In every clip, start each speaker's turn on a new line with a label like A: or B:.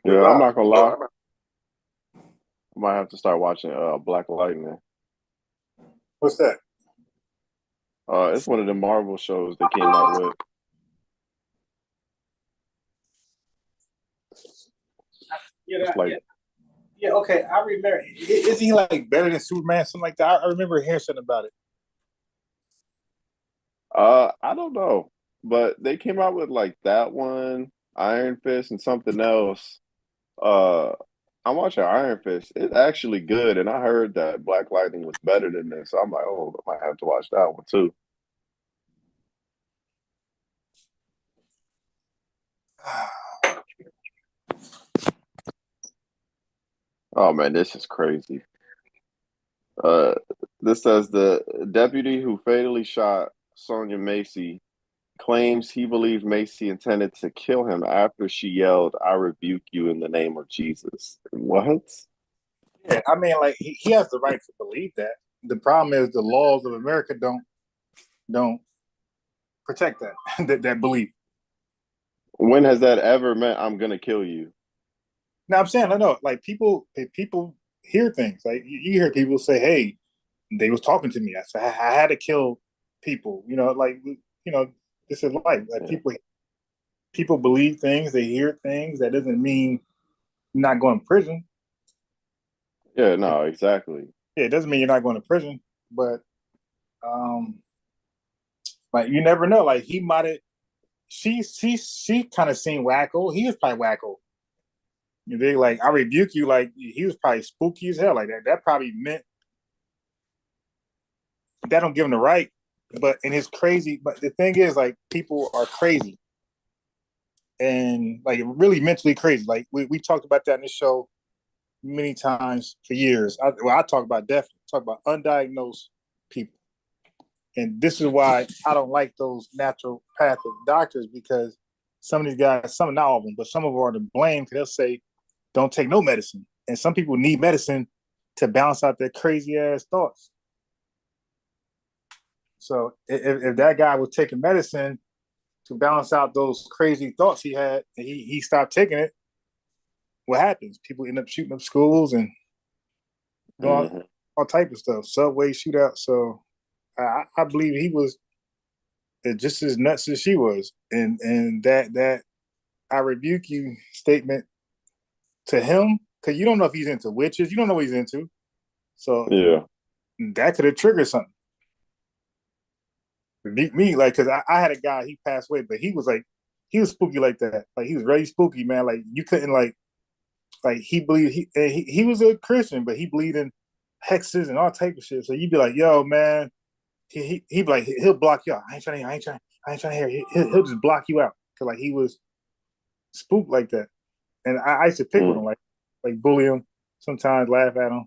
A: Yeah, I'm not gonna lie. I might have to start watching Black Lightning.
B: What's that?
A: It's one of the Marvel shows they came out with.
B: Yeah,
A: It's like
B: yeah. Okay, I remember. Isn't he like better than Superman? Something like that. I remember hearing something about it.
A: I don't know, but they came out with like that one, Iron Fist, and something else. Uh, I'm watching Iron Fist. It's actually good, and I heard that Black Lightning was better than this. So I'm like, oh, I might have to watch that one too. Oh man, this is crazy. Uh, this says the deputy who fatally shot Sonia Macy claims he believes Macy intended to kill him after she yelled, "I rebuke you in the name of Jesus." What?
B: Yeah, I mean, like he has the right to believe that. The problem is the laws of America don't protect that that belief.
A: When has that ever meant I'm gonna kill you?
B: Now I'm saying, I know, like people hear things. Like you hear people say, "Hey, they was talking to me. I said I had to kill people." This is life. Like
A: Yeah,
B: people believe things, they hear things. That doesn't mean you're not going to prison.
A: yeah, no, exactly.
B: Yeah, it doesn't mean you're not going to prison. But um, like you never know. Like he might have. She kind of seemed wacko. He was probably wacko. They like I rebuke you. Like he was probably spooky as hell. Like that. That probably meant that don't give him the right. But and it's crazy. But the thing is, like people are crazy and like really mentally crazy. Like we talked about that in this show many times for years. I talk about definitely talk about undiagnosed people, and this is why I don't like those naturopathic doctors because some of these guys, some not all of them, but some of them are to blame because they'll say don't take no medicine, and some people need medicine to balance out their crazy ass thoughts. So if that guy was taking medicine to balance out those crazy thoughts he had, and he stopped taking it, what happens? People end up shooting up schools and doing
A: Hmm.
B: all type of stuff, subway shootout. So I believe he was just as nuts as she was, and that I rebuke you statement to him because you don't know if he's into witches, you don't know what he's into, so
A: Yeah.
B: that could have triggered something. Rebuke me, like because I had a guy he passed away, but he was spooky like that, like he was very spooky, man. Like you couldn't like he believed he was a Christian, but he believed in hexes and all type of shit. So you'd be like, yo, man, he be like he'll block you out. I ain't trying to hear. He'll just block you out because like he was spooked like that. And I used to pick with
A: Mm.
B: him, like bully him, sometimes laugh at him.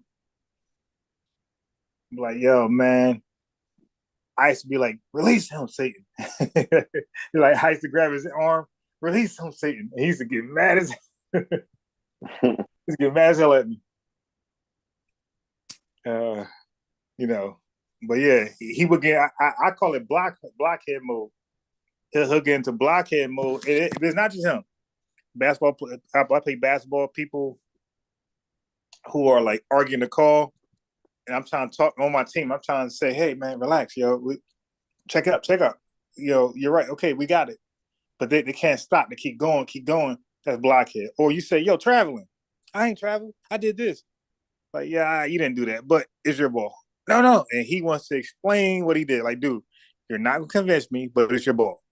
B: Be like, yo, man, I used to be like, release him, Satan. Like I used to grab his arm, release him, Satan. And he used to get mad as he used to get mad as hell at me. Uh, you know. But yeah, he would get. I call it blockhead mode. He'll get into blockhead mode. It's not just him. Basketball. I play basketball. People who are like arguing the call, and I'm trying to talk on my team. I'm trying to say, hey man, relax, yo. Check it up, check up. Yo, you're right. Okay, we got it. But they can't stop. They keep going, keep going. That's blockhead. Or you say, yo, traveling. I ain't traveling. I did this. Like, yeah, you didn't do that, but it's your ball. No, no. And he wants to explain what he did. Like, dude, you're not gonna convince me, but it's your ball.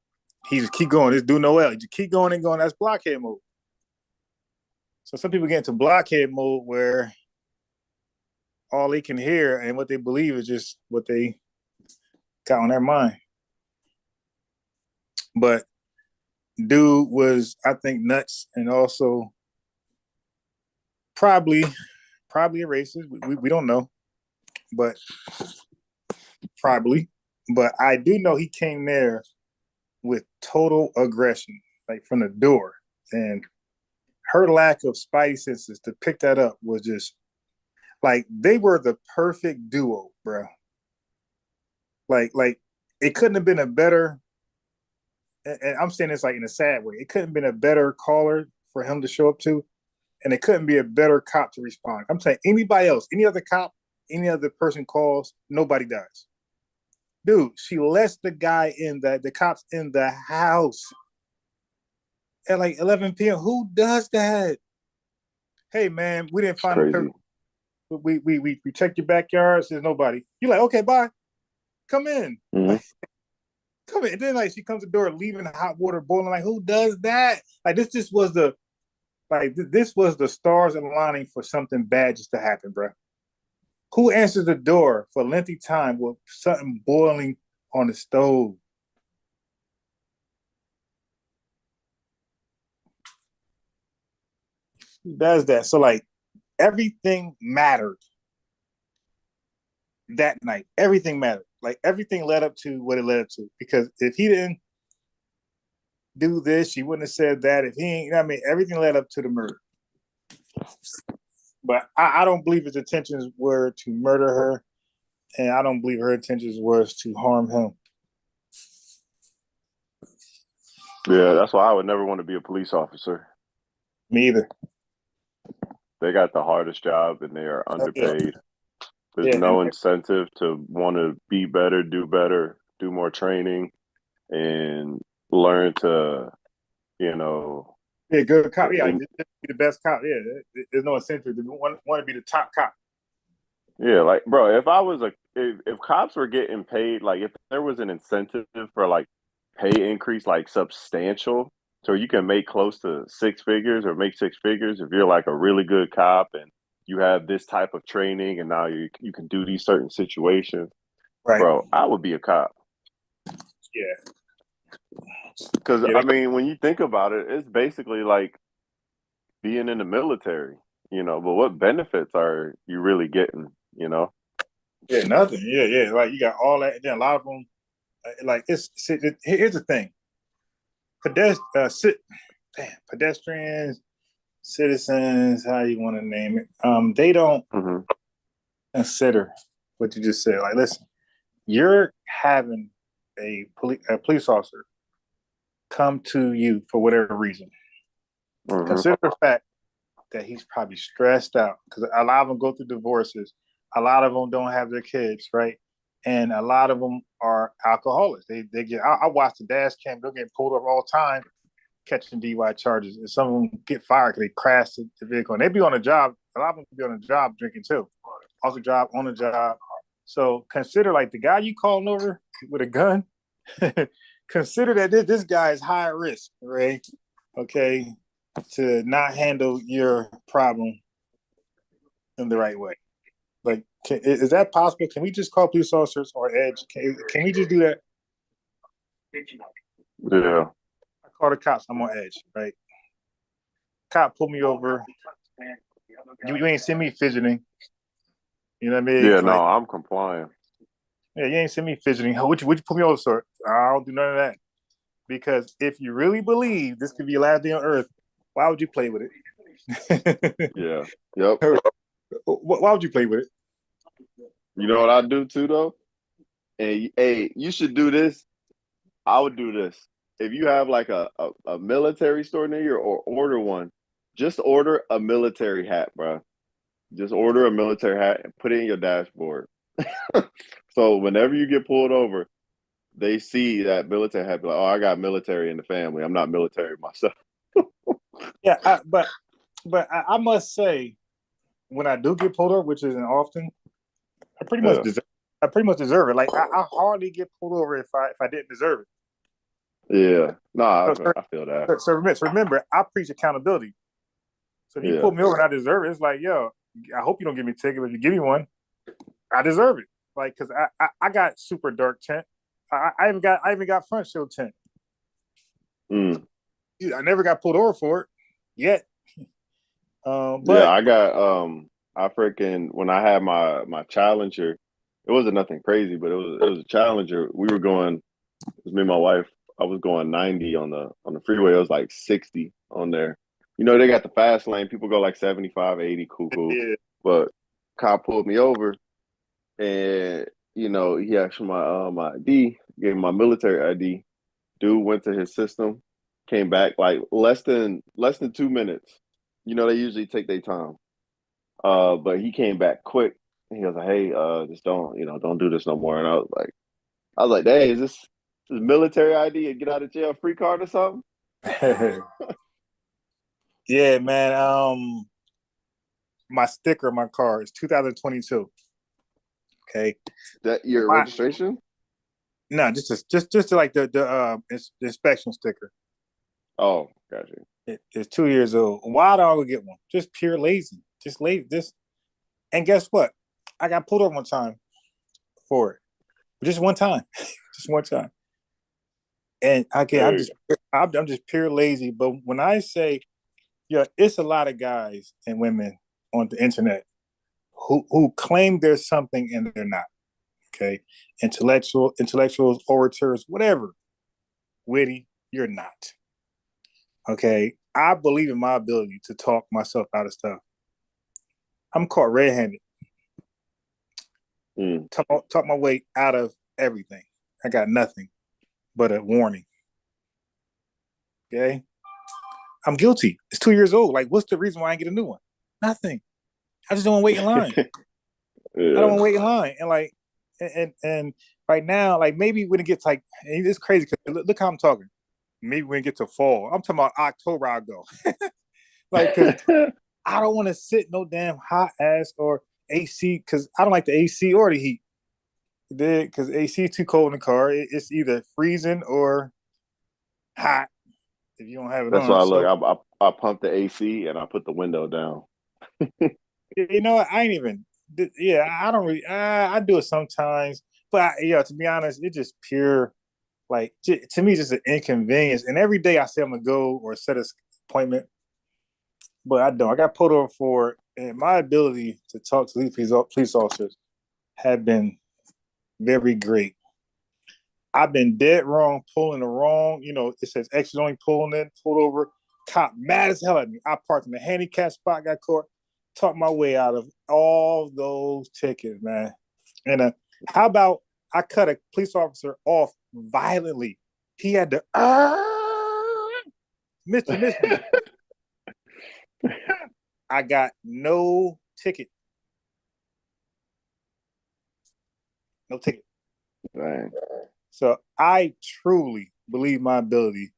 B: He just keep going. This dude Noel. Just keep going and going. That's blockhead mode. So some people get into blockhead mode where all they can hear and what they believe is just what they got on their mind. But dude was, I think, nuts and also probably probably a racist. We don't know, but probably. But I do know he came there with total aggression, like from the door. And her lack of spidey senses to pick that up was just like they were the perfect duo, bro. Like it couldn't have been a better. And I'm saying this like in a sad way. It couldn't have been a better caller for him to show up to. and it couldn't be a better cop to respond. I'm saying anybody else, any other cop, any other person calls, nobody dies. Dude, she lets the guy in the cops in the house at like 11 p.m. Who does that? Hey man, we didn't
A: It's
B: find the paper.
A: crazy.
B: We checked your backyard. There's nobody. You're like, okay, bye. Come in.
A: Mm-hmm.
B: Like, come in. And then like she comes to the door, leaving the hot water boiling. Like, who does that? Like this was the this was the stars aligning for something bad just to happen, bro. Who answers the door for a lengthy time with something boiling on the stove? Who does that? So like everything mattered that night. Everything mattered. Like everything led up to what it led up to. Because if he didn't do this, she wouldn't have said that. If he ain't, you know what I mean, everything led up to the murder. But I don't believe his intentions were to murder her, and I don't believe her intentions was to harm him.
A: Yeah, that's why I would never want to be a police officer.
B: Me either.
A: They got the hardest job and they are underpaid. There's no incentive to want to be better, do more training, and learn to, you know.
B: Yeah, good cop. Yeah, just be the best cop. Yeah, there's no incentive to want to be the top cop.
A: Yeah, like bro, if I was if cops were getting paid, like if there was an incentive for like pay increase, like substantial, so you can make close to six figures or make six figures if you're like a really good cop and you have this type of training and now you can do these certain situations,
B: Right.
A: bro, I would be a cop.
B: Yeah.
A: Because
B: Yeah.
A: I mean, when you think about it, it's basically like being in the military, but what benefits are you really getting,
B: Yeah. Nothing. Yeah. Yeah. Like you got all that. And then a lot of them, like here's the thing. Pedestrians, citizens, how you want to name it, they don't
A: Mm-hmm.
B: consider what you just said. Like, listen, you're having a police officer come to you for whatever reason.
A: Mm-hmm.
B: Consider the fact that he's probably stressed out because a lot of them go through divorces. A lot of them don't have their kids, right? And a lot of them are alcoholics. They get. I watch the dash cam. They're getting pulled over all the time, catching DUI charges, and some of them get fired because they crashed the vehicle. And they be on a job. A lot of them be on a job drinking too, off the job, on the job. So consider like the guy you calling over with a gun. Consider that this guy is high risk, right? Okay, to not handle your problem in the right way. Like, is that possible? Can we just call police officers or Edge? Can we just do that?
A: Yeah.
B: I call the cops. I'm on Edge, right? Cop pull me over. You ain't see me fidgeting. You know what I mean?
A: Yeah, no,
B: Like,
A: I'm complying.
B: yeah, you ain't see me fidgeting. Would you pull me over, sir? I don't do none of that. Because if you really believe this could be your last day on Earth, why would you play with it?
A: Yeah. Yep.
B: Why would you play with it?
A: You know what I do too, though? And hey, you should do this. I would do this. If you have like a military store near you or order one, just order a military hat, bro. Just order a military hat and put it in your dashboard. So whenever you get pulled over, they see that military hat, like, oh, I got military in the family. I'm not military myself.
B: Yeah, but I must say, when I do get pulled over, which isn't often, I pretty much deserve. I pretty much deserve it. Like I hardly get pulled over if I didn't deserve it.
A: Yeah, nah,
B: So,
A: I feel that.
B: so remember, I preach accountability. So if you pull me over and I deserve it, it's like, yo, I hope you don't give me a ticket. But if you give me one, I deserve it. Like, cause I got super dark tint. I even got front shield tint.
A: Mm.
B: I never got pulled over for it yet. But
A: Yeah, I got I freaking when I had my Challenger, it wasn't nothing crazy, but it was a Challenger. We were going, it was me and my wife. I was going 90 on the freeway. It was like 60 on there. They got the fast lane. People go like 75, 80, cool.
B: yeah.
A: But cop pulled me over and he asked for my ID, gave him my military ID. Dude went to his system, came back like less than 2 minutes. they usually take their time. But he came back quick. He was like, "Hey, just don't do this no more." And I was like, "Hey, is this military ID and get out of jail free card or something?"
B: Yeah, man. My sticker on my car is 2022. Okay.
A: That your
B: My,
A: registration?
B: no, just like the inspection sticker.
A: Oh, gotcha.
B: It's 2 years old. Why do I go get one? Just pure lazy. Just lazy. And guess what? I got pulled over one time for it. Just one time. Just one time. And again,
A: Hey,
B: I'm just pure lazy. But when I say, yeah, it's a lot of guys and women on the internet who claim there's something and they're not. Okay, intellectuals, orators, whatever, witty, you're not. Okay, I believe in my ability to talk myself out of stuff. I'm caught red-handed. Talk my way out of everything. I got nothing but a warning. Okay, I'm guilty. It's 2 years old. Like, what's the reason why I get a new one? Nothing. I just don't want to wait in line. I don't
A: yeah.
B: want to wait in line. And like, and right now, like maybe when it gets like, and it's crazy because look how I'm talking. Maybe when it gets to fall, I'm talking about October. I'll go. Like, because I don't want to sit no damn hot ass or AC because I don't like the AC or the heat. Because AC is too cold in the car. It's either freezing or hot if you don't have it
A: That's
B: on.
A: why I
B: So
A: look. I pump the AC and I put the window down.
B: you know what? I ain't even. Yeah, I don't really. I do it sometimes, but yeah, to be honest, it's just pure. Like to me, it's just an inconvenience. And every day I say I'm gonna go or set an appointment, but I don't. I got pulled over for it, and my ability to talk to these police officers have been very great. I've been dead wrong, pulling the wrong. It says exit only, pulling in, pulled over. Cop mad as hell at me. I parked in the handicap spot, got caught, talked my way out of all those tickets, man. And how about I cut a police officer off violently? He had to, Miss me. I got no ticket. No ticket.
A: Dang.
B: So I truly believe my ability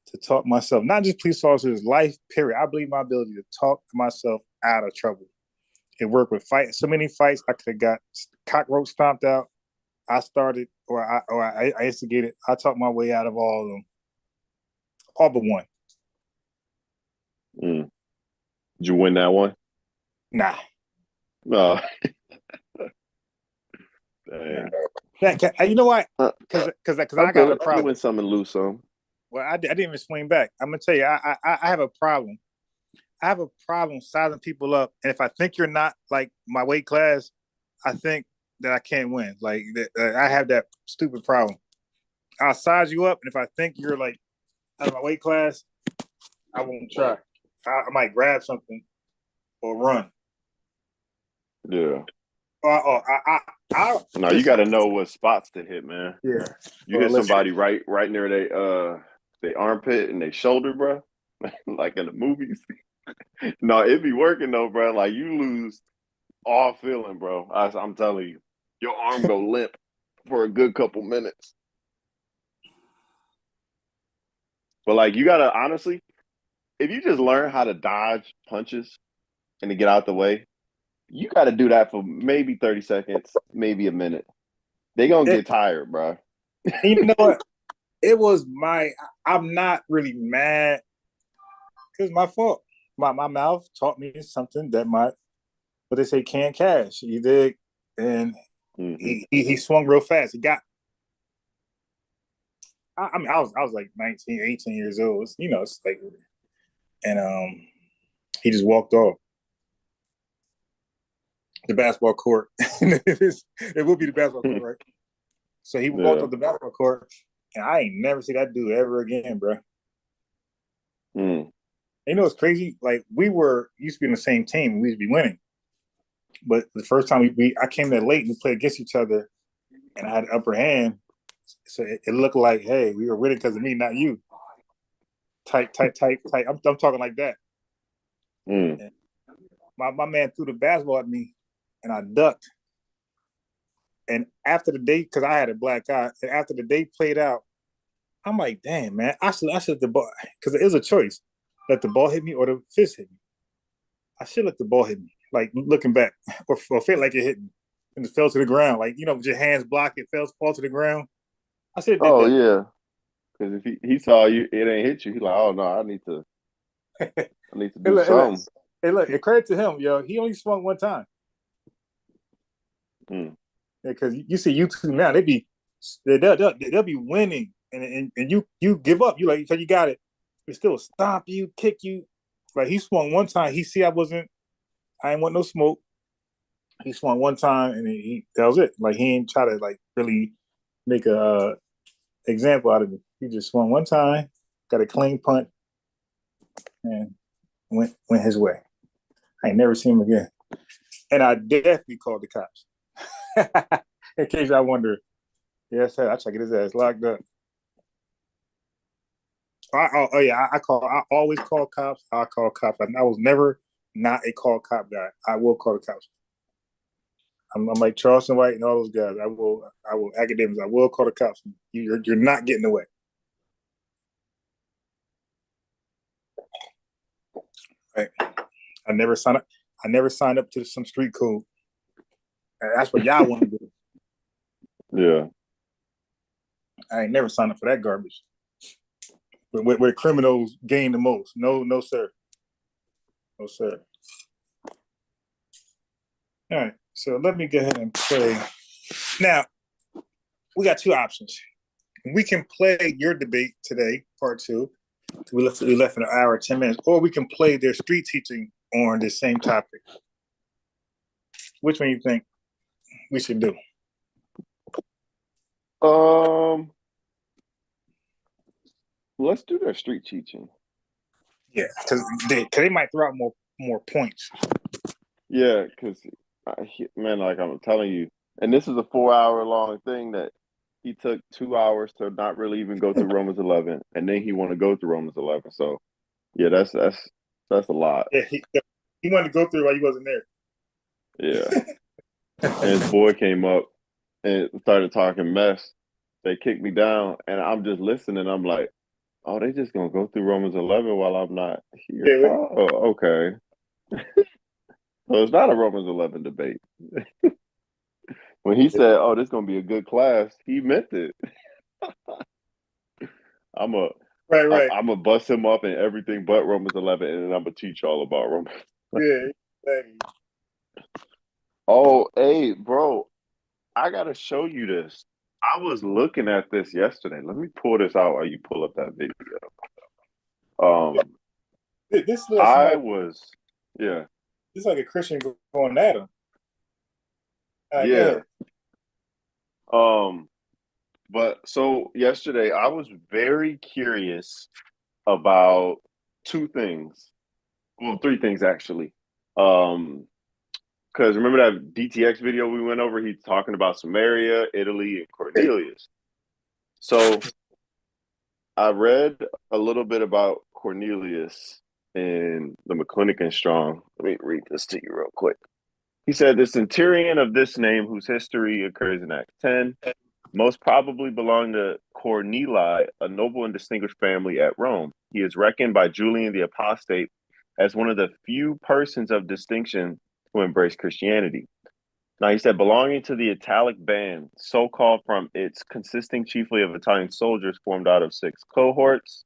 B: to talk myself, not just police officers, life, period. I believe my ability to talk myself out of trouble. It worked with fights. So many fights I could have got cockroach stomped out. I started I instigated. I talked my way out of all of them. All but one.
A: Mm. Did you win that one?
B: Nah.
A: No.
B: Nah.
A: Dang.
B: You know what?
A: Uh,
B: Because
A: I'm
B: I got a
A: good. You
B: problem.
A: win some and lose some.
B: Well, I didn't even swing back. I'm gonna tell you, I have a problem. I have a problem sizing people up, and if I think you're not like my weight class, I think that I can't win. Like I have that stupid problem. I'll size you up, and if I think you're like out of my weight class, I won't try. I might grab something or run.
A: Yeah.
B: Or I
A: No, you got
B: listen.
A: to know what spots to hit, man.
B: Yeah.
A: You hit
B: Listen.
A: somebody right near they armpit and they shoulder, bro. Like in the movies. No, it be working though, bro. Like you lose all feeling, bro. I'm telling you, your arm go limp for a good couple minutes. But like you gotta honestly, if you just learn how to dodge punches and to get out the way, you got to do that for maybe 30 seconds, maybe a minute. They gonna
B: It,
A: get tired, bro.
B: you know what? It was my. I'm not really mad. It's my fault. My mouth taught me something that what they say can't cash. He did, and
A: Mm-hmm.
B: he swung real fast. He got. I mean, I was like 19, 18 years old. It's like, and he just walked off the basketball court. It would be the basketball court, right? So he walked
A: Yeah.
B: off the basketball court, and I ain't never see that dude ever again, bro.
A: Mm.
B: It's crazy. Like we used to be in the same team. We used to be winning, but the first time I came there late and we played against each other, and I had the upper hand. So it looked like, hey, we were winning because of me, not you. Tight. I'm talking like that.
A: Mm.
B: And my man threw the basketball at me, and I ducked. And after the day, because I had a black eye, and after the day played out, I'm like, damn, man, I should let the ball, because it was a choice, let the ball hit me or the fist hit me. I should let the ball hit me, like looking back, or feel like it hit me and it fell to the ground, like with your hands blocked, it fall to the ground. I should have did
A: Oh
B: that.
A: yeah, because if he saw you, it ain't hit you. He like, oh no, I need to
B: Hey,
A: do
B: look, hey, look,
A: something.
B: hey, look, it credit to him, yo. He only swung one time.
A: Mm.
B: Because you see YouTube now, they'll be winning, and you give up. You like, so you got it. They still stomp you, kick you. Like he swung one time. He see I ain't want no smoke. He swung one time, and that was it. Like he ain't try to like really make a example out of me. He just swung one time, got a clean punt, and went his way. I ain't never seen him again. And I definitely called the cops. In case I wonder, yes, I try to get his ass locked up. Yeah, I always call cops. I call cops. I was never not a call cop guy. I will call the cops. I'm like Charleston White and all those guys. I will academics. I will call the cops. You're not getting away. Right. I never signed up. I never signed up to some street code. That's what y'all want to do.
A: Yeah.
B: I ain't never signed up for that garbage. Where criminals gain the most. No, no, sir. No, sir. All right. So let me go ahead and play. Now, we got two options. We can play your debate today, part two. We left in an hour, 10 minutes, or we can play their street teaching on the same topic. Which one you think we should do?
A: Let's do their street teaching.
B: Yeah, because they might throw out more points.
A: Yeah, because man, like I'm telling you, and this is a 4 hour long thing that he took 2 hours to not really even go through Romans 11, and then he want to go through Romans 11. So yeah, that's a lot.
B: Yeah, he wanted to go through while he wasn't
A: Yeah,
B: there.
A: and his boy came up and started talking mess. They kicked me down, and I'm just listening. I'm like, oh, they just gonna go through Romans 11 while I'm not here.
B: Yeah,
A: Oh, okay. So it's not a Romans 11 debate. When he said, "Oh, this is gonna be a good class," he meant it. I'm a
B: right.
A: I'm gonna bust him up in everything but Romans 11, and then I'm gonna teach all about Romans.
B: Yeah, exactly.
A: Oh, hey, bro, I gotta show you this. I was looking at this yesterday. Let me pull this out while you pull up that video.
B: This is like
A: I
B: somebody.
A: was, yeah,
B: This is like a Christian going at him. All right, go
A: yeah.
B: ahead.
A: Um, but so yesterday I was very curious about two things. Well, three things actually. Um, because remember that DTX video we went over? He's talking about Samaria, Italy, and Cornelius. So I read a little bit about Cornelius in the McClintock and Strong. Let me read this to you real quick. He said, the centurion of this name, whose history occurs in Acts 10, most probably belonged to Corneli, a noble and distinguished family at Rome. He is reckoned by Julian the Apostate as one of the few persons of distinction who embrace Christianity. Now, he said, belonging to the Italic band, so called from its consisting chiefly of Italian soldiers formed out of 6 cohorts,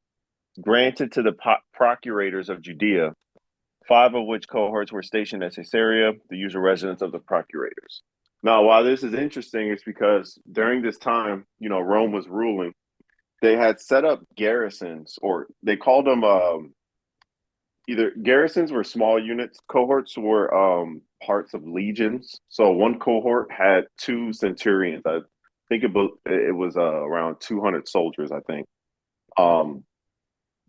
A: granted to the procurators of Judea, 5 of which cohorts were stationed at Caesarea, the usual residence of the procurators. Now, why this is interesting is because during this time, Rome was ruling. They had set up garrisons, or they called them either garrisons were small units, cohorts were parts of legions. So one cohort had 2 centurions. I think it was around 200 soldiers, I think.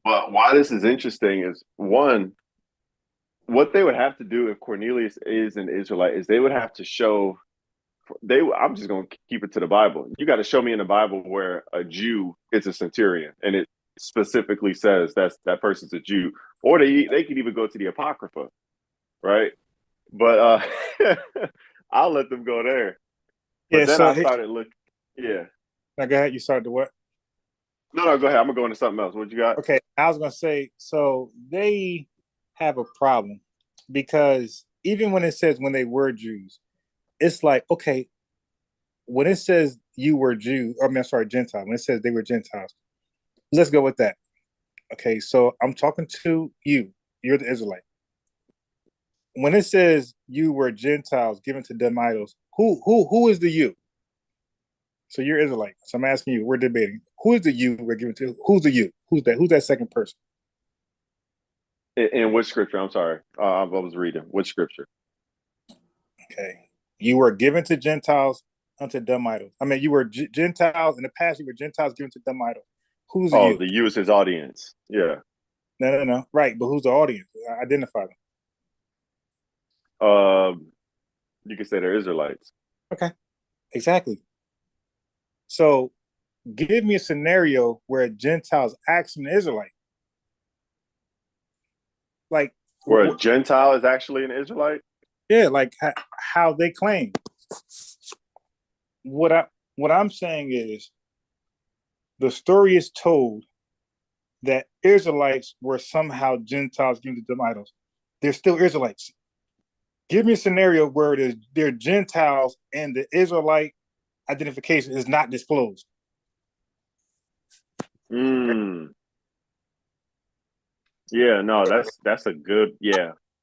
A: But why this is interesting is one, what they would have to do if Cornelius is an Israelite is they would have to show I'm just going to keep it to the Bible. You got to show me in the Bible where a Jew is a centurion, and specifically says that person's a Jew, or they could even go to the Apocrypha, right? But I'll let them go there. But
B: Yeah.
A: then
B: So
A: I started looking. Yeah.
B: now go ahead. You started to what?
A: No, no, go ahead. I'm gonna go into something else. What you got?
B: Okay. I was gonna say. So they have a problem because even when it says when they were Jews, it's like okay, when it says you were Jews, I mean, I'm sorry, Gentile. When it says they were Gentiles, let's go with that. Okay. So I'm talking to you. You're the Israelite. When it says you were Gentiles given to dumb idols, who is the you? So you're Israelite. So I'm asking you, we're debating. Who is the you we're giving to? Who's the you? Who's that? Who's that second person?
A: In which scripture? I'm sorry. I was reading. Which scripture?
B: Okay. You were given to Gentiles unto dumb idols. I mean, you were Gentiles in the past, you were Gentiles given to dumb idols. Who's the
A: Oh,
B: you?
A: the you is his audience. Yeah.
B: No, no, no. Right. But who's the audience? Identify them.
A: Um, you could say they're Israelites.
B: Okay. Exactly. So give me a scenario where Gentiles ask an Israelite. Like,
A: Where a Gentile is actually an Israelite.
B: yeah, like how they claim. What I what I'm saying is the story is told that Israelites were somehow Gentiles given to them idols. They're still Israelites. Give me a scenario where they're Gentiles and the Israelite identification is not disclosed.
A: Mm. Yeah, no, that's a good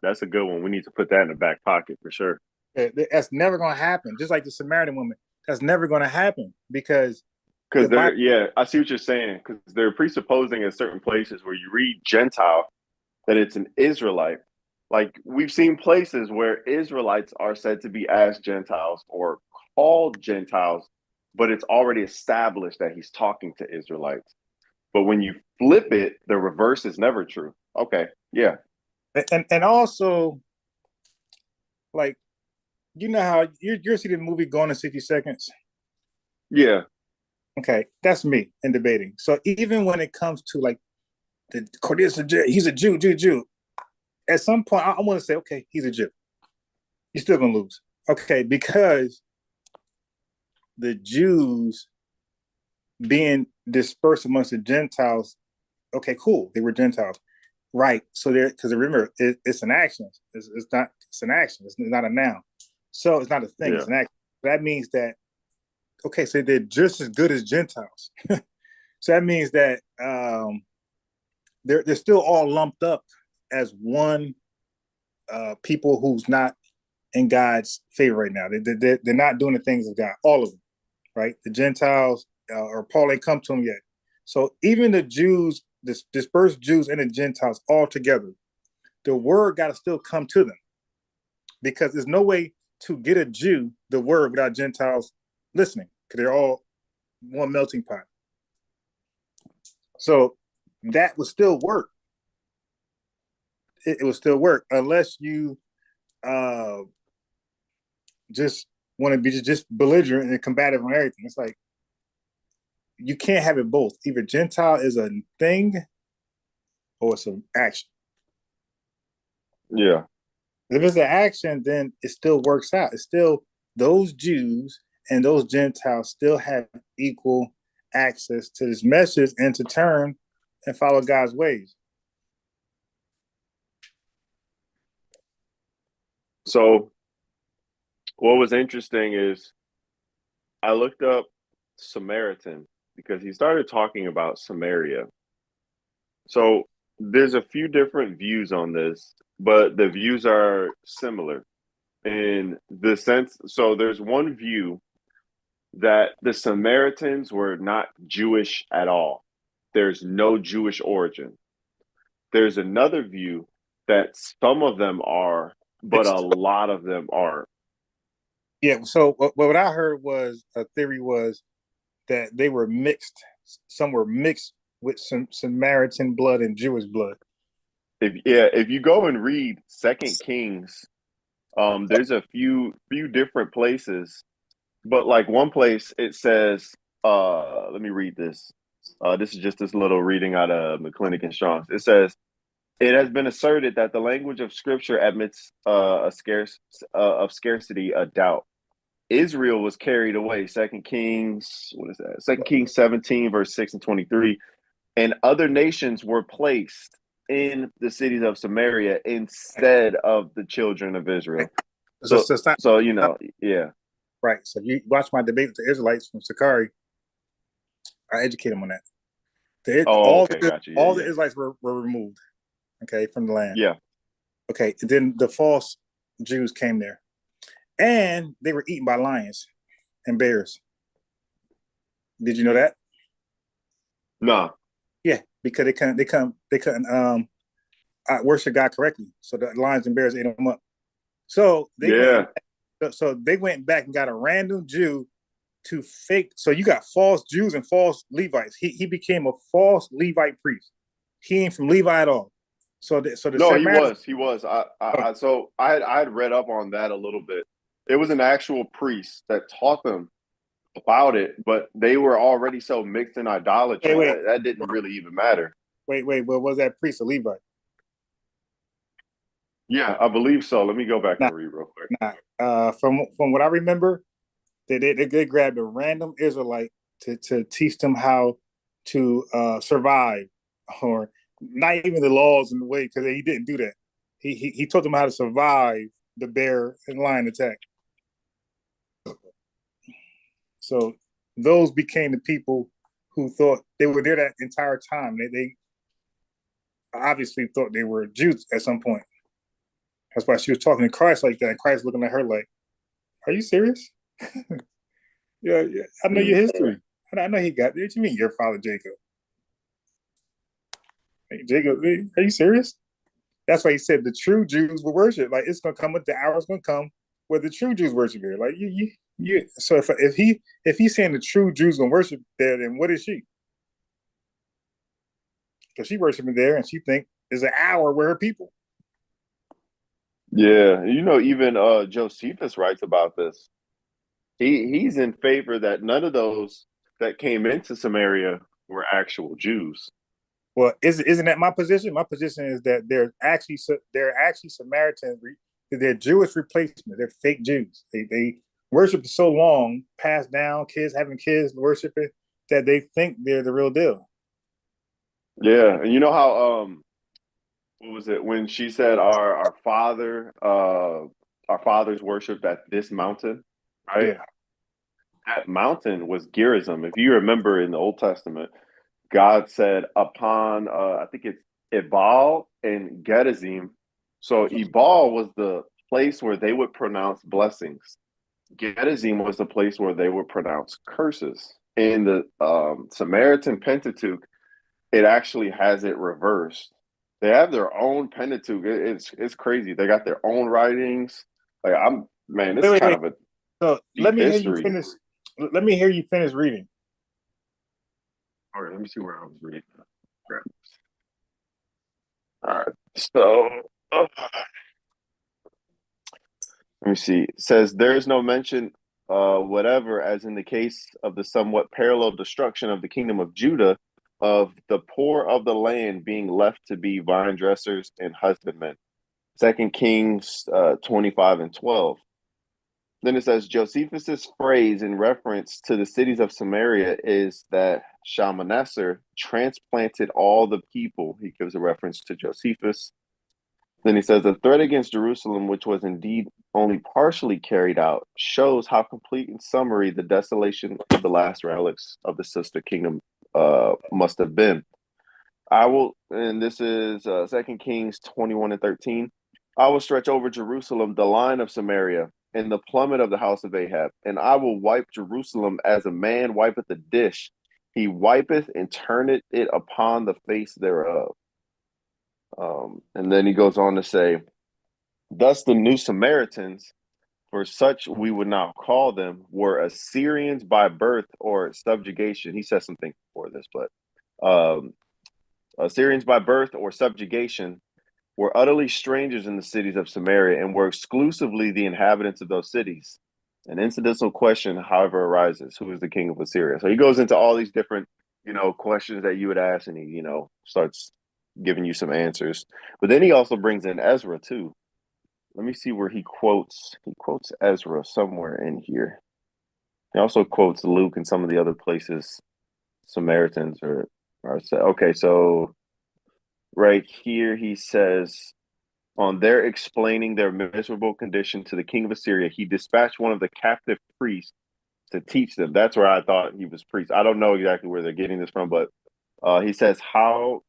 A: that's a good one. We need to put that in the back pocket for sure.
B: That's never going to happen. Just like the Samaritan woman, that's never going to happen because
A: Because
B: the Bible.
A: I see what you're saying. Because they're presupposing in certain places where you read Gentile that it's an Israelite. Like we've seen places where Israelites are said to be as Gentiles or called Gentiles, but it's already established that he's talking to Israelites. But when you flip it, the reverse is never true. Okay, yeah,
B: And also like you know how you're seeing the movie Gone in 60 Seconds.
A: yeah,
B: Okay, that's me in debating. So even when it comes to like the Cornelius, he's a Jew, Jew, Jew. At some point, I want to say, okay, he's a Jew. You're still gonna lose, okay, because the Jews being dispersed amongst the Gentiles. Okay, cool, they were Gentiles, right? So they're because remember, it's an action. It's not. It's an action. It's not a noun. So it's not a thing.
A: yeah.
B: It's an action. That means that okay, so they're just as good as Gentiles. So that means that they're still all lumped up as one people who's not in God's favor right now. They're not doing the things of God. All of them, right? The Gentiles or Paul ain't come to them yet. So even the Jews, dispersed Jews and the Gentiles all together, the word got to still come to them because there's no way to get a Jew the word without Gentiles listening because they're all one melting pot. So that would still work. It would still work unless you uh, just want to be just belligerent and combative on everything. It's like you can't have it both. Either Gentile is a thing or it's an action.
A: Yeah.
B: If it's an action, then it still works out. It's still those Jews and those Gentiles still have equal access to this message and to turn and follow God's ways.
A: So what was interesting is I looked up Samaritan because he started talking about Samaria. So there's a few different views on this, but the views are similar in the sense. So there's one view that the Samaritans were not Jewish at all. There's no Jewish origin. There's another view that some of them are, but a lot of them aren't.
B: Yeah. So what I heard was a theory was that they were mixed. Some were mixed with some Samaritan blood and Jewish blood.
A: If you go and read Second Kings, there's a few different places, but like one place it says, let me read this. This is just this little reading out of McClinic and Strong's. It says, it has been asserted that the language of Scripture admits of scarcity a doubt. Israel was carried away. Second Kings, what is that? Second Kings 17, verse 6 and 23. And other nations were placed in the cities of Samaria instead of the children of Israel. So yeah.
B: Right. So you watch my debate with the Israelites from Sakari. I educate them on that. All the Israelites were removed, okay, from the land.
A: Yeah.
B: Okay. And then the false Jews came there, and they were eaten by lions and bears. Did you know that?
A: No.
B: Yeah, because they couldn't worship God correctly, so the lions and bears ate them up. So they went back and got a random Jew to fake. So you got false Jews and false Levites. He became a false Levite priest. He ain't from Levi at all.
A: He was. I had read up on that a little bit. It was an actual priest that taught them about it, but they were already so mixed in idolatry that didn't really even matter.
B: Wait, but was that priest a Levite?
A: Yeah, I believe so. Let me go back and read real quick.
B: From what I remember, they grabbed a random Israelite to teach them how to survive, or not even the laws in the way, because he didn't do that. He taught them how to survive the bear and lion attack. So those became the people who thought they were there that entire time. They obviously thought they were Jews at some point. That's why she was talking to Christ like that. And Christ looking at her like, "Are you serious?" yeah, I know your history. I know he got. What you mean, your father Jacob? Hey, Jacob, are you serious? That's why he said the true Jews will worship. Like it's gonna come, the hour's gonna come where the true Jews worship here. Like you. So if he's saying the true Jews gonna worship there, then what is she? Because she worshiping there, and she think there's an hour where her people.
A: Yeah, even Josephus writes about this. He's in favor that none of those that came into Samaria were actual Jews.
B: Well, isn't that my position? My position is that they're actually Samaritans. They're Jewish replacements. They're fake Jews. They worship so long, passed down, kids having kids worshiping, that they think they're the real deal.
A: Yeah, and you know how what was it when she said our fathers worshipped at this mountain, right?
B: Yeah.
A: That mountain was Gerizim. If you remember in the Old Testament, God said upon I think it's Ebal and Gerizim. So Ebal was the place where they would pronounce blessings. Gerizim was the place where they would pronounce curses. In the Samaritan Pentateuch, it actually has it reversed. They have their own Pentateuch. It's crazy. They got their own writings. Like this is kind of a
B: so
A: deep
B: history. Let me hear you finish reading.
A: All right, let me see where I was reading. All right, so let me see. It says there is no mention whatever, as in the case of the somewhat parallel destruction of the kingdom of Judah, of the poor of the land being left to be vine dressers and husbandmen. 2 Kings 25 and 12. Then it says Josephus's phrase in reference to the cities of Samaria is that Shalmaneser transplanted all the people. He gives a reference to Josephus. Then he says the threat against Jerusalem, which was indeed only partially carried out, shows how complete and summary the desolation of the last relics of the sister kingdom must have been. And this is 2 Kings 21 and 13. I will stretch over Jerusalem the line of Samaria and the plummet of the house of Ahab, and I will wipe Jerusalem as a man wipeth a dish. He wipeth and turneth it upon the face thereof. And then he goes on to say, thus the new Samaritans, for such we would now call them, were Assyrians by birth or subjugation. He says something before this, but Assyrians by birth or subjugation were utterly strangers in the cities of Samaria and were exclusively the inhabitants of those cities. An incidental question, however, arises: who is the king of Assyria? So he goes into all these different, questions that you would ask, and he, starts giving you some answers. But then he also brings in Ezra too. Let me see where he quotes. He quotes Ezra somewhere in here. He also quotes Luke and some of the other places Samaritans are said. Okay, so right here he says, on their explaining their miserable condition to the king of Assyria, he dispatched one of the captive priests to teach them. That's where I thought he was priest. I don't know exactly where they're getting this from, but he says how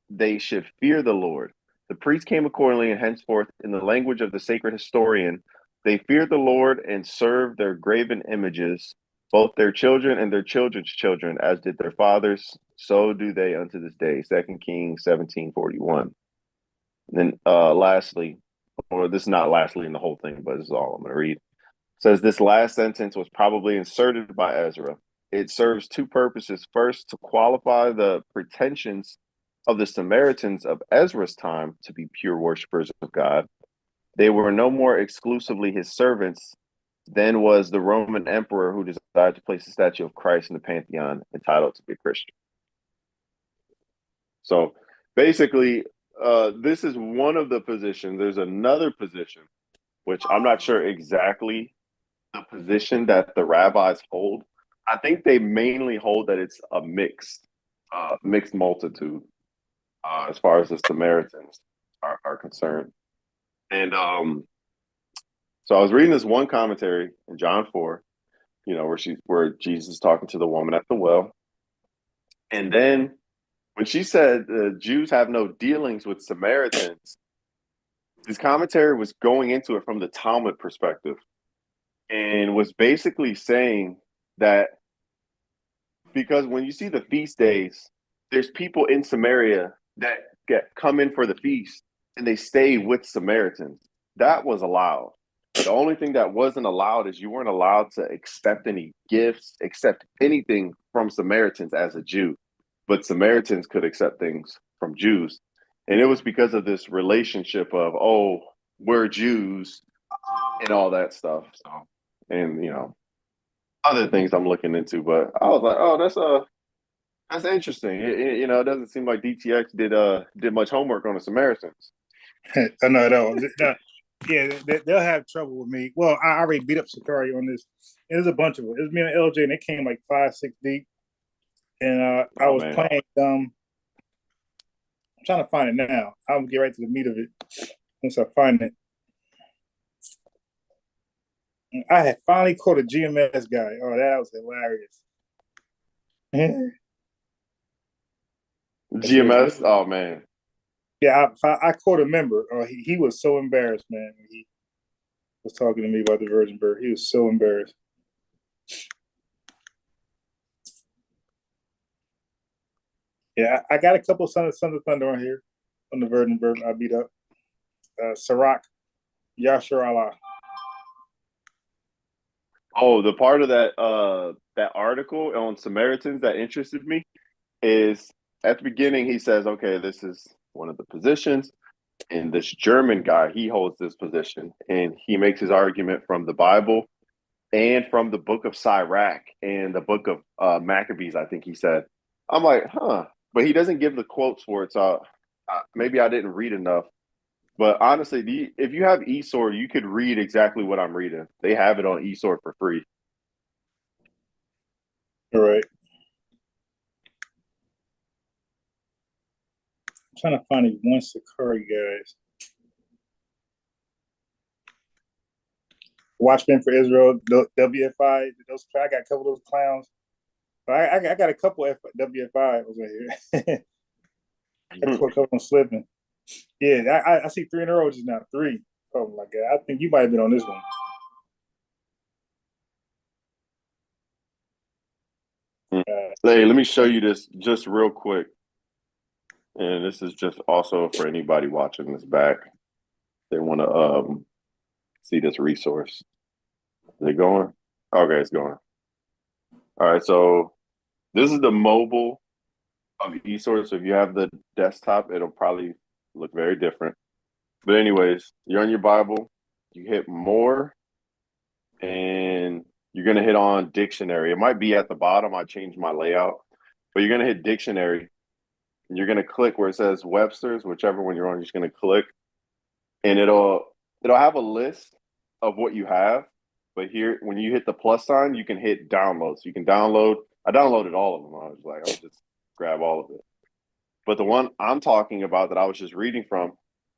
A: they should fear the Lord. The priest came accordingly, and henceforth, in the language of the sacred historian, they feared the Lord and served their graven images, both their children and their children's children, as did their fathers. So do they unto this day. 2 Kings 17:41. And then lastly, or this is not lastly in the whole thing, but this is all I'm going to read. It says this last sentence was probably inserted by Ezra. It serves two purposes. First, to qualify the pretensions of the Samaritans of Ezra's time to be pure worshippers of God. They were no more exclusively his servants than was the Roman emperor who desired to place a statue of Christ in the pantheon, entitled to be a Christian. So basically, this is one of the positions. There's another position, which I'm not sure exactly the position that the rabbis hold. I think they mainly hold that it's a mixed multitude as far as the Samaritans are concerned. And so I was reading this one commentary in John 4, where Jesus is talking to the woman at the well. And then when she said the Jews have no dealings with Samaritans, this commentary was going into it from the Talmud perspective and was basically saying that because when you see the feast days, there's people in Samaria that come in for the feast and they stay with Samaritans. That was allowed. The only thing that wasn't allowed is you weren't allowed to accept any gifts, accept anything from Samaritans as a Jew. But Samaritans could accept things from Jews. And it was because of this relationship of, oh, we're Jews and all that stuff. So, and other things I'm looking into, but I was like, oh, that's interesting. It doesn't seem like DTX did much homework on the Samaritans.
B: No. Yeah, they'll have trouble with me. Well, I already beat up Sakari on this. There's a bunch of them. It was me and LJ, and they came like 5, 6 deep. And I was playing. I'm trying to find it now. I'll get right to the meat of it once I find it. I had finally caught a GMS guy. Oh, that was hilarious.
A: GMS? Oh, man.
B: Yeah, I caught a member. He was so embarrassed, man. He was talking to me about the virgin birth. He was so embarrassed. Yeah, I got a couple of Sons of Thunder on here on the virgin birth. I beat up Sirach, Yashar Allah.
A: Oh, the part of that article on Samaritans that interested me is at the beginning he says, okay, this is one of the positions, and this German guy, he holds this position, and he makes his argument from the Bible and from the book of Sirach and the book of Maccabees, I think he said. I'm like, huh. But he doesn't give the quotes for it, so maybe I didn't read enough. But honestly, if you have eSword, you could read exactly what I'm reading. They have it on eSword for free.
B: All right. I'm trying to find these one Sakari guys. Watchmen for Israel, WFI. I got a couple of those clowns. I got a couple of WFI was right here. I caught a couple of slipping. Yeah, I see 3 in a row just now. 3. Oh my God! I think you might have been on this one.
A: Hey, let me show you this just real quick. And this is just also for anybody watching this back. They want to see this resource. Is it going? Okay, it's going. All right, so this is the mobile of eSword. So if you have the desktop, it'll probably look very different. But anyways, you're on your Bible, you hit more, and you're going to hit on dictionary. It might be at the bottom. I changed my layout. but you're gonna hit dictionary, and you're gonna click where it says Webster's, whichever one you're on. You're just gonna click, and it'll have a list of what you have. But here, when you hit the plus sign, you can hit download. So you can download. I downloaded all of them. I was like, I'll just grab all of it. But the one I'm talking about that I was just reading from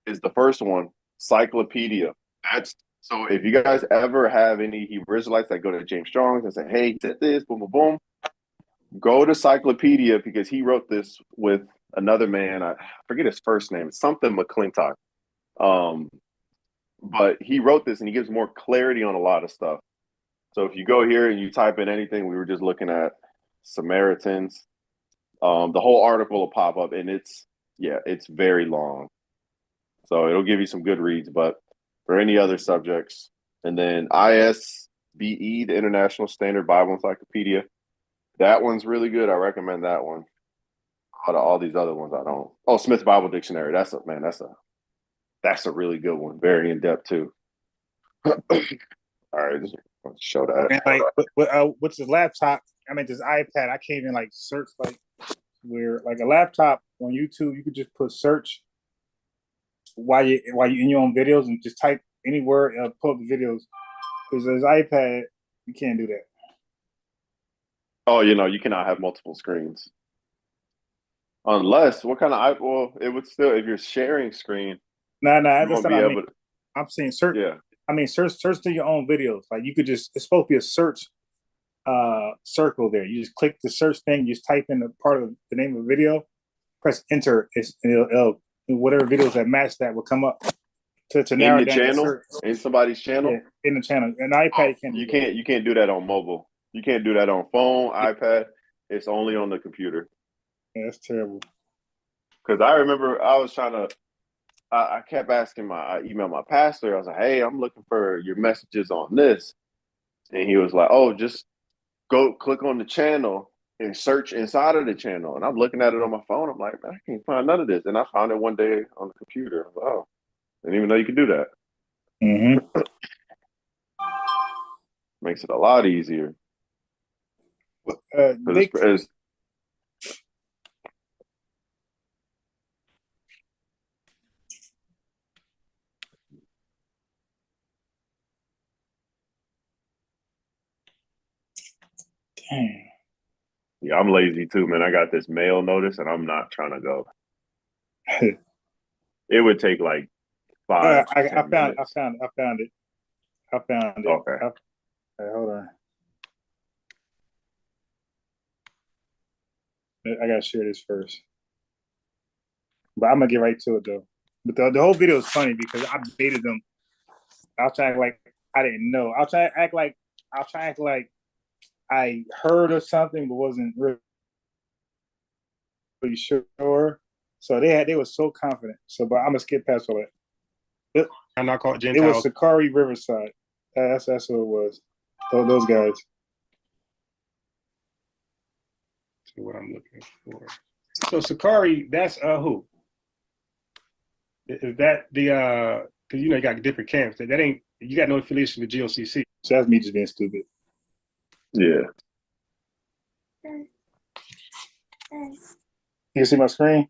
A: is the first one, Cyclopedia. That's so if you guys ever have any Hebrew Israelites that go to James Strong's and say, hey, he said this, boom, boom, boom, go to Cyclopedia because he wrote this with another man. I forget his first name. It's something McClintock. But he wrote this and he gives more clarity on a lot of stuff. So if you go here and you type in anything, we were just looking at Samaritans. The whole article will pop up, and it's very long. So it'll give you some good reads. But for any other subjects, and then ISBE, the International Standard Bible Encyclopedia, that one's really good. I recommend that one. Out of all these other ones, I don't. Oh, Smith's Bible Dictionary. That's a really good one. Very in depth too. All right, just show that.
B: And like with the laptop, I mean this iPad, I can't even like search like where like a laptop on YouTube. You could just put search while you in your own videos and just type any word, pull up the videos. Because this iPad, you can't do that.
A: Oh, you cannot have multiple screens. Unless, what kind of well, it would still, if you're sharing screen.
B: No, that's not what I mean. I'm saying search.
A: Yeah.
B: I mean search to your own videos. Like you could just, it's supposed to be a search circle there. You just click the search thing, you just type in the part of the name of the video, press enter, and it'll whatever videos that match that will come up to narrow
A: in the
B: down
A: channel,
B: the search.
A: In somebody's channel.
B: Yeah, in the channel. An iPad
A: you can't do that on mobile. You can't do that on phone, iPad. It's only on the computer.
B: Yeah, that's terrible.
A: Because I remember I was trying to. I kept asking I emailed my pastor. I was like, "Hey, I'm looking for your messages on this," and he was like, "Oh, just go click on the channel and search inside of the channel." And I'm looking at it on my phone. I'm like, "Man, I can't find none of this." And I found it one day on the computer. I was like, "Oh, I didn't even know you could do that."
B: Mm-hmm.
A: Makes it a lot easier.
B: Dang.
A: Yeah, I'm lazy too, man. I got this mail notice and I'm not trying to go. It would take like 5
B: I found
A: minutes.
B: it.
A: Okay.
B: Hold on. I gotta share this first. But I'm gonna get right to it though. But the whole video is funny because I baited them. I'll try to act like I didn't know. I'll try to act like I heard or something, but wasn't really sure. So they were so confident. So, but I'm gonna skip past all that.
C: I'm not called Gentiles.
B: It was Sakari Riverside. That's what it was. Those guys.
C: So what I'm looking for. So Sakari, that's who? Is that the because you got different camps. That ain't, you got no affiliation with GOCC.
B: So that's me just being stupid.
A: Yeah.
B: You can see my screen?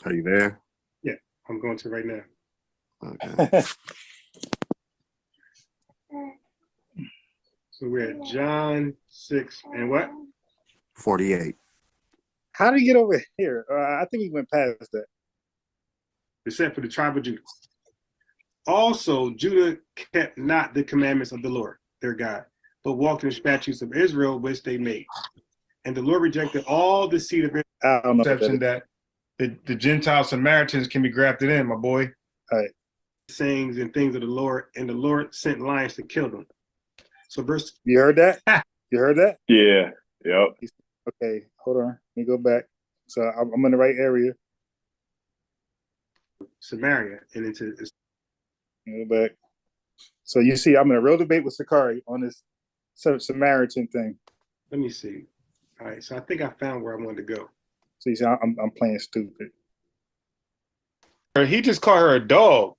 D: Are you there?
C: Yeah, I'm going to right now.
D: Okay.
C: So we're at John 6 and what?
D: 48.
B: How did he get over here? I think he went past that.
C: Except for the tribe of Judah. Also, Judah kept not the commandments of the Lord, their God, but walked in the statutes of Israel, which they made. And the Lord rejected all the seed of Israel.
B: I don't know.
C: Exception that the Gentile Samaritans can be grafted in, my boy.
B: All right.
C: Sayings and things of the Lord, and the Lord sent lions to kill them. So verse.
B: You heard that? You heard that?
A: Yeah. Yep.
B: Okay, hold on. Let me go back. So I'm in the right area.
C: Samaria and into this.
B: Go back. So you see, I'm in a real debate with Sakari on this Samaritan thing.
C: Let me see. All right, so I think I found where I wanted to go.
B: So you see, I'm playing stupid.
C: He just called her a dog.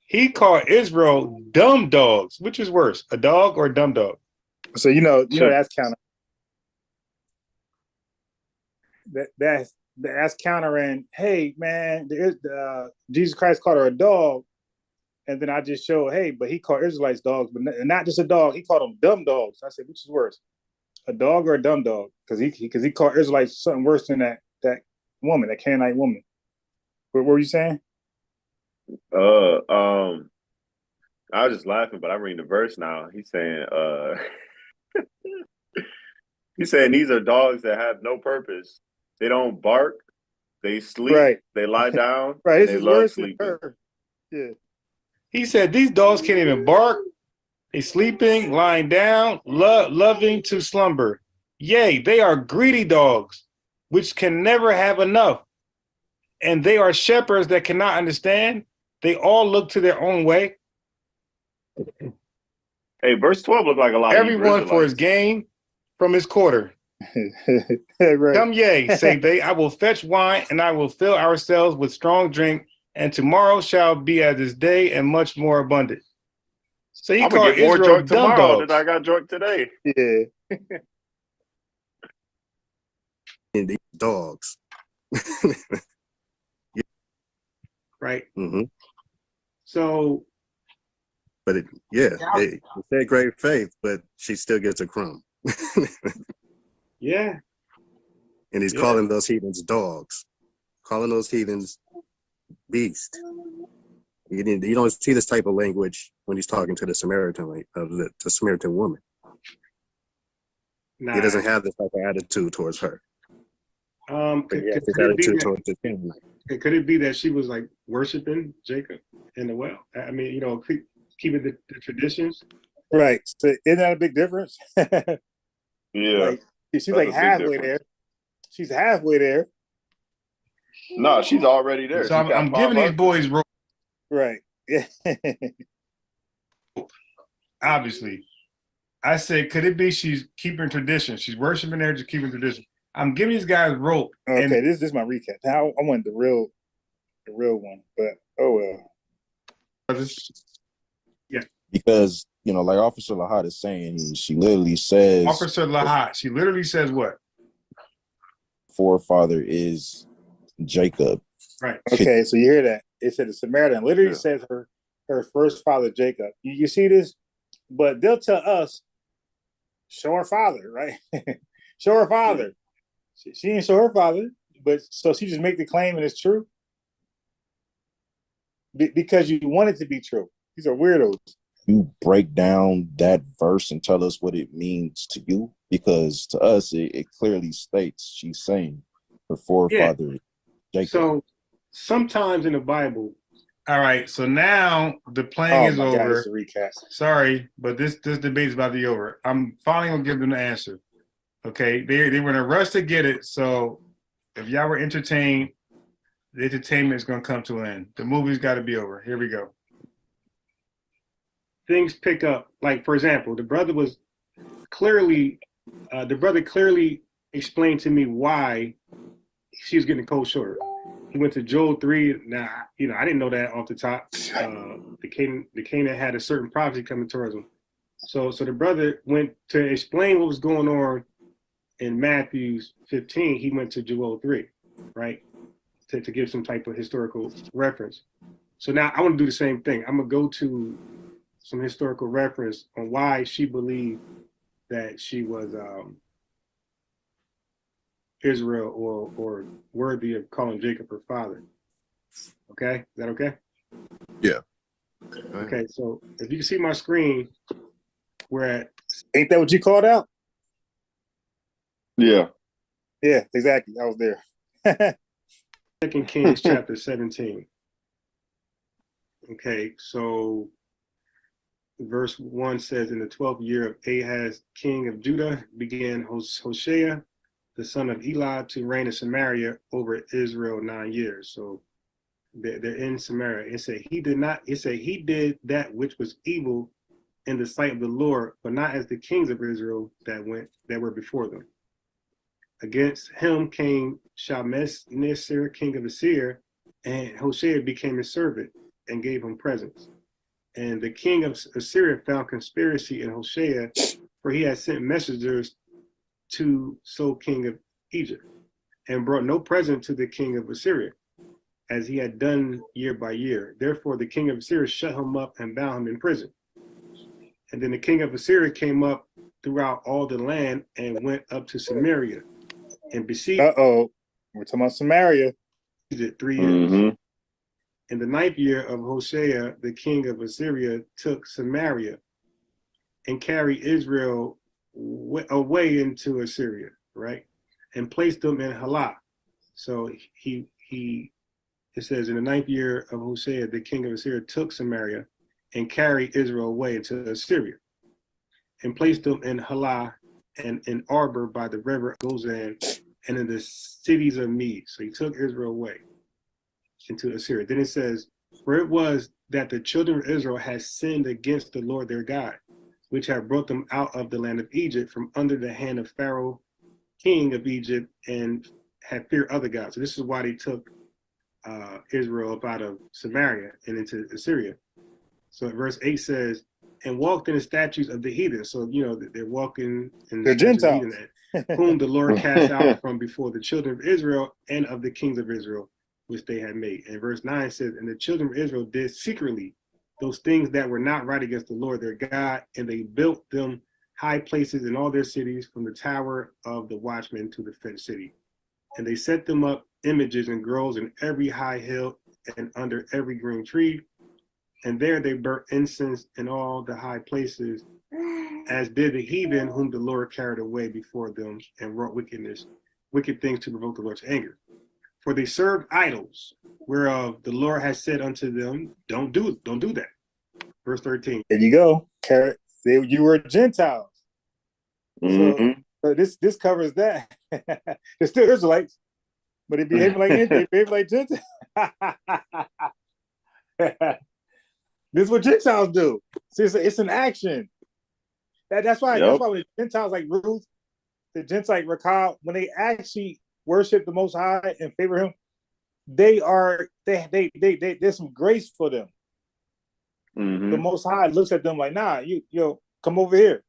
C: He called Israel dumb dogs. Which is worse, a dog or a dumb dog?
B: So you know that's kind of. that's countering. Hey, man, Jesus Christ called her a dog, and then I just show, hey, but he called Israelites dogs, but not just a dog. He called them dumb dogs. I said, which is worse, a dog or a dumb dog? Because he called Israelites something worse than that woman, that Canaanite woman. What were you saying?
A: I was just laughing, but I'm reading the verse now. He's saying, he's saying these are dogs that have no purpose. They don't bark. They sleep.
B: Right.
A: They lie down.
B: Right.
A: And
B: This
A: they
B: is
A: love
B: worse
A: sleeping.
B: than her. Yeah.
C: He said these dogs can't even bark. They sleeping, lying down, loving to slumber. Yea, they are greedy dogs, which can never have enough. And they are shepherds that cannot understand. They all look to their own way.
A: Hey, verse 12 look like a lot of
C: Everyone for his gain from his quarter.
B: Right.
C: Come ye, say they, I will fetch wine, and I will fill ourselves with strong drink, and tomorrow shall be as this day, and much more abundant. So he
A: I'm gonna
C: called
A: get more
C: Israel
A: drunk
C: dumb
A: tomorrow
C: dogs.
A: than I got drunk today.
B: Yeah.
D: And these dogs.
C: Right.
D: Mm-hmm.
C: So,
D: But they said great faith, but she still gets a crumb.
C: yeah.
D: And he's calling those heathens dogs, calling those heathens beast. You don't see this type of language when he's talking to the Samaritan the Samaritan woman.
C: Nah.
D: He doesn't have this type of attitude towards her.
C: Could it be that she was like worshiping Jacob in the well? I mean, keeping the traditions.
B: Right. So isn't that a big difference?
A: Yeah.
B: Like she's like halfway there. She's halfway there.
A: No, she's already there.
C: So I'm giving these boys rope.
B: Right. Yeah.
C: Obviously. I said, could it be she's keeping tradition? She's worshiping there, just keeping tradition. I'm giving these guys rope.
B: Okay, this is my recap. Now I want the real one, but oh well.
C: Yeah.
E: Because, like Officer Lahat is saying, she literally says...
C: Officer Lahat, she literally says what?
E: Forefather is Jacob.
C: Right.
B: Okay, so you hear that. It said the Samaritan literally says her first father, Jacob. You see this? But they'll tell us, show her father, right? Show her father. She didn't show her father, but so she just make the claim and it's true? Because you want it to be true. These are weirdos.
E: You break down that verse and tell us what it means to you, because to us it clearly states she's saying her forefather Jacob.
C: So sometimes in the Bible, all right, so now the playing is over.
B: God, it's a recap.
C: Sorry, but this debate is about to be over. I'm finally gonna give them the answer. Okay, they were in a rush to get it, so if y'all were entertained, the entertainment is gonna come to an end. The movie's got to be over. Here we go. Things pick up. Like, for example, the brother clearly explained to me why she was getting a cold shoulder. He went to Joel 3. Now, I didn't know that off the top. The Canaan had a certain prophecy coming towards him. So the brother went to explain what was going on in Matthew 15. He went to Joel 3, right, to give some type of historical reference. So now I want to do the same thing. I'm gonna go to some historical reference on why she believed that she was Israel or worthy of calling Jacob her father. Okay, is that okay?
E: Yeah.
C: Okay, so if you can see my screen, we're at.
B: Ain't that what you called out?
A: Yeah.
B: Yeah, exactly. I was there.
C: 2 Kings chapter 17. Okay, so verse 1 says, in the 12th year of Ahaz, king of Judah, began Hoshea, the son of Elah, to reign in Samaria over Israel 9 years. So they're in Samaria. It said he did that which was evil in the sight of the Lord, but not as the kings of Israel that were before them. Against him came Shalmaneser, king of Assyria, and Hoshea became his servant and gave him presents. And the king of Assyria found conspiracy in Hoshea, for he had sent messengers to So king of Egypt. and brought no present to the king of Assyria, as he had done year by year. Therefore the king of Assyria shut him up and bound him in prison. And then the king of Assyria came up throughout all the land and went up to Samaria and besieged
B: we're talking about Samaria.
C: it 3 years. In the 9th year of Hoshea, the king of Assyria took Samaria and carried Israel away into Assyria, right? And placed them in Halah. So it says, in the 9th year of Hosea, the king of Assyria took Samaria and carried Israel away into Assyria and placed them in Halah and in Arbor by the river Gozan and in the cities of Medes. So he took Israel away into Assyria. Then it says, for it was that the children of Israel had sinned against the Lord their God, which had brought them out of the land of Egypt from under the hand of Pharaoh, king of Egypt, and had feared other gods. So this is why they took Israel up out of Samaria and into Assyria. So verse 8 says, and walked in the statutes of the heathen. So, they're walking in
B: the Gentiles,
C: whom the Lord cast out from before the children of Israel and of the kings of Israel, which they had made. And verse 9 says, and the children of Israel did secretly those things that were not right against the Lord their God, and they built them high places in all their cities, from the tower of the watchman to the fenced city. And they set them up images and groves in every high hill and under every green tree. And there they burnt incense in all the high places, as did the heathen whom the Lord carried away before them, and wrought wicked things to provoke the Lord's anger. For they served idols, whereof the Lord has said unto them, don't do that. Verse 13.
B: There you go. You were Gentiles. So this covers that. They're still Israelites, but they behave like Gentiles. This is what Gentiles do. See, it's an action. That's why when the Gentiles like Ruth, the Gentiles like Recap, when they actually worship the Most High and favor Him, there's some grace for them. The Most High looks at them like, nah, you come over here.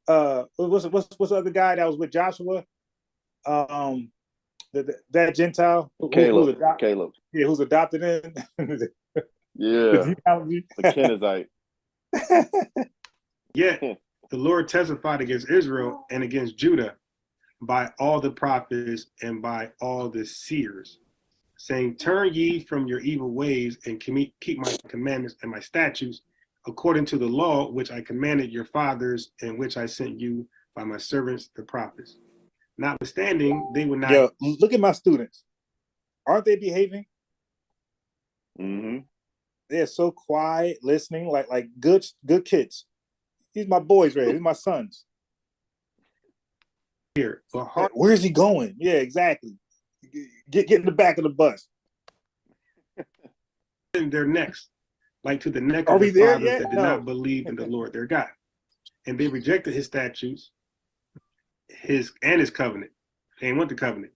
B: What's the other guy that was with Joshua? That Gentile,
A: Caleb.
B: Yeah, who's adopted in.
A: Yeah, the Kenizzite.
C: Yet the Lord testified against Israel and against Judah by all the prophets and by all the seers, saying, turn ye from your evil ways and keep my commandments and my statutes, according to the law which I commanded your fathers, and which I sent you by my servants the prophets. Notwithstanding, they would not.
B: Yo, look at my students. Aren't they behaving? They're so quiet, listening, like good kids. These my boys, right? These my sons.
C: Here, but
B: where's he going? Yeah, exactly. Get in the back of the bus.
C: Their necks, like to the neck of the fathers that did not believe in the Lord their God, and they rejected His statutes, His covenant. They didn't want the covenant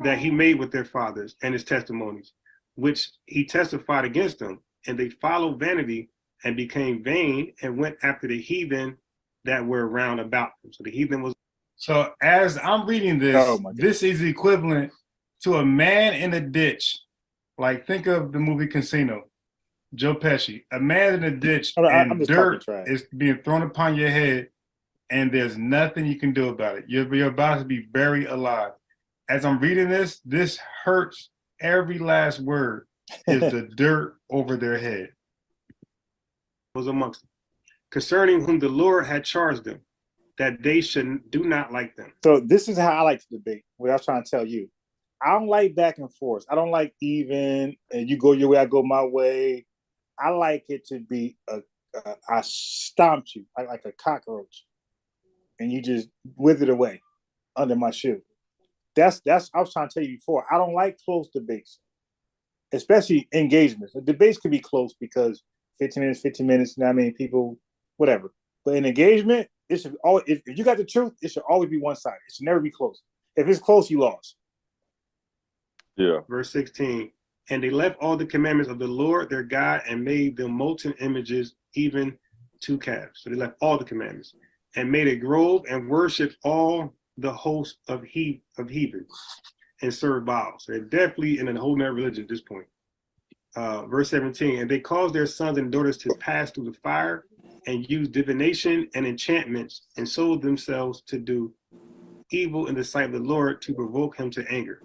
C: that He made with their fathers, and His testimonies, which He testified against them. And they followed vanity and became vain and went after the heathen that were round about them. So the heathen was.
F: So as I'm reading this, this is equivalent to a man in a ditch. Like, think of the movie Casino, Joe Pesci. A man in a ditch and dirt is being thrown upon your head, and there's nothing you can do about it. You're about to be buried alive. As I'm reading this hurts. Every last word is the dirt over their head.
C: Was amongst them, concerning whom the Lord had charged them, that they should do not like them.
B: So this is how I like to debate. What I was trying to tell you. I don't like back and forth. I don't like even, and you go your way, I go my way. I like it to be I stomped you like a cockroach, and you just withered away under my shoe. That's I was trying to tell you before. I don't like close debates, especially engagements. The debates could be close because 15 minutes, you know what I mean? People, whatever. But in engagement, it should always, if you got the truth, it should always be one sided. It should never be close. If it's close, you lost.
A: Yeah.
C: Verse 16. And they left all the commandments of the Lord their God and made them molten images, even 2 calves. So they left all the commandments and made a grove and worshipped all the host of heathen and serve Baal. So they're definitely in a whole nother religion at this point. Verse 17, and they caused their sons and daughters to pass through the fire and use divination and enchantments and sold themselves to do evil in the sight of the Lord to provoke him to anger.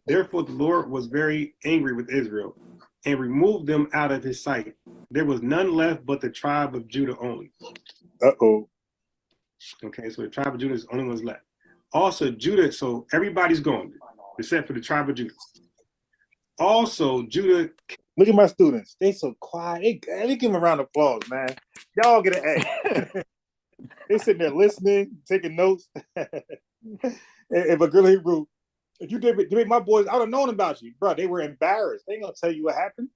C: Therefore the Lord was very angry with Israel and removed them out of his sight. There was none left but the tribe of Judah only.
B: Uh-oh.
C: Okay, so the tribe of Judah is the only ones left. Also Judah, so everybody's gone except for the tribe of Judah. Also Judah.
B: Look at my students. They so quiet. Let me give them a round of applause, man. Y'all get an A. They sitting there listening, taking notes. If a girl Hebrew, if you debate my boys, I would have known about you, bro. They were embarrassed. They ain't gonna tell you what happened.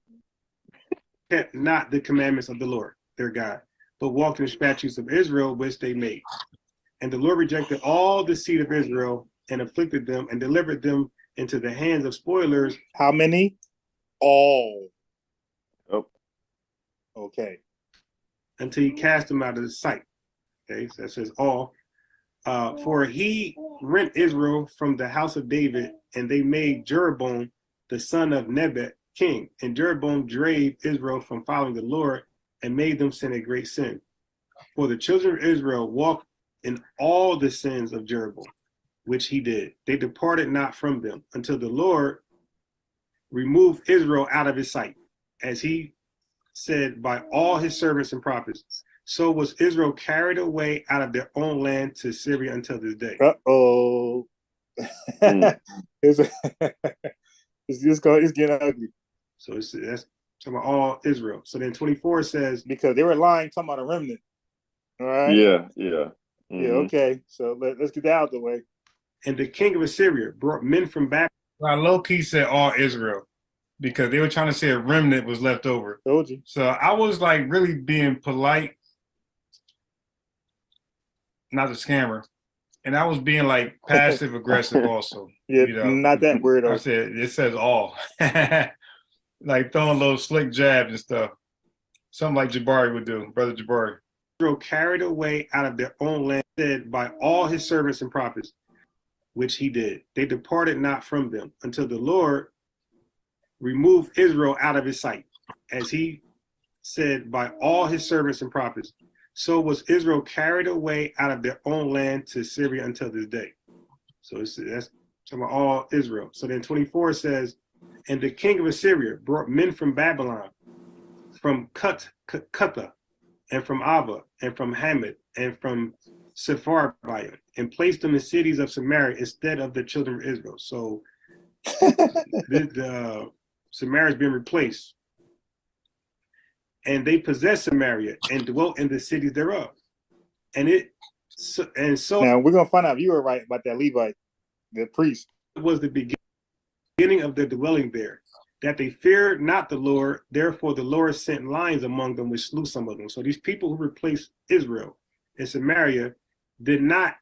C: Kept not the commandments of the Lord, their God, but walked in the statutes of Israel, which they made. And the Lord rejected all the seed of Israel and afflicted them and delivered them into the hands of spoilers.
B: How many? All.
A: Oh.
B: Okay.
C: Until he cast them out of his sight. Okay, so that says all. For he rent Israel from the house of David, and they made Jeroboam the son of Nebat king. And Jeroboam drave Israel from following the Lord and made them sin a great sin. For the children of Israel walked in all the sins of Jeroboam, which he did. They departed not from them until the Lord removed Israel out of his sight, as he said by all his servants and prophets. So was Israel carried away out of their own land to Syria until this day.
B: Uh-oh. It's getting ugly.
C: So that's talking about all Israel. So then 24 says,
B: because they were lying, talking about a remnant. All right.
A: Yeah.
B: Yeah. Okay. So let's get that out of the way.
C: And the king of Assyria brought men from Babylon.
F: I low-key said all Israel because they were trying to say a remnant was left over.
B: Told you.
F: So I was like really being polite, not a scammer, and I was being like passive aggressive also.
B: Yeah, you know? Not that word.
F: I said it says all, like throwing little slick jabs and stuff, something like Jabari would do, brother Jabari.
C: Israel carried away out of their own land, said by all his servants and prophets, which he did. They departed not from them until the Lord removed Israel out of his sight, as he said by all his servants and prophets. So was Israel carried away out of their own land to Syria until this day. So that's talking about all Israel. So then 24 says, and the king of Assyria brought men from Babylon, from Cutha, and from Ava, and from Hamid, and from Sepharvaim, and placed them in cities of Samaria instead of the children of Israel. So Samaria has been replaced. And they possessed Samaria and dwelt in the cities thereof. And so
B: now we're gonna find out if you were right about that Levite, the priest.
C: It was the beginning of their dwelling there, that they feared not the Lord. Therefore the Lord sent lions among them, which slew some of them. So these people who replaced Israel in Samaria did not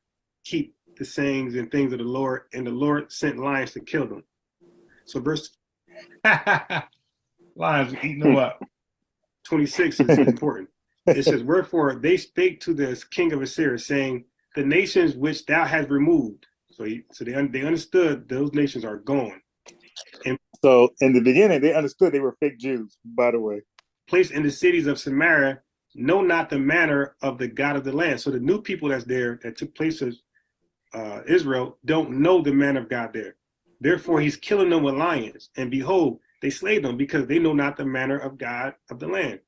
C: keep the sayings and things of the Lord, and the Lord sent lions to kill them. So verse
F: lions eating them up.
C: 26 is important. It says, wherefore they spake to the king of Assyria, saying, the nations which thou hast removed. So they understood those nations are gone. And
B: so in the beginning, they understood they were fake Jews, by the way.
C: Placed in the cities of Samaria, know not the manner of the God of the land. So the new people that's there, that took place as Israel, don't know the manner of God there. Therefore he's killing them with lions. And behold, they slay them because they know not the manner of God of the land.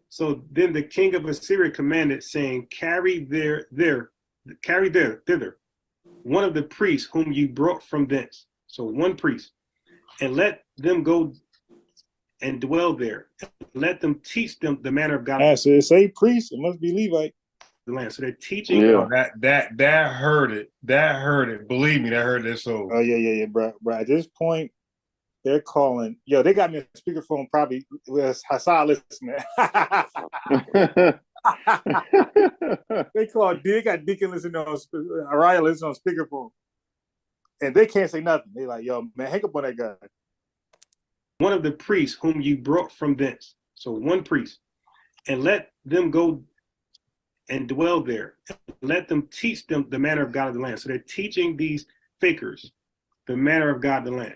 C: So then the king of Assyria commanded, saying, carry thither one of the priests whom you brought from thence. So one priest, and let them go and dwell there. Let them teach them the manner of God.
B: So it say priest, it must be Levite.
C: The land. So they're teaching.
F: Yeah. That heard it. That heard it. Believe me, that heard it. So.
B: Oh yeah, bro. At this point, they're calling. Yo, they got me a speakerphone. Probably with Hassan listening. They got Deacon listening on Araya listening on speakerphone, and they can't say nothing. They like, yo, man, hang up on that guy.
C: One of the priests whom you brought from thence. So one priest, and let them go and dwell there. Let them teach them the manner of God of the land. So they're teaching these fakers the manner of God in the land.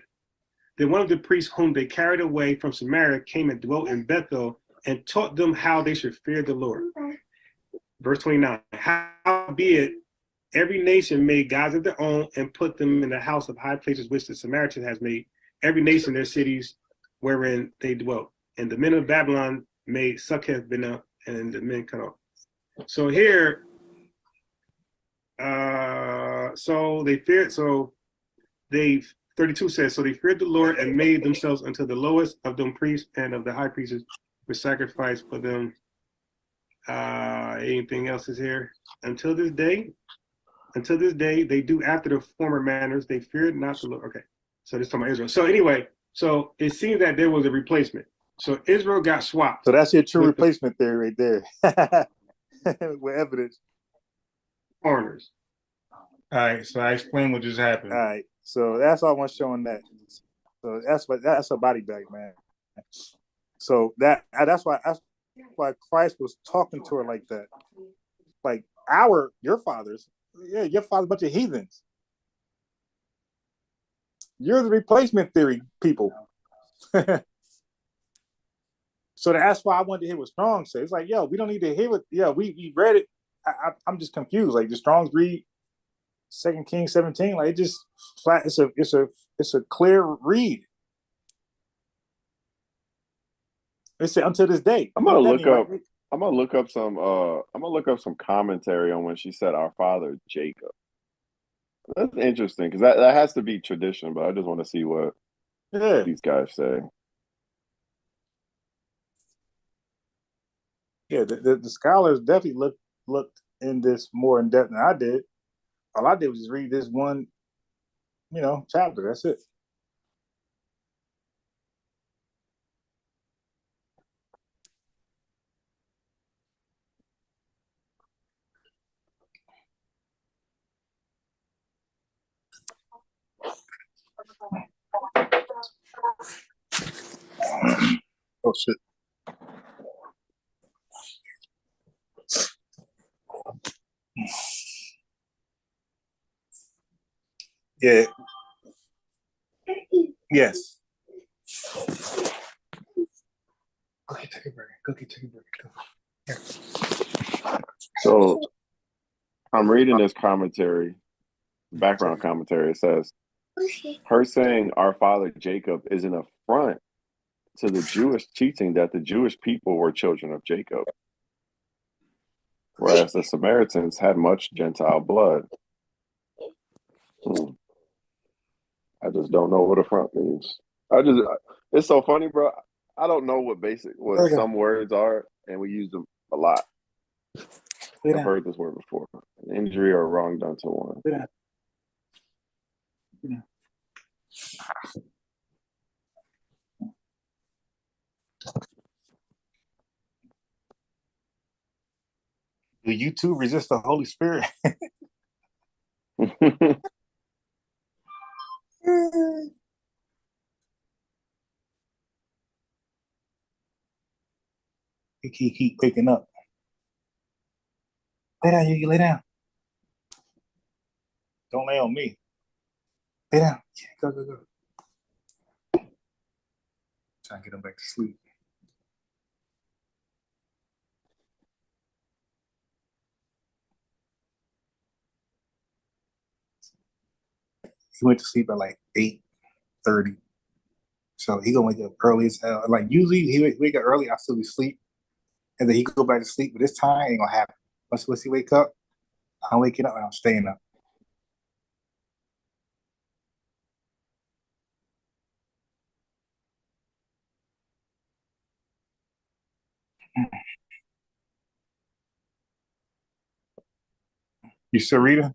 C: Then one of the priests whom they carried away from Samaria came and dwelt in Bethel and taught them how they should fear the Lord. Verse 29, howbeit every nation made gods of their own and put them in the house of high places which the Samaritan has made, every nation their cities wherein they dwelt. And the men of Babylon made Succoth Bina, and the men cut off. So here, so they feared, 32 says, so they feared the Lord and made themselves unto the lowest of them priests and of the high priests which sacrificed for them. Anything else is here? Until this day, they do after the former manners, they feared not the Lord. Okay, so this is talking about Israel. So anyway, so it seems that there was a replacement. So Israel got swapped.
B: So that's your true replacement theory right there. With evidence.
C: Foreigners.
F: All right, so I explain what just happened.
B: All right, so that's all I want showing that. So that's a body bag, man. So that's why Christ was talking to her like that. Like your fathers, yeah, your father's a bunch of heathens. You're the replacement theory people. So that's why I wanted to hear what Strong said. It's like, yo, we don't need to hear what. Yeah, we read it. I'm just confused. Like the Strong's read 2 Kings 17. Like it just flat. It's a clear read. It said until this day.
A: I'm gonna look up. Right? I'm gonna look up some commentary on when she said our father Jacob. That's interesting because that has to be tradition, but I just want to see what these guys say.
B: Yeah, the scholars definitely looked in this more in depth than I did. All I did was just read this one, chapter. That's it. Oh shit. Yeah. Yes. Okay, take a break. Cookie, take a break.
A: So I'm reading this commentary, background commentary. It says, her saying our father Jacob is an affront to the Jewish teaching that the Jewish people were children of Jacob, whereas the Samaritans had much Gentile blood. I just don't know what affront means. It's so funny, bro. I don't know what some words are, and we use them a lot. I've heard this word before. An injury or wrong done to one.
B: Do you too resist the Holy Spirit? He keep waking up. Lay down, you lay down. Don't lay on me. Lay down. Yeah, go. Trying to get him back to sleep. He went to sleep at like 8:30. So he gonna wake up early as hell. Like usually he wake up early, I still be asleep. And then he go back to sleep, but this time ain't gonna happen. Once he wake up, I'm waking up and I'm staying up. You still reading?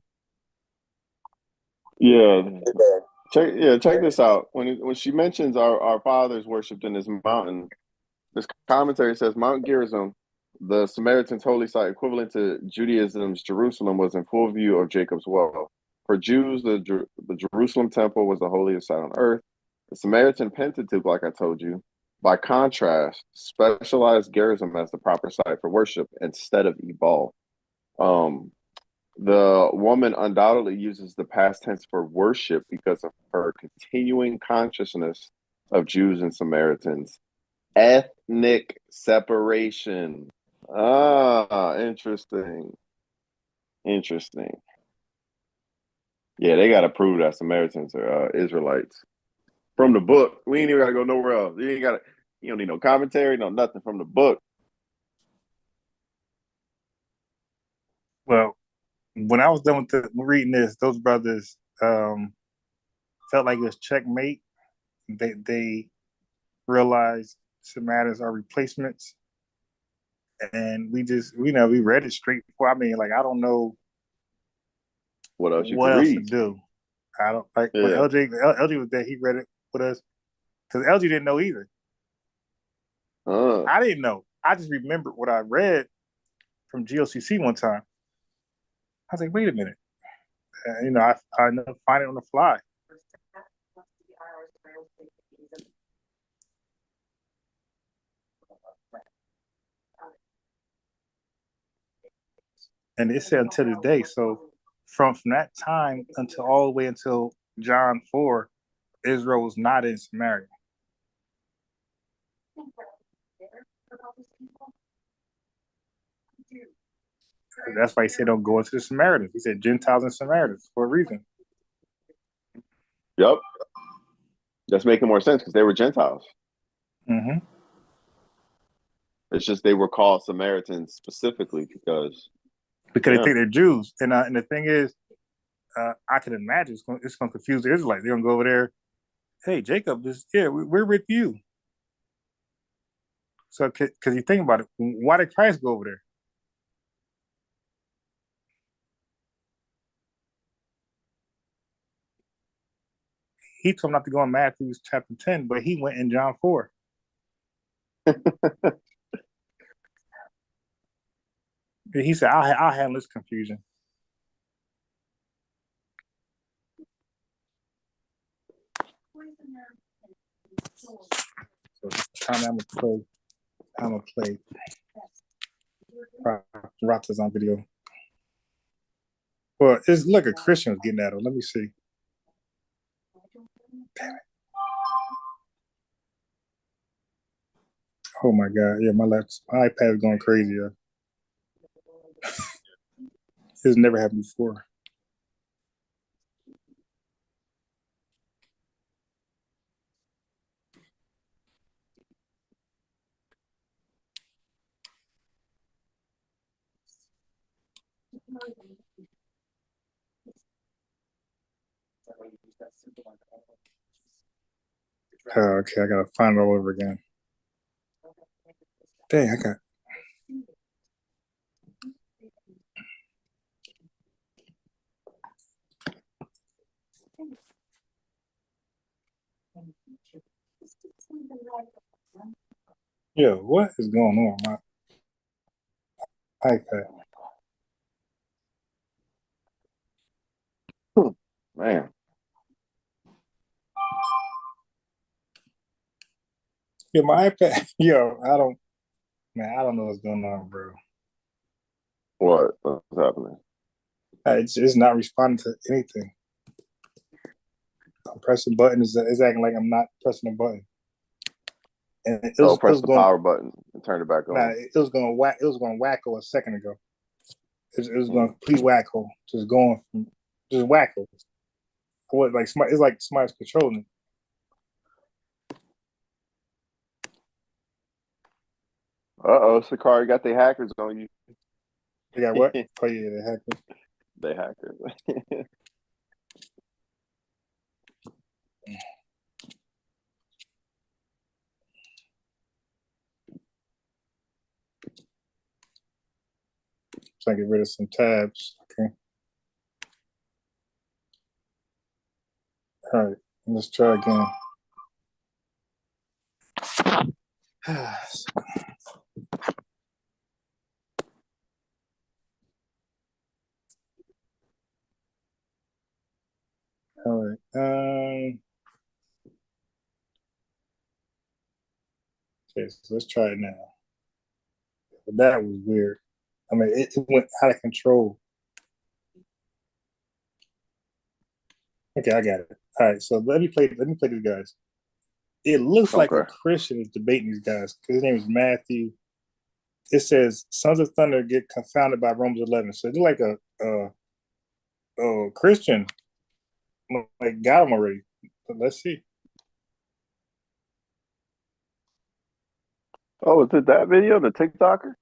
A: Yeah. Check this out. When she mentions our fathers worshipped in this mountain, this commentary says Mount Gerizim, the Samaritans' holy site, equivalent to Judaism's Jerusalem, was in full view of Jacob's well. For Jews, the Jerusalem temple was the holiest site on earth. The Samaritan Pentateuch, like I told you, by contrast, specialized Gerizim as the proper site for worship instead of Ebal. The woman undoubtedly uses the past tense for worship because of her continuing consciousness of Jews and Samaritans. Ethnic separation. Ah, interesting. Interesting. Yeah, they got to prove that Samaritans are Israelites. From the book. We ain't even got to go nowhere else. You don't need no commentary, no nothing from the book.
B: Well, when I was done with reading this, those brothers felt like it was checkmate. They realized Samaritans are replacements, and we read it straight. I mean, like I don't know
A: what else
B: to do. I don't like when LJ was there. He read it with us because LJ didn't know either. I didn't know. I just remembered what I read from GOCC one time. I was like, wait a minute. I find it on the fly. And it said until this day. So from that time until all the way until John 4, Israel was not in Samaria. That's why he said don't go into the Samaritans. He said Gentiles and Samaritans for a reason.
A: Yep. That's making more sense because they were Gentiles.
B: Mm-hmm.
A: It's just they were called Samaritans specifically because
B: they think they're Jews. And the thing is, I can imagine it's going to confuse the Israelites. They're going to go over there. Hey, Jacob, we're with you. So, because you think about it, why did Christ go over there? He told him not to go in Matthew chapter 10, but he went in John 4. He said, I'll handle this confusion. So, I'm going to play Ratazan video. Well, it's like a Christian was getting at him. Let me see. Damn it. Oh my God. Yeah, my iPad is going crazy. It's never happened before. Okay, I gotta find it all over again. Dang, I got. Yeah, what is going on my iPad?
A: Man.
B: Yeah, my iPad. Yo, I don't know what's going on, bro.
A: What's happening?
B: It's not responding to anything. I'm pressing buttons. It's acting like I'm not pressing a button. And
A: press the power button and turn it back on.
B: Nah, it was going wacko a second ago. It was going complete wacko, just wacko. It's like somebody's controlling it.
A: Sakari got the hackers on you.
B: They got what? Oh yeah, the hackers.
A: The hackers.
B: So I get rid of some tabs. Okay. All right, let's try again. All right. Okay, so let's try it now. But that was weird. I mean, it went out of control. Okay, I got it. All right, so let me play these guys. It looks like a Christian is debating these guys because his name is Matthew. It says Sons of Thunder get confounded by Romans 11. So it's like a Christian, like got him already. But let's see.
A: Oh, is it that video, the TikToker?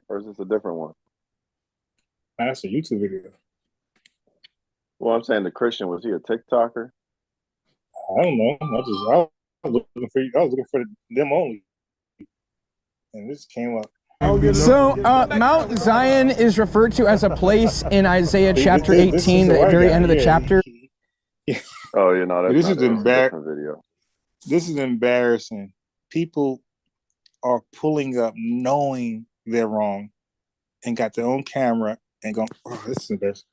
A: Or is this a different one?
B: That's a YouTube video.
A: Well, I'm saying the Christian, was he a TikToker?
B: I don't know. I was looking for them only. And this came up.
G: So Mount Zion is referred to as a place in Isaiah chapter 18, the very end of the chapter.
A: Oh, you know,
B: this is embarrassing. This is embarrassing. People are pulling up knowing they're wrong and got their own camera and going, oh, this is embarrassing.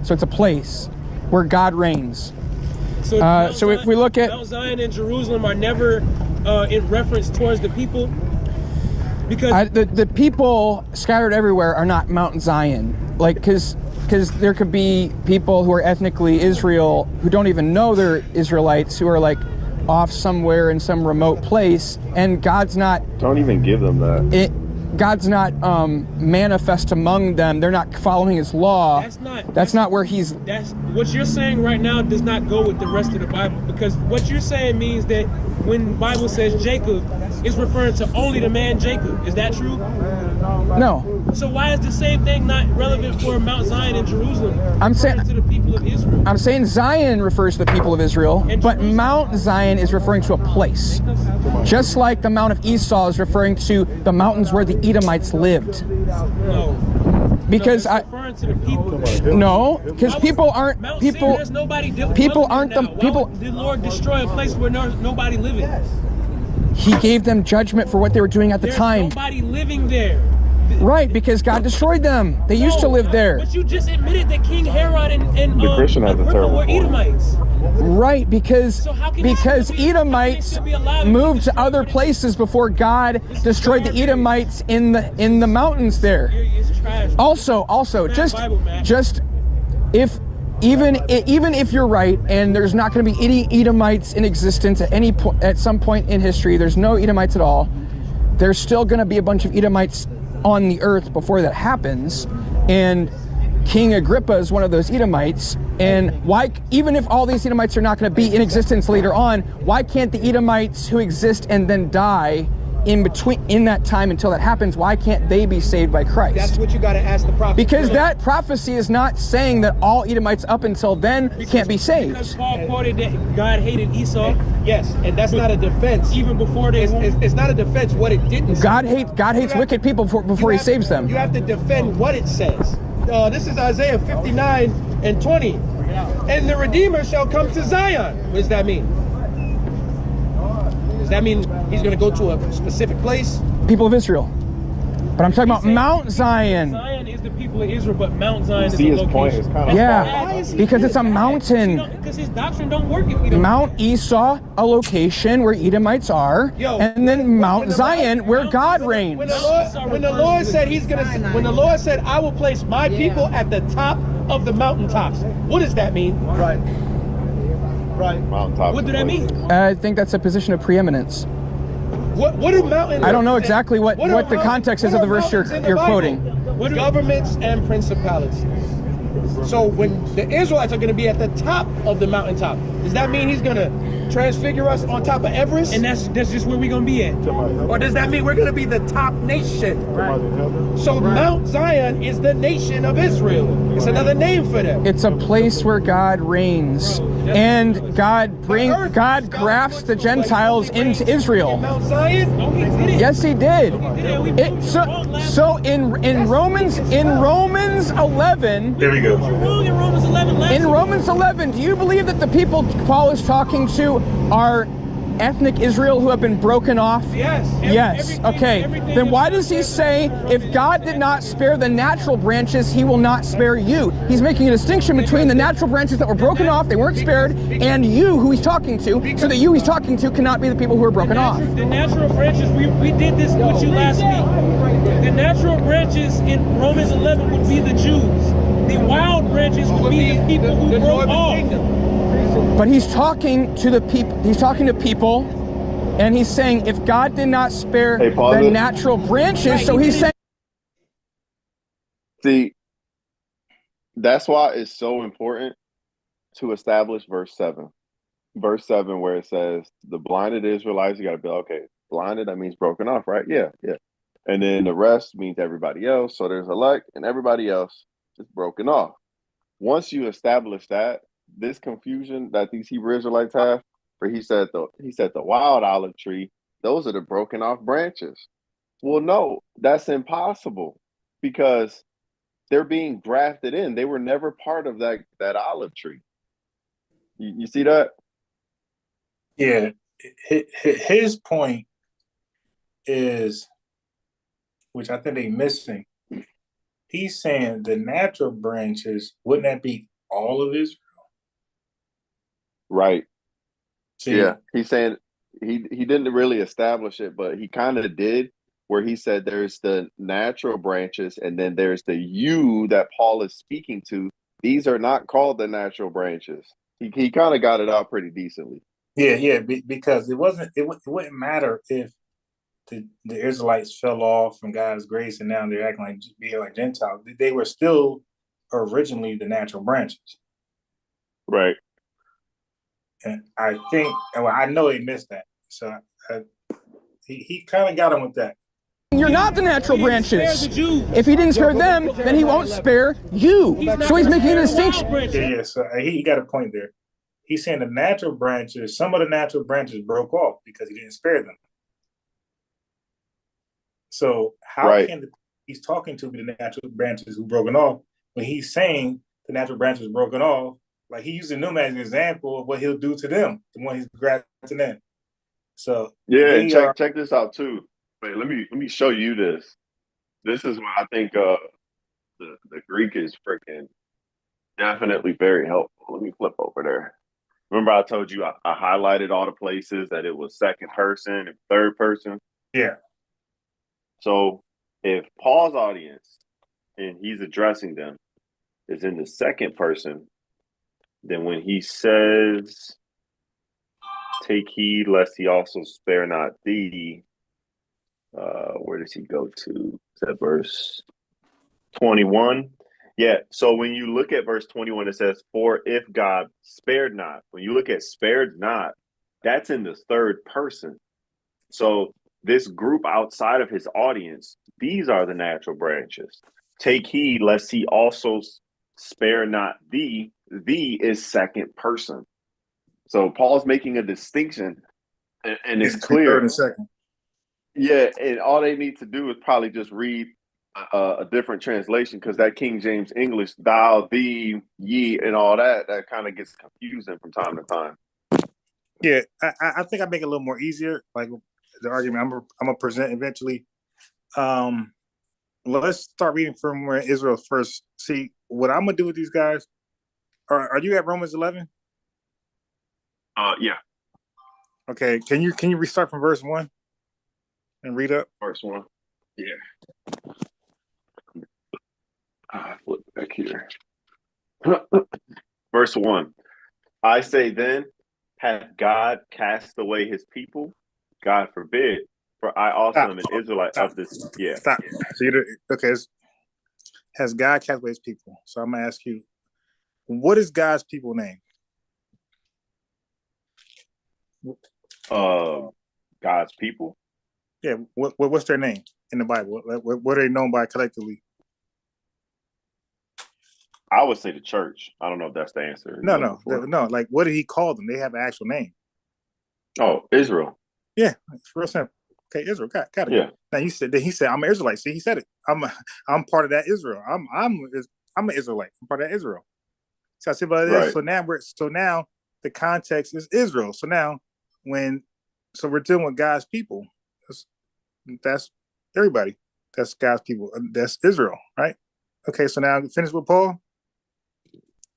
G: So it's a place where God reigns.
H: So
G: if we look at
H: Mount Zion and Jerusalem are never in reference towards the people, because
G: the people scattered everywhere are not Mount Zion, like because there could be people who are ethnically Israel who don't even know they're Israelites, who are like off somewhere in some remote place, and God's not.
A: Don't even give them that.
G: God's not manifest among them. They're not following His law. That's not where He's.
H: That's what you're saying right now does not go with the rest of the Bible, because what you're saying means that when the Bible says Jacob, it's referring to only the man Jacob. Is that true?
G: No.
H: So why is the same thing not relevant for Mount Zion and Jerusalem?
G: I'm saying
H: to the people of Israel.
G: I'm saying Zion refers to the people of Israel, but Mount Zion is referring to a place. Just like the Mount of Esau is referring to the mountains where the Edomites lived.
H: No.
G: Because
H: no, referring to the people.
G: No, because people aren't
H: Mount
G: people.
H: There's nobody
G: people aren't the people.
H: Why would the Lord destroy a place where nobody living?
G: He gave them judgment for what they were doing at the time.
H: There's nobody living there.
G: Right, because God destroyed them. They used to live there.
H: But you just admitted that King Herod and
A: the Christian has a terrible
H: were Edomites.
G: Right, because Edomites moved to other places before God destroyed the Edomites in the mountains there. Also, just if even if you're right and there's not going to be any Edomites in existence at some point in history, there's no Edomites at all. There's still going to be a bunch of Edomites on the earth before that happens, and King Agrippa is one of those Edomites. And why, even if all these Edomites are not going to be in existence later on, why can't the Edomites who exist and then die in that time until that happens, why can't they be saved by Christ?
H: That's what you got to ask the prophet.
G: Because that prophecy is not saying that all Edomites up until then can't be saved.
H: Because Paul quoted that God hated Esau.
I: Yes, and that's not a defense.
H: Even before they
I: it's not a defense what it didn't say.
G: God hates wicked people before He saves them.
I: You have to defend what it says. This is Isaiah 59 and 20. And the Redeemer shall come to Zion. What does that mean? Does that mean He's going to go to a specific place?
G: People of Israel. But I'm talking about Mount Zion.
H: Zion is the people of Israel, but Mount Zion is
A: see
H: a
A: his
H: location.
A: point is kind of
G: yeah, because it's a mountain.
H: Because his doctrine don't work if we don't.
G: Mount Esau, a location where Edomites are, and then Mount Zion, where God reigns.
I: When the Lord said when the Lord said, I will place my people at the top of the mountaintops, what does that mean?
A: right. Mountaintop.
H: What do that mean?
G: I think that's a position of preeminence.
I: What do mountains?
G: I don't know exactly what the context is of the verse you're quoting.
I: What governments and principalities? So when the Israelites are going to be at the top of the mountaintop, does that mean He's going to transfigure us on top of Everest?
H: And that's just where we're going to be at.
I: Or does that mean we're going to be the top nation? Right. So Mount Zion is the nation of Israel. It's another name for them.
G: It's a place where God reigns, and God grafts the Gentiles into Israel.
I: Mount Zion?
H: No, He didn't.
G: Yes, He did.
H: So
G: in Romans 11.
B: There we go.
H: You're wrong in Romans 11.
G: In Romans 11, do you believe that the people Paul is talking to are ethnic Israel who have been broken off?
I: Yes.
G: Yes. Okay. Then why does he say, if God did not spare the natural branches, He will not spare you? He's making a distinction between the natural branches that were broken off, they weren't spared, and you, who He's talking to, so that you He's talking to cannot be the people who are broken off.
H: The natural branches, we did this with you last week. The natural branches in Romans 11 would be the Jews. The wild branches would be the people who broke off.
G: But he's talking to the people. He's talking to people, and he's saying if God did not spare the natural branches, so he's saying.
A: See, that's why it's so important to establish verse 7. Verse 7, where it says the blinded Israelites, you got to be okay. Blinded, that means broken off, right? Yeah. And then the rest means everybody else. So there's elect, and everybody else is broken off. Once you establish that, this confusion that these Hebrew Israelites have, where he said the wild olive tree, those are the broken off branches. Well, no, that's impossible because they're being grafted in. They were never part of that olive tree. You see that?
B: Yeah. His point is, which I think they're missing, he's saying the natural branches, wouldn't that be all of Israel?
A: Right. See, yeah. He's saying he didn't really establish it, but he kind of did, where he said there's the natural branches and then there's the you that Paul is speaking to. These are not called the natural branches. He kind of got it out pretty decently.
B: Yeah, because it wouldn't matter if the Israelites fell off from God's grace and now they're acting like Gentiles. They were still originally the natural branches.
A: Right.
B: And I think, I know he missed that. So he kind of got him with that.
G: You're not the natural branches. If he didn't spare them, then he won't spare you. So he's making a distinction.
B: Yeah, so he got a point there. He's saying the natural branches, some of the natural branches broke off because he didn't spare them. So how can he's talking to the natural branches who broken off when he's saying the natural branches broken off? Like he using them as an example of what he'll do to them, the one he's grafting in. So
A: yeah, and check this out too. Wait, let me show you this. This is why I think the Greek is freaking definitely very helpful. Let me flip over there. Remember I told you I highlighted all the places that it was second person and third person?
B: Yeah.
A: So if Paul's audience, and he's addressing them, is in the second person, then when he says, take heed lest he also spare not thee, where does he go to? Is that verse 21? Yeah, so when you look at verse 21, it says, for if God spared not. When you look at spared not, that's in the third person. So this group outside of his audience, these are the natural branches. Take heed lest he also spare not thee. Thee is second person. So Paul's making a distinction, and it's clear.
B: In a second.
A: Yeah, and all they need to do is probably just read a different translation, because that King James English, thou, thee, ye, and all that kind of gets confusing from time to time.
B: Yeah, I think I make it a little more easier. Like the argument I'm gonna present eventually. Let's start reading from where Israel first. See what I'm gonna do with these guys. Are you at Romans 11?
A: Yeah.
B: Okay. Can you restart from verse 1 and read up?
A: Verse 1. Yeah. Flip back here. Verse 1. I say then, hath God cast away his people? God forbid. For I also am an Israelite of this. Yeah.
B: Stop. So okay. Has God cast away his people? So I'm gonna ask you, what is God's people name?
A: God's people?
B: Yeah. What's their name in the Bible? What are they known by collectively?
A: I would say the church. I don't know if that's the answer.
B: No. Like, what did he call them? They have an actual name.
A: Oh, Israel.
B: Yeah, it's real simple. Okay, Israel. Got it. Yeah. Now he said I'm an Israelite. See, he said it. I'm part of that Israel. I'm an Israelite. I'm part of that Israel. So I said, but right. So now the context is Israel. So now we're dealing with God's people. That's everybody. That's God's people. That's Israel, right? Okay, so now finish with Paul.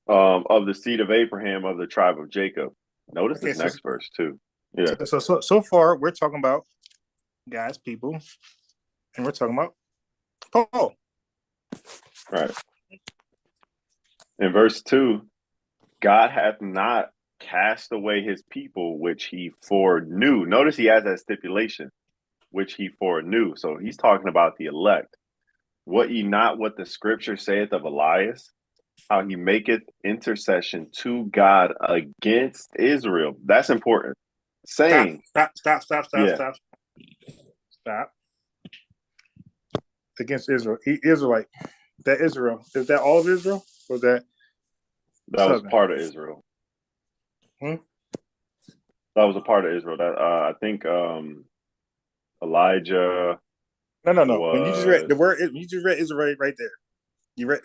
A: Of the seed of Abraham, of the tribe of Jacob. Notice this next verse too. Yeah.
B: So far we're talking about God's people, and we're talking about Paul.
A: Right. In verse 2, God hath not cast away his people, which he foreknew. Notice he has that stipulation, which he foreknew. So he's talking about the elect. What ye not what the scripture saith of Elias, how he maketh intercession to God against Israel. That's important. Saying,
B: stop.
A: yeah.
B: Stop. Against Israel. Israelite. That Israel. Is that all of Israel? Or that
A: was part of Israel. That was a part of Israel. That I think Elijah.
B: No.
A: Was...
B: When you just read the word, you just read Israel right there. You read.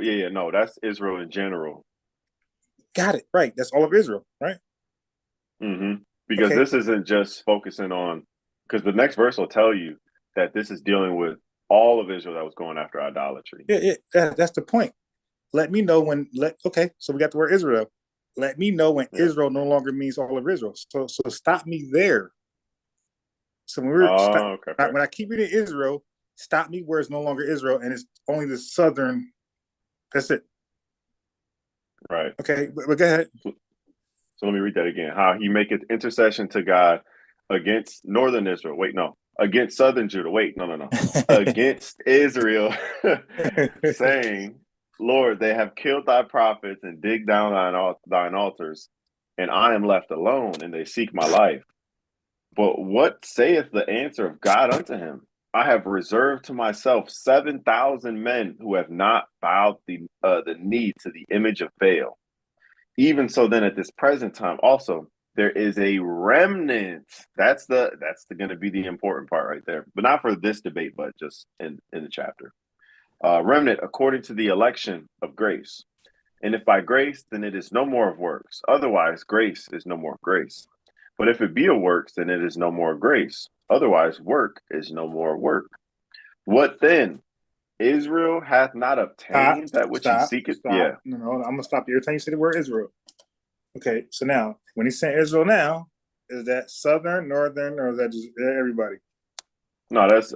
A: Yeah. No, that's Israel in general.
B: Got it right. That's all of Israel, right?
A: Because this isn't just focusing on. Because the next verse will tell you that this is dealing with all of Israel that was going after idolatry.
B: Yeah. That's the point. Let me know when. Okay, so we got the word Israel. Let me know when Israel no longer means all of Israel. So stop me there. So when when I keep reading Israel, stop me where it's no longer Israel and it's only the southern. That's it.
A: Right.
B: Okay, but go ahead.
A: So let me read that again. How he maketh intercession to God against northern Israel. Wait, no. Against southern Judah. Wait, no. Against Israel, saying, Lord, they have killed thy prophets and digged down thine altars, and I am left alone, and they seek my life. But what saith the answer of God unto him? I have reserved to myself 7,000 men who have not bowed the knee to the image of Baal. Even so, then at this present time, also there is a remnant. That's going to be the important part right there, but not for this debate, but just in the chapter. Remnant according to the election of grace. And if by grace, then it is no more of works. Otherwise, grace is no more grace. But if it be of works, then it is no more grace. Otherwise, work is no more work. What then? Israel hath not obtained that which he seeketh. Yeah.
B: No, I'm gonna stop you. Every time you say the word Israel. Okay, so now when he's saying Israel now, is that southern, northern, or is that just everybody?
A: No, that's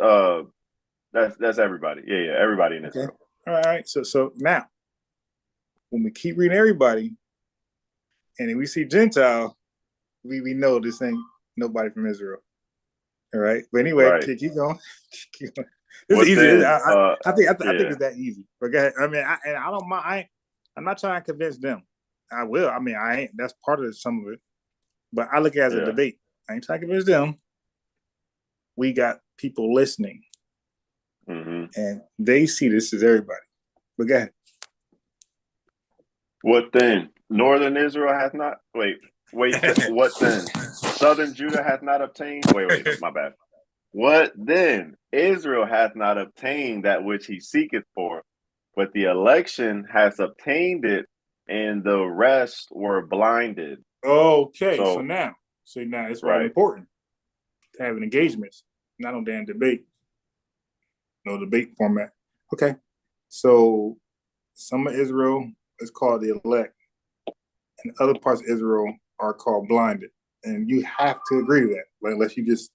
A: everybody. Yeah, everybody in Israel.
B: All right. So now when we keep reading everybody, and then we see Gentile, we know this ain't nobody from Israel. All right. But anyway, keep going. This is easy. I think it's that easy. But go ahead. I mean, I don't mind. I'm not trying to convince them. I will. I mean, I ain't. That's part of some of it. But I look at it as a debate. I ain't trying to convince them. We got people listening, and they see this as everybody. But go ahead.
A: What then? Northern Israel hath not. Wait. What then? Southern Judah hath not obtained. Wait. My bad. What then? Israel hath not obtained that which he seeketh for, but the election has obtained it, and the rest were blinded.
B: Okay, so now it's really important to have an engagement, not on damn debate. No debate format. Okay, so some of Israel is called the elect, and other parts of Israel are called blinded, and you have to agree to that, like, unless you just.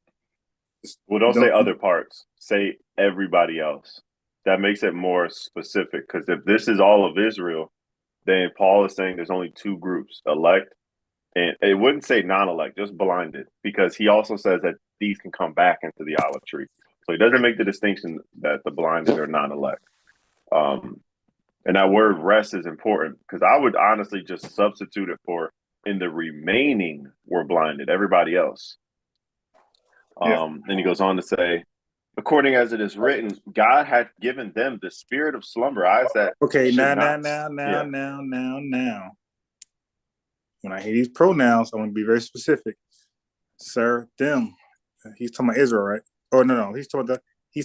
A: Well, don't say other parts. Say everybody else. That makes it more specific, because if this is all of Israel, then Paul is saying there's only two groups, elect, and it wouldn't say non-elect, just blinded, because he also says that these can come back into the olive tree. So he doesn't make the distinction that the blinded are non-elect. And that word rest is important, because I would honestly just substitute it for in the remaining were blinded, everybody else. And he goes on to say, according as it is written, God hath given them the spirit of slumber, eyes that.
B: Okay, now. When I hear these pronouns, I want to be very specific. Sir, them. He's talking about Israel, right? Or no, he's talking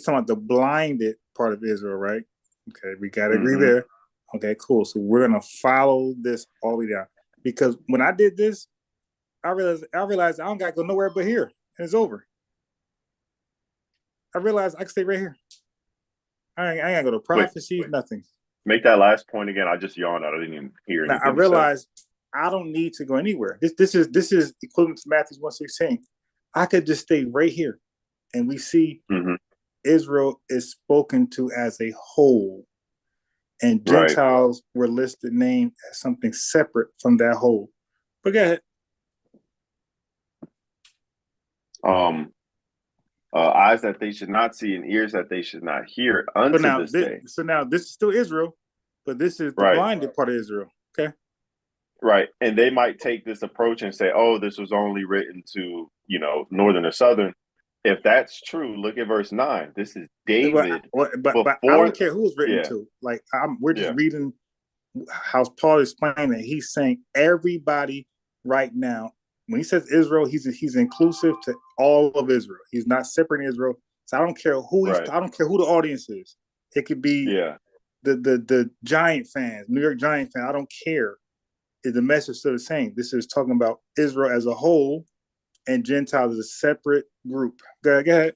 B: about the blinded part of Israel, right? Okay, we gotta agree there. Okay, cool. So we're gonna follow this all the way down. Because when I did this, I realized I don't gotta go nowhere but here, and it's over. I realized I can stay right here. I ain't gotta go to prophecy, nothing.
A: Make that last point again. I just yawned. I didn't even hear anything.
B: I realized I don't need to go anywhere. This is equivalent to Matthew 1:16. I could just stay right here, and we see Israel is spoken to as a whole, and Gentiles were listed named as something separate from that whole. But go ahead.
A: Eyes that they should not see and ears that they should not hear unto this day.
B: So now this is still Israel, but this is the blinded part of Israel. Okay.
A: Right. And they might take this approach and say, oh, this was only written to, northern or southern. If that's true, look at verse 9. This is David.
B: But I don't care who it's written to. Like, we're just reading how Paul is explaining that he's saying everybody right now. When he says Israel, he's inclusive to all of Israel. He's not separating Israel. So I don't care who I don't care who the audience is. It could be the Giant fans, New York Giant fan. I don't care. The message still the same. This is talking about Israel as a whole, and Gentiles as a separate group. Go ahead.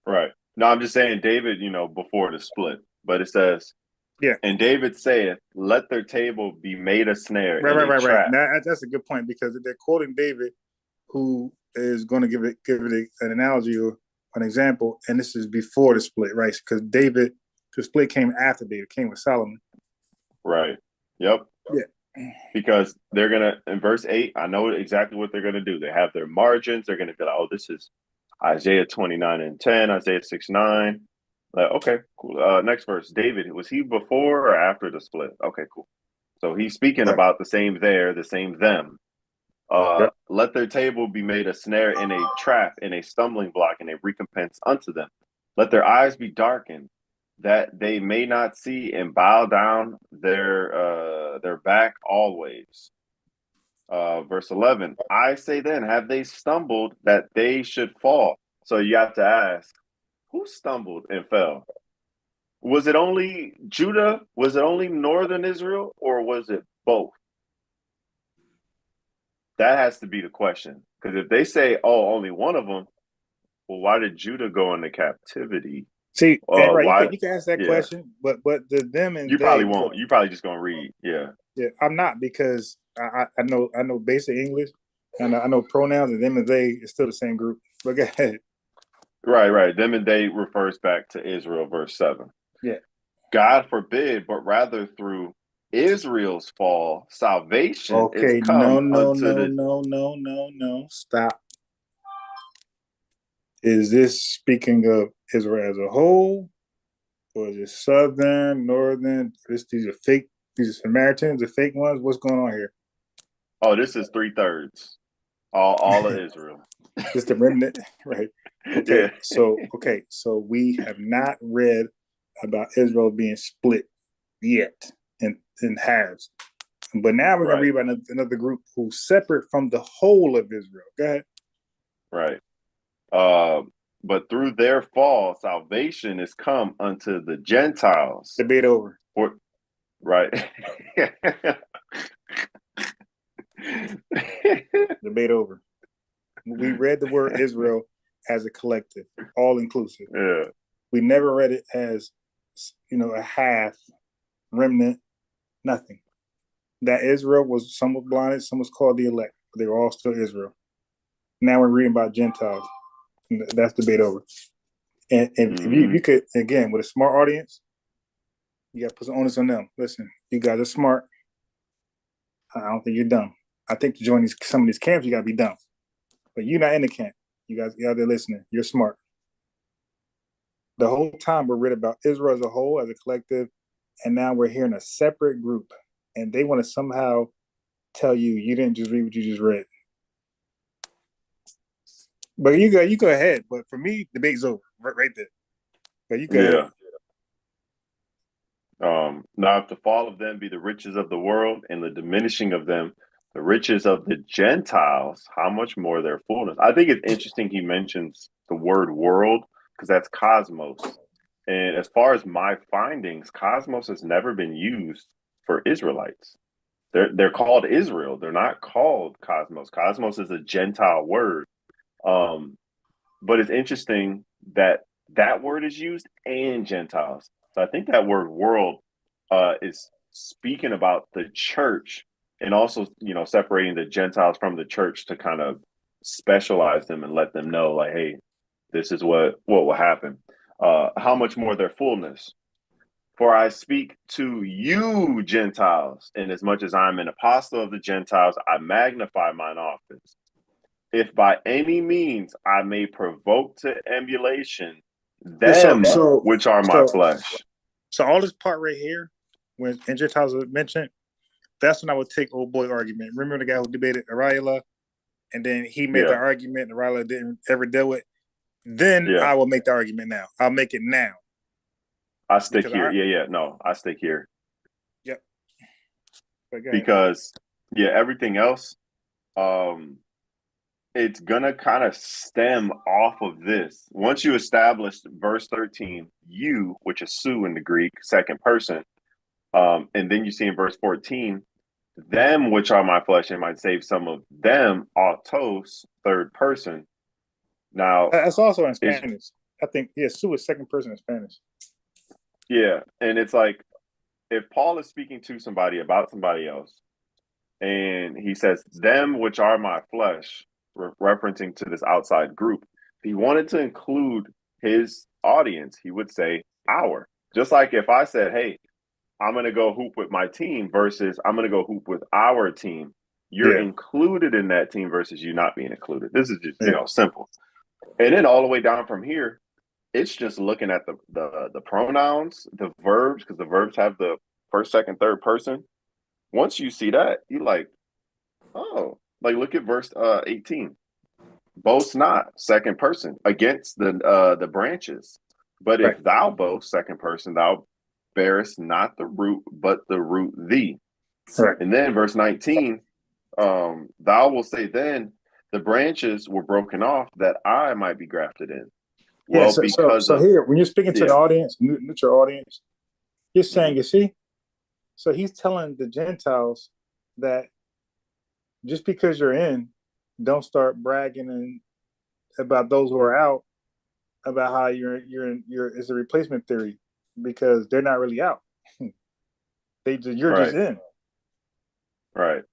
A: Right. No, I'm just saying David, before the split. But it says, and David saith, let their table be made a snare.
B: Right. Now, that's a good point, because they're quoting David, who is going to give it an analogy or an example, and this is before the split, right? Because the split came after David, came with Solomon.
A: Right. Yep.
B: Yeah.
A: Because they're going to, in verse 8, I know exactly what they're going to do. They have their margins. They're going to be like, oh, this is Isaiah 29:10, Isaiah 6:9. Like, okay, cool. Next verse. David, was he before or after the split? Okay, cool. So he's speaking about the same there, the same them. Let their table be made a snare and a trap and a stumbling block and a recompense unto them. Let their eyes be darkened, that they may not see, and bow down their back always. Verse 11, I say then, have they stumbled that they should fall? So you have to ask, who stumbled and fell? Was it only Judah? Was it only northern Israel? Or was it both? That has to be the question. Because if they say, oh, only one of them, well, why did Judah go into captivity?
B: See, you can ask that question, but them and
A: you probably won't. You probably just gonna read, yeah.
B: I'm not, because I know basic English, and I know pronouns, and them and they is still the same group. But go ahead.
A: Right. Them and they refers back to Israel, verse 7.
B: Yeah.
A: God forbid, but rather through Israel's fall, salvation is come
B: No. Stop. Is this speaking of Israel as a whole, or is it southern, northern? These are fake. These are Samaritans, the fake ones. What's going on here?
A: Oh, this is 3/3. All of Israel.
B: Just the remnant, right? Okay.
A: Yeah.
B: So we have not read about Israel being split yet in halves, but now we're gonna read about another group who's separate from the whole of Israel. Go ahead.
A: Right. But through their fall, salvation is come unto the Gentiles.
B: Debate over.
A: Right.
B: Debate over. We read the word Israel as a collective, all inclusive.
A: Yeah.
B: We never read it as, a half, remnant, nothing. That Israel was, some was blinded, some was called the elect, but they were all still Israel. Now we're reading about Gentiles. That's debate over. And if you could, again, with a smart audience, you got to put some onus on them. Listen, you guys are smart. I don't think you're dumb. I think to join some of these camps, you got to be dumb. But you're not in the camp. You guys out there listening, you're smart. The whole time we're reading about Israel as a whole, as a collective, and now we're hearing a separate group. And they want to somehow tell you didn't just read what you just read. But you go ahead. But for me, debate's over right there. But you go ahead.
A: Now, if the fall of them be the riches of the world, and the diminishing of them the riches of the Gentiles, how much more their fullness? I think it's interesting he mentions the word world, because that's cosmos. And as far as my findings, cosmos has never been used for Israelites. They're called Israel. They're not called cosmos. Cosmos is a Gentile word. But it's interesting that word is used and Gentiles. So I think that word world is speaking about the church, and also, separating the Gentiles from the church to kind of specialize them and let them know, like, hey, this is what will happen. How much more their fullness? For I speak to you, Gentiles, inasmuch as I am an apostle of the Gentiles, I magnify mine office. If by any means I may provoke to emulation them which are my flesh.
B: So all this part right here, when Gentiles are mentioned, that's when I would take old boy argument. Remember the guy who debated Arayla, and then he made the argument, and Arayla didn't ever deal with. Then I will make the argument now. I'll make it now.
A: I stick here. No, I stick here.
B: Yep.
A: Because everything else, it's gonna kind of stem off of this. Once you establish verse 13, you, which is Sue in the Greek, second person, and then you see in verse 14, them which are my flesh, and might save some of them, autos, third person. Now
B: that's also in Spanish. I think Sue is second person in Spanish.
A: Yeah, and it's like if Paul is speaking to somebody about somebody else, and he says, them which are my flesh, referencing to this outside group, if he wanted to include his audience, he would say our. Just like if I said, hey, I'm going to go hoop with my team versus I'm going to go hoop with our team, you're included in that team versus you not being included. This is just, simple. And then all the way down from here, it's just looking at the pronouns, the verbs, because the verbs have the first, second, third person. Once you see that, you like, oh, like look at verse 18. Boast not, second person, against the branches. But if thou boast, second person, thou bearest not the root, but the root thee.
B: Right.
A: And then verse 19, thou will say then, the branches were broken off that I might be grafted in. Well,
B: so here, when you're speaking to the audience, neutral audience, you're saying, you see, so he's telling the Gentiles that just because you're in, don't start bragging about those who are out, about how you're it's a replacement theory, because they're not really out. You're just in.
A: Right.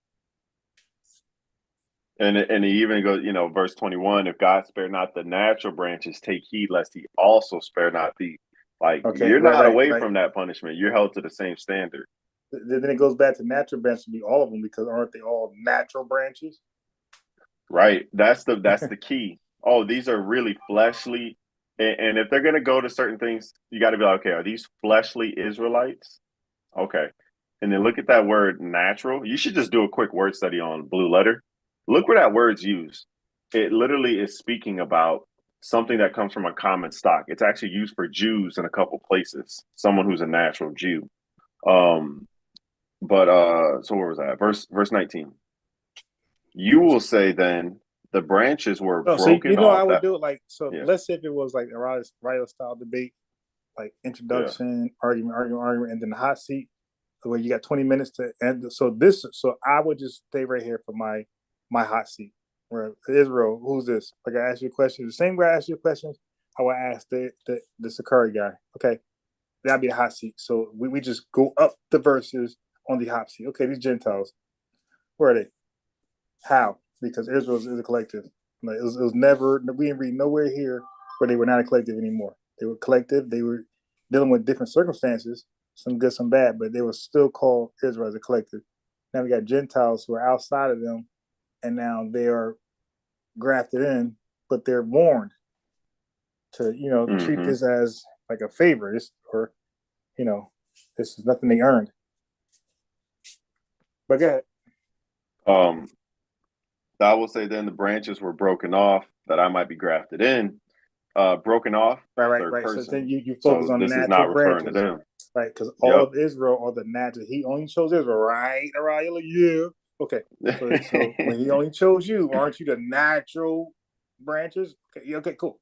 A: And he even goes, verse 21, if God spare not the natural branches, take heed lest he also spare not thee. Like, you're not away from that punishment. You're held to the same standard.
B: Then it goes back to natural branches to be all of them, because aren't they all natural branches?
A: Right. That's the key. Oh, these are really fleshly. And if they're going to go to certain things, you got to be like, okay, are these fleshly Israelites? Okay. And then look at that word natural. You should just do a quick word study on Blue Letter. Look where that word's used. It literally is speaking about something that comes from a common stock. It's actually used for Jews in a couple places. Someone who's a natural Jew. So where was that? Verse 19. You will say then the branches were broken off.
B: I would do it like so. Yeah. Let's say if it was like a riot style debate, like introduction, argument, and then the hot seat, where you got 20 minutes to end. So I would just stay right here for my hot seat. Where Israel, who's this? Like I ask you a question, the same way I ask you questions, I would ask the Sakari guy. Okay, that'd be a hot seat. So we just go up the verses on the hot seat. Okay, these Gentiles, where are they? How? Because Israel is a collective. Like it was never, we didn't read nowhere here where they were not a collective anymore. They were collective. They were dealing with different circumstances, some good, some bad, but they were still called Israel as a collective. Now we got Gentiles who are outside of them, and now they are grafted in, but they're warned to, treat this as like a favor, this is nothing they earned. But go ahead.
A: I will say then the branches were broken off that I might be grafted in. Broken off.
B: Right. So then you focus on natural branches. This is not referring to them. Right, because all of Israel are the natural. He only chose Israel, right? Yeah. Okay. So when he only chose you, aren't you the natural branches? Okay, cool.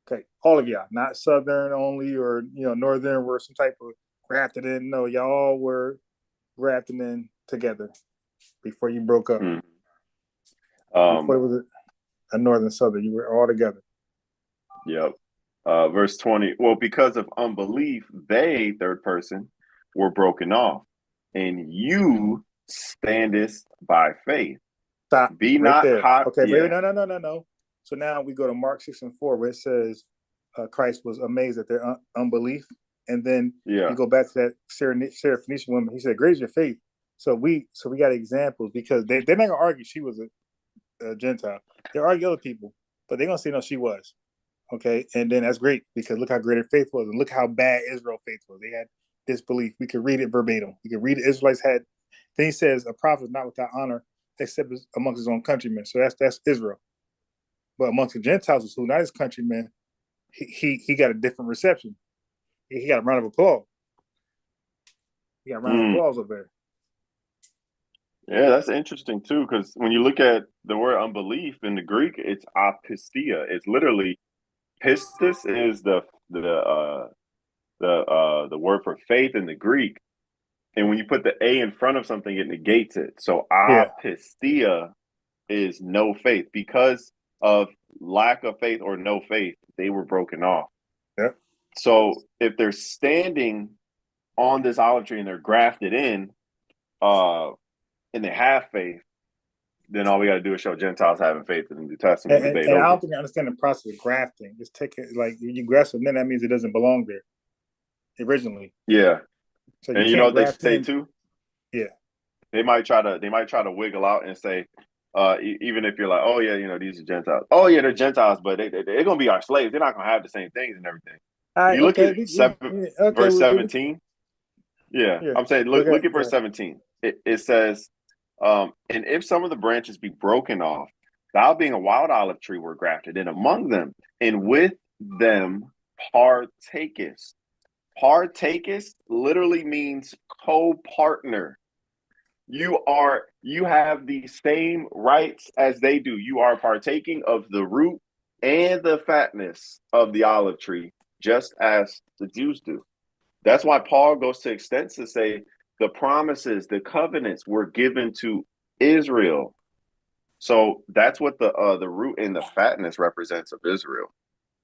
B: Okay, all of y'all, not Southern only or Northern were some type of grafted in. No, y'all were grafted in together before you broke up. Before it was a Northern Southern, you were all together.
A: Yep. Verse 20. Well, because of unbelief, they, third person, were broken off, and you standest by faith.
B: Stop.
A: Be right not
B: there.
A: hot.
B: Okay, no. So now we go to Mark 6:4, where it says Christ was amazed at their unbelief. And then
A: Yeah.
B: you go back to that Syrophoenician woman. He said, "Great is your faith." So we got examples because they're not gonna argue she was a Gentile. They argue other people, but they're gonna say no, she was. Okay, and then that's great because look how great her faith was, and look how bad Israel's faith was. They had disbelief. We could read it verbatim. We could read it. Israelites had. Then he says, "A prophet is not without honor, except amongst his own countrymen." So that's Israel. But amongst the Gentiles, who not his countrymen, he got a different reception. He got a round of applause. He got a round of applause over there.
A: Yeah, that's interesting too, because when you look at the word unbelief in the Greek, it's apistia. It's literally pistis is the word for faith in the Greek, and when you put the a in front of something, it negates it. So apistia is no faith. Because of lack of faith or no faith, they were broken off.
B: Yeah.
A: So if they're standing on this olive tree and they're grafted in, and they have faith, then all we got to do is show Gentiles having faith in the New Testament.
B: And I don't think I understand the process of grafting. Just take it like you graft it, then that means it doesn't belong there originally.
A: Yeah.
B: So
A: and you know what they say too?
B: Yeah.
A: They might try to wiggle out and say, even if you're like, oh yeah, you know, these are Gentiles. Oh yeah, they're Gentiles, but they're gonna be our slaves. They're not gonna have the same things and everything. You look at verse 17. Yeah, I'm saying look at verse 17. It says, and if some of the branches be broken off, thou being a wild olive tree were grafted in among them, and with them partakest. Partakest literally means co-partner. You have the same rights as they do. You are partaking of the root and the fatness of the olive tree, just as the Jews do. That's why Paul goes to extents to say the promises, the covenants were given to Israel. So that's what the root and the fatness represents of Israel.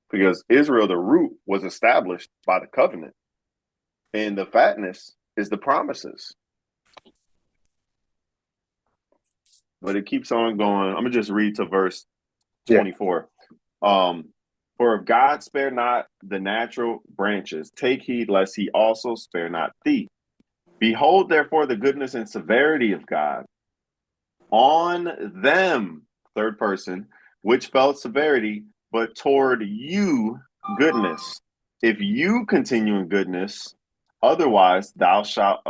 A: Because Israel, the root, was established by the covenant. And the fatness is the promises. But it keeps on going. I'm going to just read to verse 24. For if God spare not the natural branches, take heed lest he also spare not thee. Behold, therefore, the goodness and severity of God on them, third person, which felt severity, but toward you goodness. If you continue in goodness, otherwise thou shalt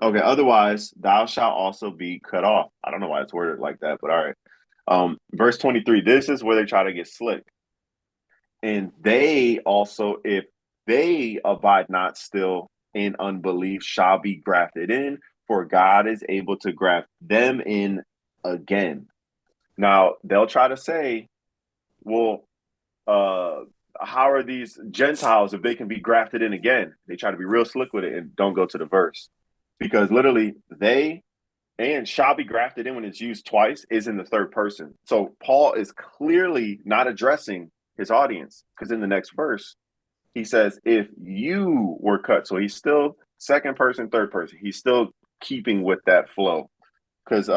A: otherwise thou shalt also be cut off. I don't know why it's worded like that, but all right. Verse 23, this is where they try to get slick. And they also, if they abide not still in unbelief, shall be grafted in, for God is able to graft them in again. Now, they'll try to say, well, how are these Gentiles if they can be grafted in again? They try to be real slick with it and don't go to the verse. Because literally, they and shall be grafted in when it's used twice is in the third person. So Paul is clearly not addressing his audience, because in the next verse, he says, if you were cut. So he's still second person, third person. He's still keeping with that flow. Because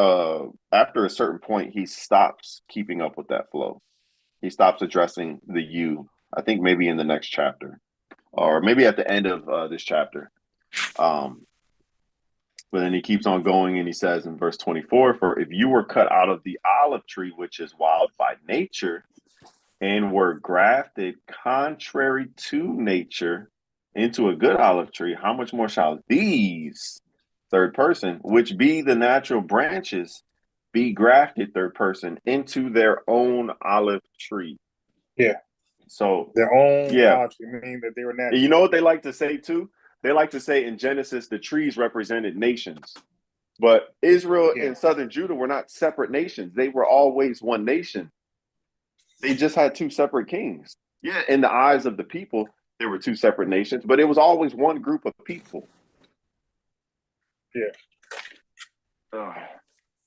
A: after a certain point, he stops keeping up with that flow. He stops addressing the you, I think maybe in the next chapter, or maybe at the end of this chapter. But then he keeps on going and he says in verse 24, for if you were cut out of the olive tree, which is wild by nature, and were grafted contrary to nature into a good olive tree, how much more shall these, third person, which be the natural branches, be grafted, third person, into their own olive tree?
B: Yeah.
A: So
B: their own olive tree, meaning that they were natural.
A: You know what they like to say too? They like to say in Genesis, the trees represented nations. But Israel and southern Judah were not separate nations. They were always one nation. They just had two separate kings. Yeah, in the eyes of the people, there were two separate nations, but it was always one group of people.
B: Yeah.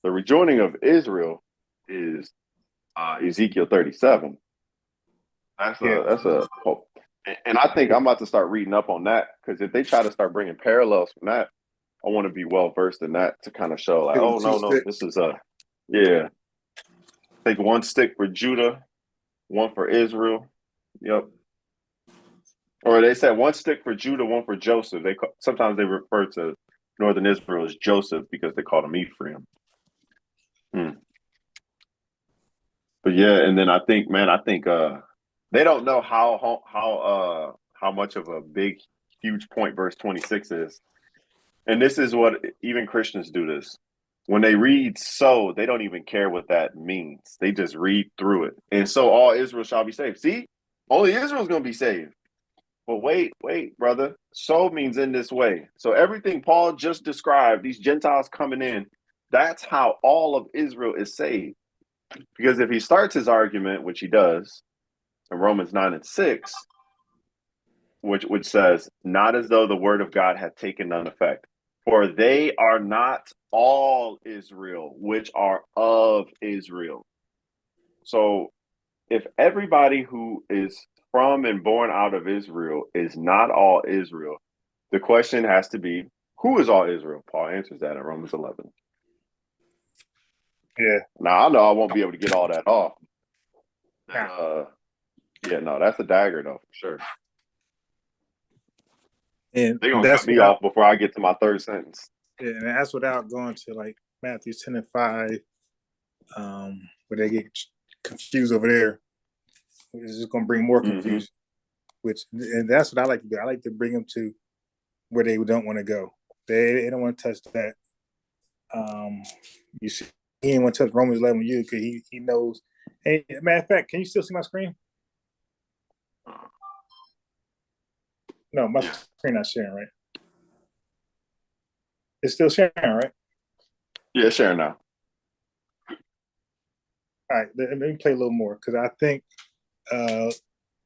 A: The rejoining of Israel is Ezekiel 37. That's a hope. And I think I'm about to start reading up on that, because if they try to start bringing parallels from that, I want to be well versed in that to kind of show like, oh, no, this is take one stick for Judah, one for Israel. Yep. Or they said one stick for Judah, one for Joseph. Sometimes they refer to northern Israel as Joseph because they called him Ephraim. But yeah, and then I think they don't know how much of a big, huge point verse 26 is. And this is what even Christians do this. When they read so, they don't even care what that means. They just read through it. And so all Israel shall be saved. See, only Israel's going to be saved. But wait, brother. So means in this way. So everything Paul just described, these Gentiles coming in, that's how all of Israel is saved. Because if he starts his argument, which he does, in Romans 9 and 6, which says, not as though the word of God had taken none effect. For they are not all Israel, which are of Israel. So if everybody who is from and born out of Israel is not all Israel, the question has to be, who is all Israel? Paul answers that in Romans 11.
B: Yeah.
A: Now, I know I won't be able to get all that off. Yeah, no, that's a dagger, though, for sure.
B: And
A: they're going to cut me off before I get to my third sentence.
B: Yeah, and that's without going to like Matthew 10 and 5, where they get confused over there. It's just going to bring more confusion. And that's what I like to do. I like to bring them to where they don't want to go. They don't want to touch that. You see, he didn't want to touch Romans 11 with you because he knows. Hey, matter of fact, can you still see my screen? No, my screen not sharing, right? It's still sharing, right?
A: Yeah, sharing now.
B: All right, let me play a little more because I think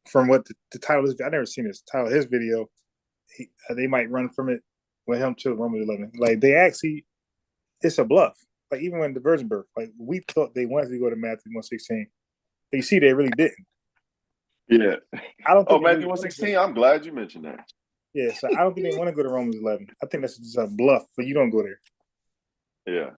B: from what the title is, I've never seen this title of his video. They might run from it with him to Romans 11. Like they actually, it's a bluff. Like even when the virgin birth, like we thought they wanted to go to Matthew 1:16, but you see they really didn't.
A: Yeah.
B: I don't. Think
A: Matthew 1:16. I'm glad you mentioned that.
B: Yeah, so I don't think they want to go to Romans 11. I think that's just a bluff, but you don't go there.
A: Yeah.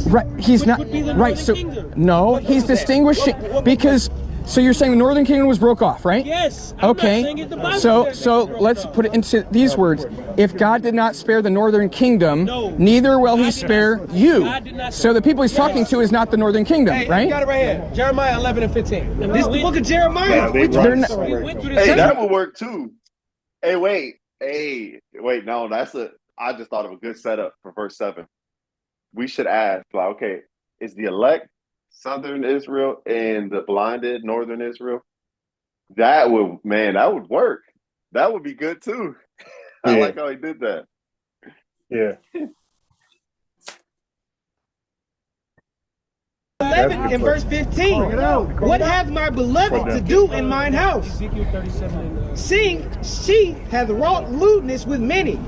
G: Right, he's not right. So no, he's distinguishing because. So you're saying the Northern Kingdom was broke off, right?
H: Yes.
G: Okay. So let's put it into these words. If God did not spare the Northern Kingdom, neither will He spare you. So the people He's talking to is not the Northern Kingdom, right?
I: Got it right here. Jeremiah 11 and 15. This is the book of Jeremiah.
A: Hey, that would work too. Hey, wait. No, I just thought of a good setup for verse 7. We should ask, like, okay, is the elect Southern Israel and the blinded Northern Israel? That would work. That would be good too. I like how he did that.
B: Yeah.
I: 11 and verse 15. What hath my beloved to do in mine house? Seeing she hath wrought lewdness with many,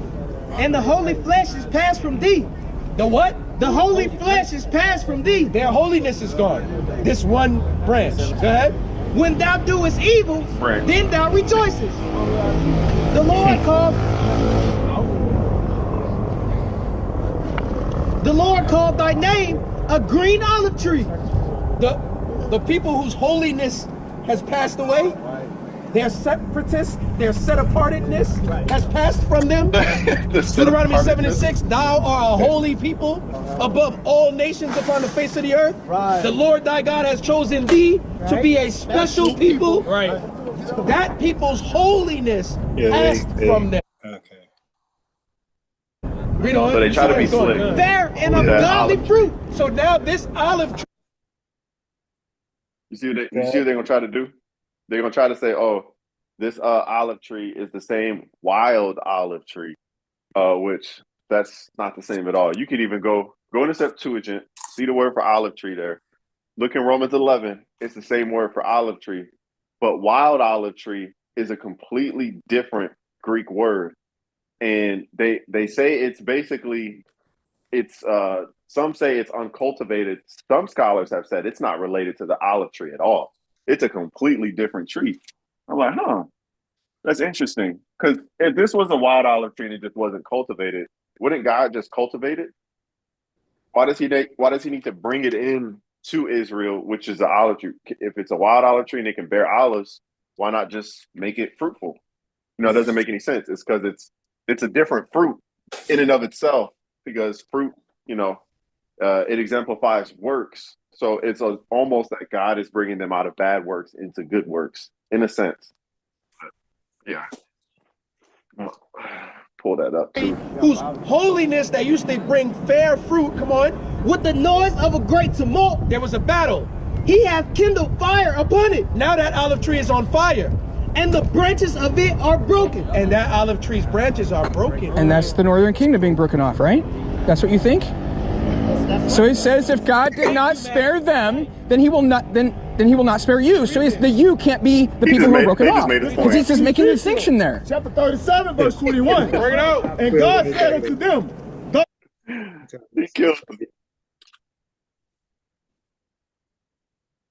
I: and the holy flesh is passed from thee.
G: The what?
I: The holy flesh is passed from thee.
G: Their holiness is gone. This one branch. Go ahead.
I: When thou doest evil, then thou rejoicest. The Lord called thy name a green olive tree.
G: The people whose holiness has passed away, their separatists, their set-apartedness has passed from them. Deuteronomy 7 and 6, thou art a holy people above all nations upon the face of the earth.
I: Right.
G: The Lord thy God has chosen thee to be a special people.
H: Right.
G: That people's holiness passed from them.
B: Okay.
G: Read on.
A: So they try to be slick.
I: Bear an ungodly fruit.
G: So now this olive tree.
A: You see what they're gonna try to do? They're gonna try to say, "Oh, this olive tree is the same wild olive tree," which that's not the same at all. You could even go in the Septuagint, see the word for olive tree there. Look in Romans 11; it's the same word for olive tree, but wild olive tree is a completely different Greek word, and they say it's basically some say it's uncultivated. Some scholars have said it's not related to the olive tree at all. It's a completely different tree. I'm like, that's interesting. Because if this was a wild olive tree and it just wasn't cultivated, wouldn't God just cultivate it? Why does he need to bring it in to Israel, which is an olive tree? If it's a wild olive tree and it can bear olives, why not just make it fruitful? You know, it doesn't make any sense. It's because it's a different fruit in and of itself, because fruit, you know, it exemplifies works. So it's almost that God is bringing them out of bad works into good works, in a sense. Yeah. Pull that up too.
I: Whose holiness that used to bring fair fruit, come on, with the noise of a great tumult, there was a battle. He hath kindled fire upon it. Now that olive tree is on fire, and the branches of it are broken. And that olive tree's branches are broken.
G: And that's the northern kingdom being broken off, right? That's what you think? So he says, if God did not spare them, then he will not. Then he will not spare you. So the you can't be the people who are broken off. Because he's just making a distinction there.
J: Chapter 37, verse 21. Bring it out. And God said unto them,
A: He killed them.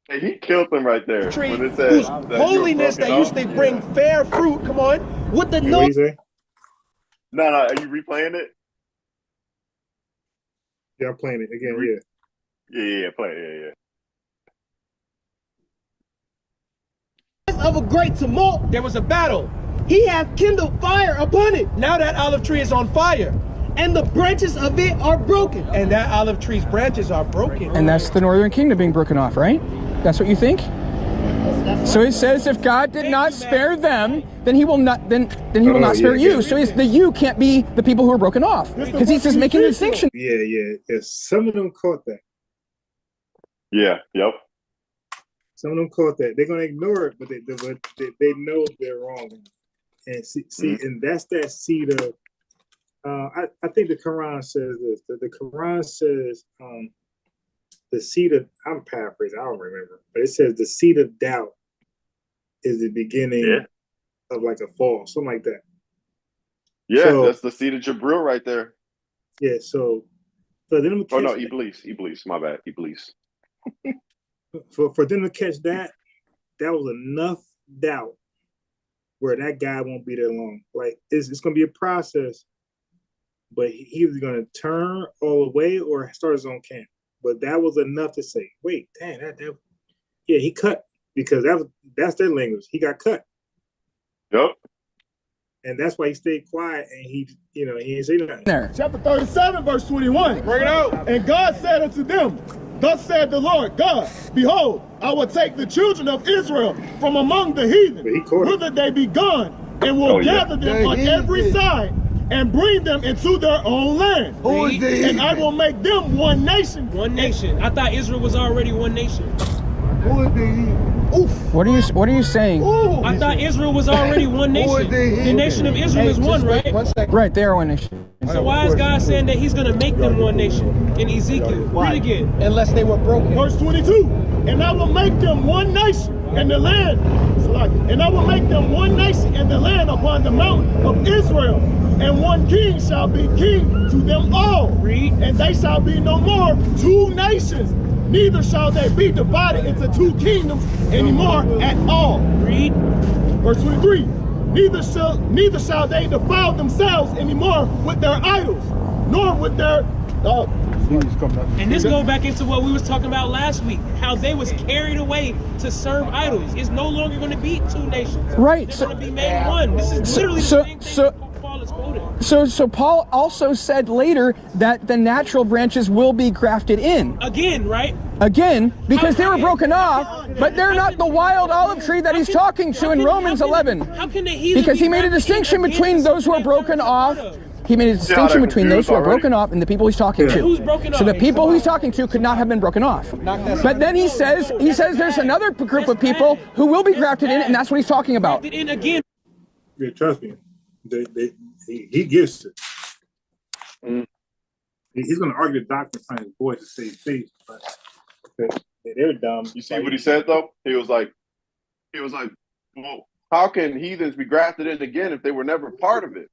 A: Hey, he killed them right there. When it says
I: holiness that used to bring fair fruit, come on, with the noise.
A: No, are you replaying it?
B: Yeah, I'm playing it again.
A: Yeah, play it.
I: Of a great tumult, there was a battle. He hath kindled fire upon it. Now that olive tree is on fire, and the branches of it are broken. And that olive tree's branches are broken.
G: And that's the northern kingdom being broken off, right? That's what you think? So he says, if God did not spare them, then he will not. Then he will not spare you. So the you can't be the people who are broken off, because he's just making a distinction.
B: Yeah. Some of them caught that.
A: Yeah. Yep.
B: Some of them caught that. They're gonna ignore it, but they know they're wrong. And see, and that's that seed of. I think the Quran says this. The Quran says the seed of. I'm paraphrasing. I don't remember, but it says the seed of doubt is the beginning of like a fall, something like that.
A: Yeah, so, that's the seed of Jabril right there.
B: Yeah. So for them.
A: Oh no, Iblis. My bad, Iblis.
B: For them to catch that was enough doubt where that guy won't be there long. Like it's going to be a process, but he's either going to turn all the way or start his own camp. But that was enough to say, wait, damn, he cut, because that's their language. He got cut.
A: Yep.
B: And that's why he stayed quiet and he didn't say nothing.
G: There.
J: Chapter 37, verse 21. Bring it out. And God said unto them, thus said the Lord God, behold, I will take the children of Israel from among the heathen, whither they be gone, and will gather them on every side, and bring them into their own land. And I will make them one nation.
H: One nation. I thought Israel was already one nation.
G: Oof. What are you saying?
H: I thought Israel was already one nation. The nation of Israel is one, right?
G: Right, they are one nation.
H: So why is God saying that he's going to make them one nation in Ezekiel? Read again.
I: Unless they were broken.
J: Verse 22. And I will make them one nation in the land. And I will make them one nation in the land upon the mountain of Israel. And one king shall be king to them all.
H: Read.
J: And they shall be no more two nations. Neither shall they be divided into two kingdoms anymore at all.
H: Read.
J: Verse 23. Neither shall they defile themselves anymore with their idols, nor with their
H: and this goes back into what we was talking about last week, how they was carried away to serve idols. It's no longer going to be two nations.
G: Right.
H: They're going to be made one. This is literally the same thing Paul is quoting.
G: So Paul also said later that the natural branches will be grafted in.
H: Again, right?
G: Again, because they were broken off, but they're not the wild olive tree that he's talking to in Romans 11.
H: How can the heathen
G: because he made a distinction between those who are broken off. He made a distinction between those who are broken off and the people he's talking to.
H: Who's broken off?
G: So the people he's talking to could not have been broken off. But then he says there's another group of people who will be grafted in, and that's what he's talking about.
H: Grafted in again.
B: Yeah, trust me. He gets it. He's going to argue the doctrine from his boy to save face, but they're dumb.
A: You see what he said though? He was like, well, how can heathens be grafted in again if they were never part of it?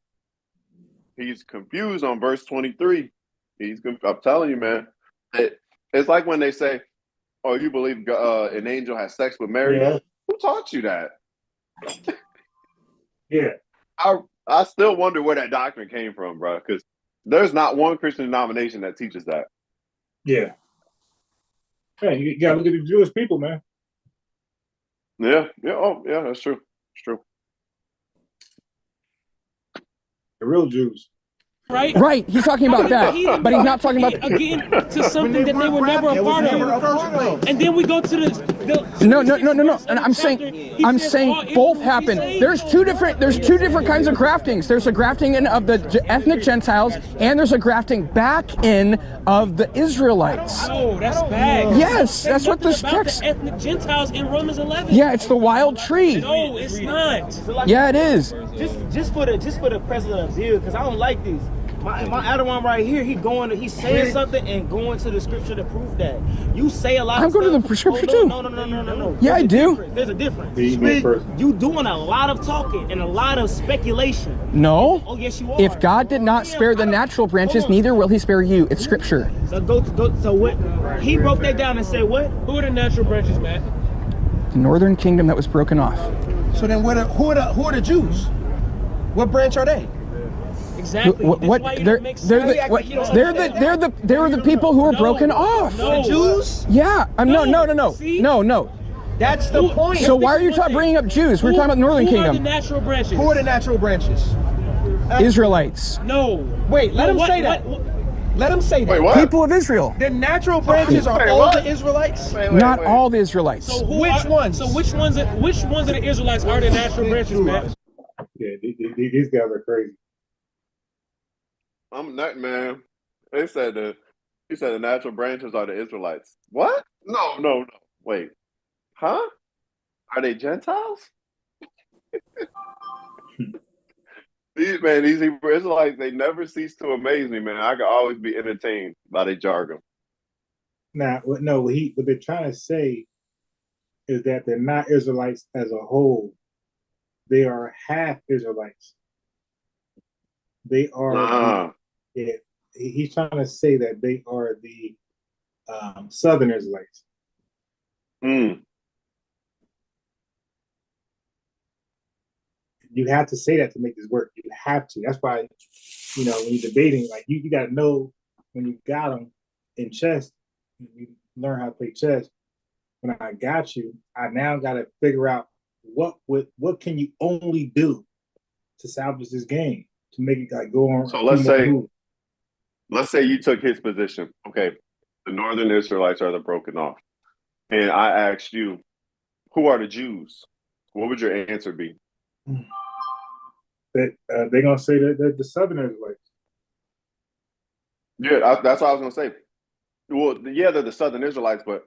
A: He's confused on verse 23. I'm telling you, man. It's like when they say, "Oh, you believe an angel has sex with Mary?" Yeah. Who taught you that?
B: Yeah,
A: I still wonder where that doctrine came from, bro. Because there's not one Christian denomination that teaches that.
B: Yeah. Hey, you gotta look at the Jewish people, man.
A: Yeah. Oh, yeah, that's true. It's true.
B: The real Jews.
G: Right, he's talking about that, but he's not talking about
H: again to something that they were never a part of. And then we go to the
G: no. And I'm saying both happen. There's two different kinds of graftings. There's a grafting in of the ethnic Gentiles, and there's a grafting back in of the Israelites.
H: Oh, that's bad.
G: Yes, that's what this text.
H: The ethnic Gentiles in Romans 11.
G: Yeah, it's the wild tree.
H: No, it's not.
G: Yeah, it is.
I: Just for the president of view, because I don't like these. My Adawan right here, he's saying something and going to the scripture to prove that. You say a lot.
G: I'm going to the scripture too.
I: No.
G: Yeah, I do.
I: There's a difference. You doing a lot of talking and a lot of speculation.
G: No.
I: Oh yes, you are.
G: If God did not spare the natural branches, neither will He spare you. It's scripture.
I: So what? He broke that down and said what?
H: Who are the natural branches, Matt?
G: The northern kingdom that was broken off.
K: So then, who are the Jews? What branch are they?
H: Exactly.
G: They're the people who are broken off.
I: The Jews?
G: Yeah. No.
I: That's the point.
G: So why are you bringing up Jews? We're talking about the northern kingdom.
H: Who are the natural branches?
K: Who are the natural branches?
G: Israelites.
H: No.
K: Wait, let him say that. Let him say that.
A: Wait, what?
G: People of Israel.
K: The natural branches are all the Israelites?
G: Not all the Israelites.
H: So
K: which ones?
H: So which ones of the Israelites are the natural branches, Matt?
B: Yeah, these guys are crazy.
A: I'm not, man. He said the natural branches are the Israelites. What? No. Wait. Huh? Are they Gentiles? These Hebrew Israelites, they never cease to amaze me, man. I can always be entertained by their jargon.
B: What they're trying to say is that they're not Israelites as a whole. They are half Israelites. They are. Yeah, he's trying to say that they are the Southern Israelites. You have to say that to make this work. You have to. That's why, when you're debating, like you got to know when you got them in chess, you learn how to play chess. When I got you, I now got to figure out what can you only do to salvage this game to make it like go on.
A: So let's say you took his position. Okay, the northern Israelites are the broken off, and I asked you, who are the Jews? What would your answer be?
B: That they're gonna say that the Southern Israelites.
A: Yeah, that's what I was gonna say. Well, yeah, they're the Southern Israelites, but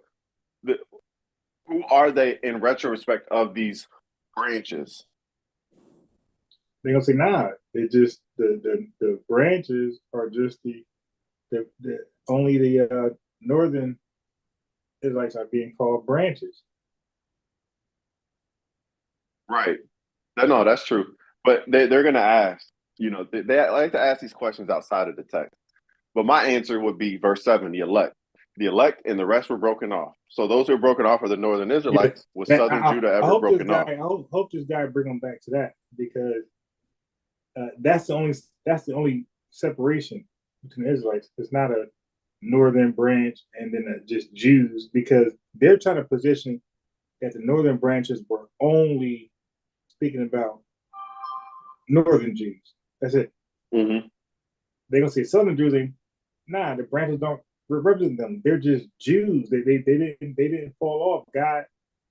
A: who are they in retrospect of these branches?
B: They're gonna say, nah, they just the branches are just the only the northern Israelites are being called branches.
A: Right. No, that's true. But they're going to ask, they like to ask these questions outside of the text. But my answer would be verse 7, the elect. The elect and the rest were broken off. So those who are broken off are the northern Israelites. Was southern Judah ever broken off?
B: I hope this guy bring them back to that, because that's the only separation between the Israelites. It's not a northern branch and then just Jews, because they're trying to position that the northern branches were only speaking about northern Jews. That's it.
A: Mm-hmm.
B: They're gonna say southern Jews. The branches don't represent them. They're just Jews. They didn't fall off. God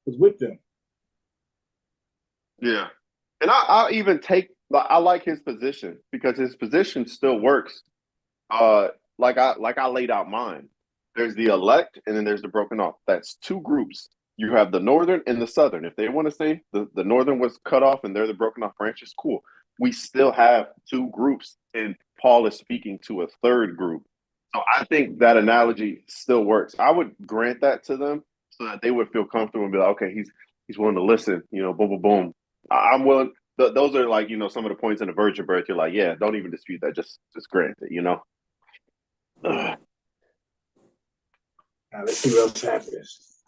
B: was with them.
A: Yeah, and I'll even I like his position, because his position still works. Like I laid out mine. There's the elect, and then there's the broken off. That's two groups. You have the northern and the southern. If they want to say the northern was cut off and they're the broken off branches, cool. We still have two groups, and Paul is speaking to a third group. So I think that analogy still works. I would grant that to them so that they would feel comfortable and be like, okay, he's willing to listen, boom, boom, boom. I'm willing. Those are like, some of the points in the virgin birth. You're like, yeah, don't even dispute that. Just grant it,
B: Now let's see what else happens.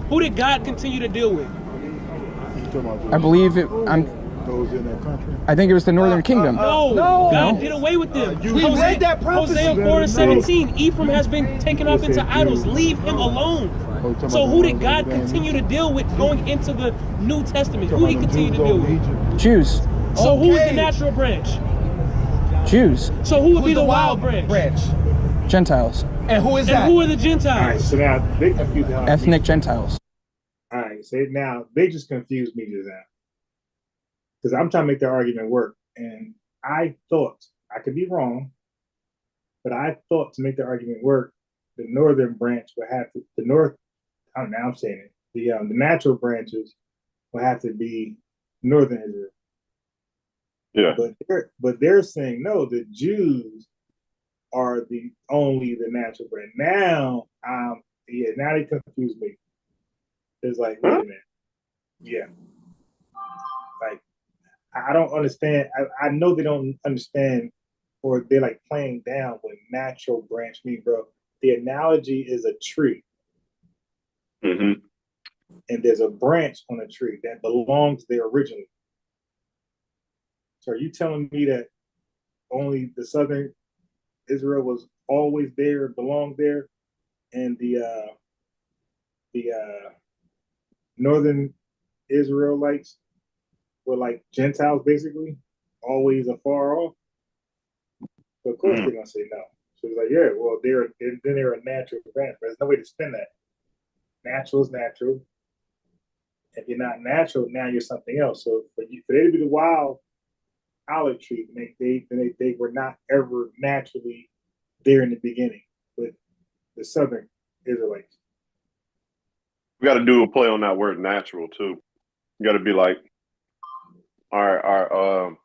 H: Who did God continue to deal with?
G: I believe it.
J: Those in that country.
G: I think it was the northern kingdom.
H: No, God did away with them.
K: We read that prophecy.
H: Hosea 4:17. Ephraim has been taken off into idols. Leave him alone. So who did God continue to deal with going into the New Testament? Who he continued to deal with?
G: Jews.
H: So who's the natural branch?
G: Jews.
H: So who would be the wild branch?
G: Gentiles.
K: And who is
H: And
K: that?
H: who are the Gentiles?
B: All right, so now they confused me.
G: Ethnic Gentiles.
B: All right, so now they just confused me just now. Because I'm trying to make their argument work. And I thought, I could be wrong, but I thought to make the argument work, the northern branch would have to, I don't know, I'm saying it, the natural branches will have to be northern Israel.
A: Yeah.
B: But they're saying, no, the Jews are the natural branch. Now, now they confuse me. It's like, wait a minute. Yeah. Like, I don't understand. I know they don't understand, or they're like playing down what natural branch means, bro. The analogy is a tree.
A: Mm-hmm.
B: And there's a branch on a tree that belongs there originally. So are you telling me that only the southern Israel was always there, belonged there, and the northern Israelites were like Gentiles, basically, always afar off? So of course they're gonna say no. So it's like, yeah, well, they're a natural branch, but there's no way to spin that. Natural is natural. If you're not natural, now you're something else. So for they to be the wild olive tree, they were not ever naturally there in the beginning with the southern Israelites.
A: We got to do a play on that word natural too. You got to be like, are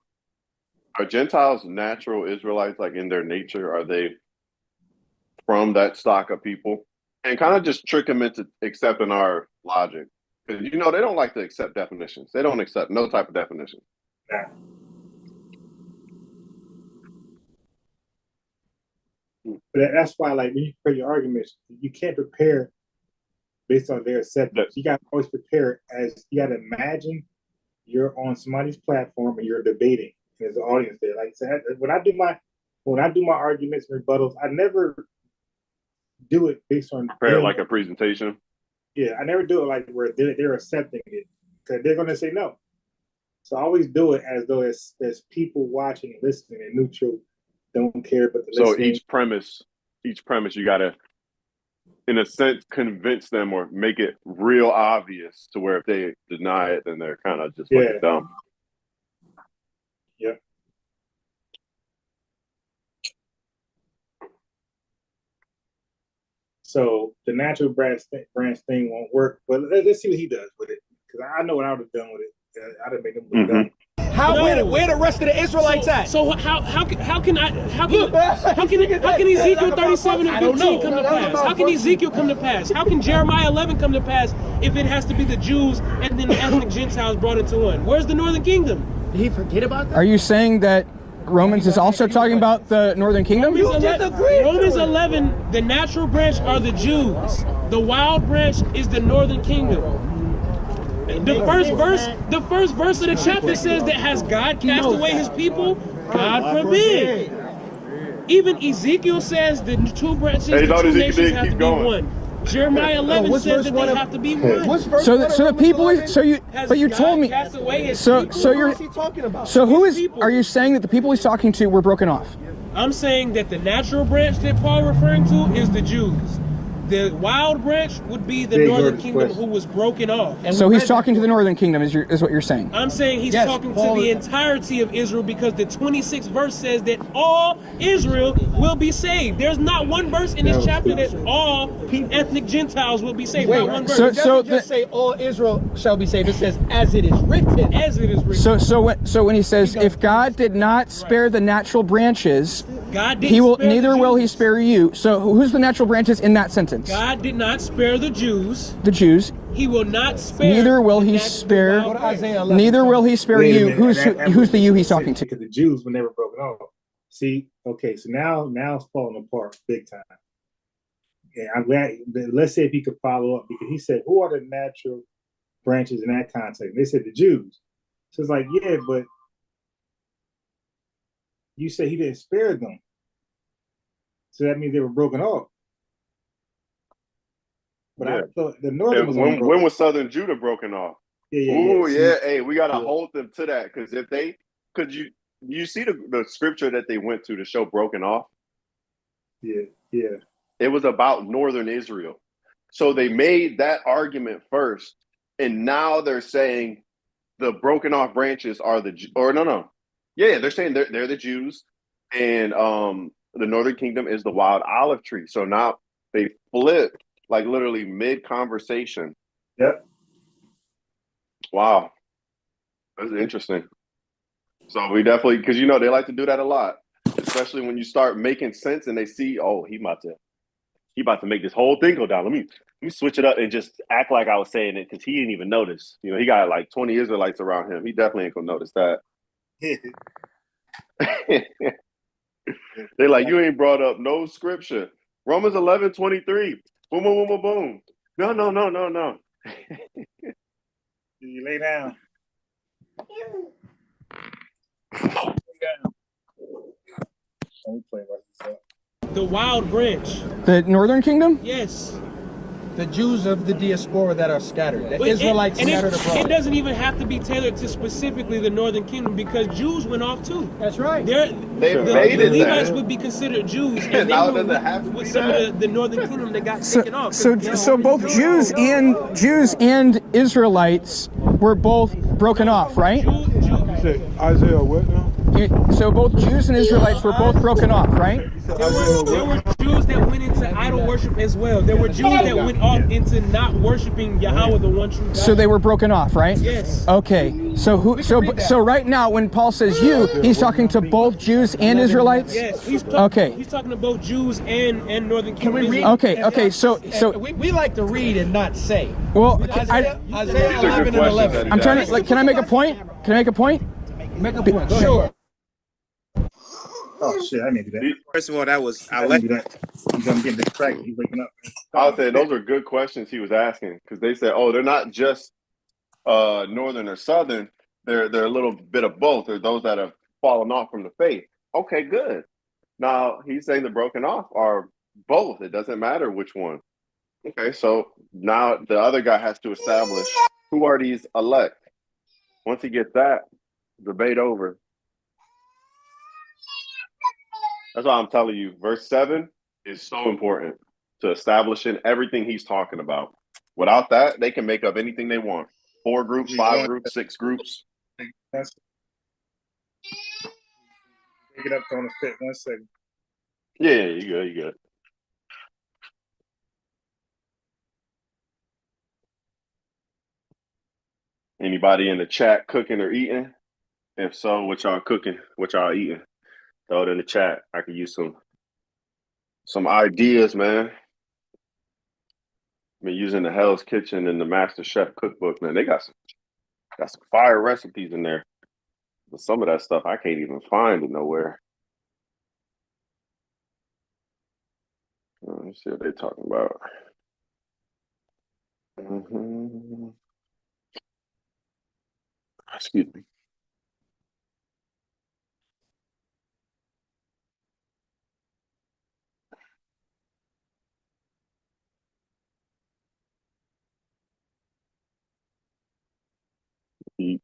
A: Gentiles natural Israelites, like in their nature? Are they from that stock of people? And kind of just trick them into accepting our logic. Because, they don't like to accept definitions. They don't accept no type of definition.
B: Yeah. But that's why, like, when you prepare your arguments, you can't prepare based on their acceptance. You got to always prepare as you got to imagine you're on somebody's platform and you're debating. And there's an audience there. Like, so when I do my arguments and rebuttals, I never do it based on
A: prepare like a presentation.
B: Yeah, I never do it like where they're accepting it, because they're going to say no. So I always do it as though there's people watching and listening and neutral, don't care, but
A: so each premise, you got to, in a sense, convince them or make it real obvious to where if they deny it, then they're kind of just like dumb.
B: Yeah. So the natural branch thing won't work, but let's see what he does with it, because I know what I would have done with it. I'd have made him look dumb.
K: Where the rest of the Israelites at?
H: So how can Ezekiel 37 and 15 come to pass? How can Ezekiel come to pass? How can Jeremiah 11 come to pass if it has to be the Jews and then the ethnic Gentiles brought into one? Where's the northern kingdom?
K: Did he forget about that?
G: Are you saying that Romans is also talking about the northern kingdom?
H: Romans 11, the natural branch are the Jews. The wild branch is the northern kingdom. The first verse of the chapter says that has God cast away his people? God forbid. Even Ezekiel says the two branches, the two nations have to be one. Jeremiah 11 says that they have to be one.
G: So the people, but you told me. Are you saying that the people he's talking to were broken off?
H: I'm saying that the natural branch that Paul referring to is the Jews. The wild branch would be the northern kingdom who was broken off.
G: And so he's talking to the northern kingdom is what you're saying?
H: I'm saying he's talking to the entirety of Israel, because the 26th verse says that all Israel will be saved. There's not one verse in this chapter that all ethnic Gentiles will be saved. Not one verse.
K: So it doesn't just say all Israel shall be saved. It says as it is written.
H: As it is written.
G: So when he says, if God did not spare the natural branches,
H: God
G: neither will he spare you. So who's the natural branches in that sentence?
H: God did not spare the Jews.
G: The Jews.
H: He will not spare.
G: Neither will he spare. Neither will he spare you. Who's the you he's talking to?
B: Because the Jews were never broken off. See, okay, so now it's falling apart big time. Yeah, I'm glad. Let's see if he could follow up, because he said, "Who are the natural branches in that context?" They said the Jews. So it's like, yeah, but you said he didn't spare them, so that means they were broken off. But I thought the northern was on
A: when was Southern Judah broken off?
B: Yeah.
A: Hey, we gotta hold them to that because if they you see the scripture that they went to show broken off?
B: Yeah.
A: It was about northern Israel. So they made that argument first, and now they're saying the broken off branches are they're saying they're the Jews, and the northern kingdom is the wild olive tree. So now they flipped like literally mid conversation.
B: Yep.
A: Wow, that's interesting. So we definitely, because they like to do that a lot, especially when you start making sense and they see, oh, he about to make this whole thing go down. Let me switch it up and just act like I was saying it because he didn't even notice. He got like 20 Israelites around him. He definitely ain't gonna notice that. They're like, you ain't brought up no scripture. Romans 11:23. Boom, boom, boom, boom, boom. No.
B: You lay down.
H: The wild branch.
G: The northern kingdom?
H: Yes.
K: The Jews of the diaspora that are scattered. The Israelites scattered abroad.
H: It doesn't even have to be tailored to specifically the northern kingdom because Jews went off too.
K: That's right.
H: The Levites would be considered Jews, and they were with some of the northern kingdom that got taken off.
G: So both Jews and Israelites were both broken off, right?
J: Isaiah what now?
G: So both Jews and Israelites were both broken off, right?
H: There were Jews that went into idol worship as well. There were Jews that went off into not worshiping Yahweh, the one true God.
G: So they were broken off, right?
H: Yes.
G: Okay. So right now, when Paul says you, he's talking to both Jews and Israelites.
H: Yes. He's talking to both Jews and northern kingdom.
K: Can we read?
G: Okay. So
K: we like to read and not say.
G: Well,
K: Isaiah 11 and 11.
G: I'm trying to. Can I make a point? Make a point.
K: Sure.
B: Oh shit! I need to do that.
L: First of all, that was
B: I like that. I'm getting distracted. He's waking up.
A: I was saying those are good questions he was asking because they said, oh, they're not just northern or southern. They're a little bit of both. They're those that have fallen off from the faith. Okay, good. Now he's saying the broken off are both. It doesn't matter which one. Okay, so now the other guy has to establish who are these elect. Once he gets that, debate over. That's why I'm telling you, verse 7 is so important to establishing everything he's talking about. Without that, they can make up anything they want. 4 groups, 5 groups, 6 groups.
B: Pick it up on the fit 1 second.
A: Yeah, you good. Anybody in the chat cooking or eating? If so, what y'all cooking? What y'all eating? Throw it in the chat. I could use some ideas, man. Been using the Hell's Kitchen and the Master Chef cookbook, man. They got some fire recipes in there. But some of that stuff I can't even find it nowhere. Let's see what they're talking about. Excuse me. Eat.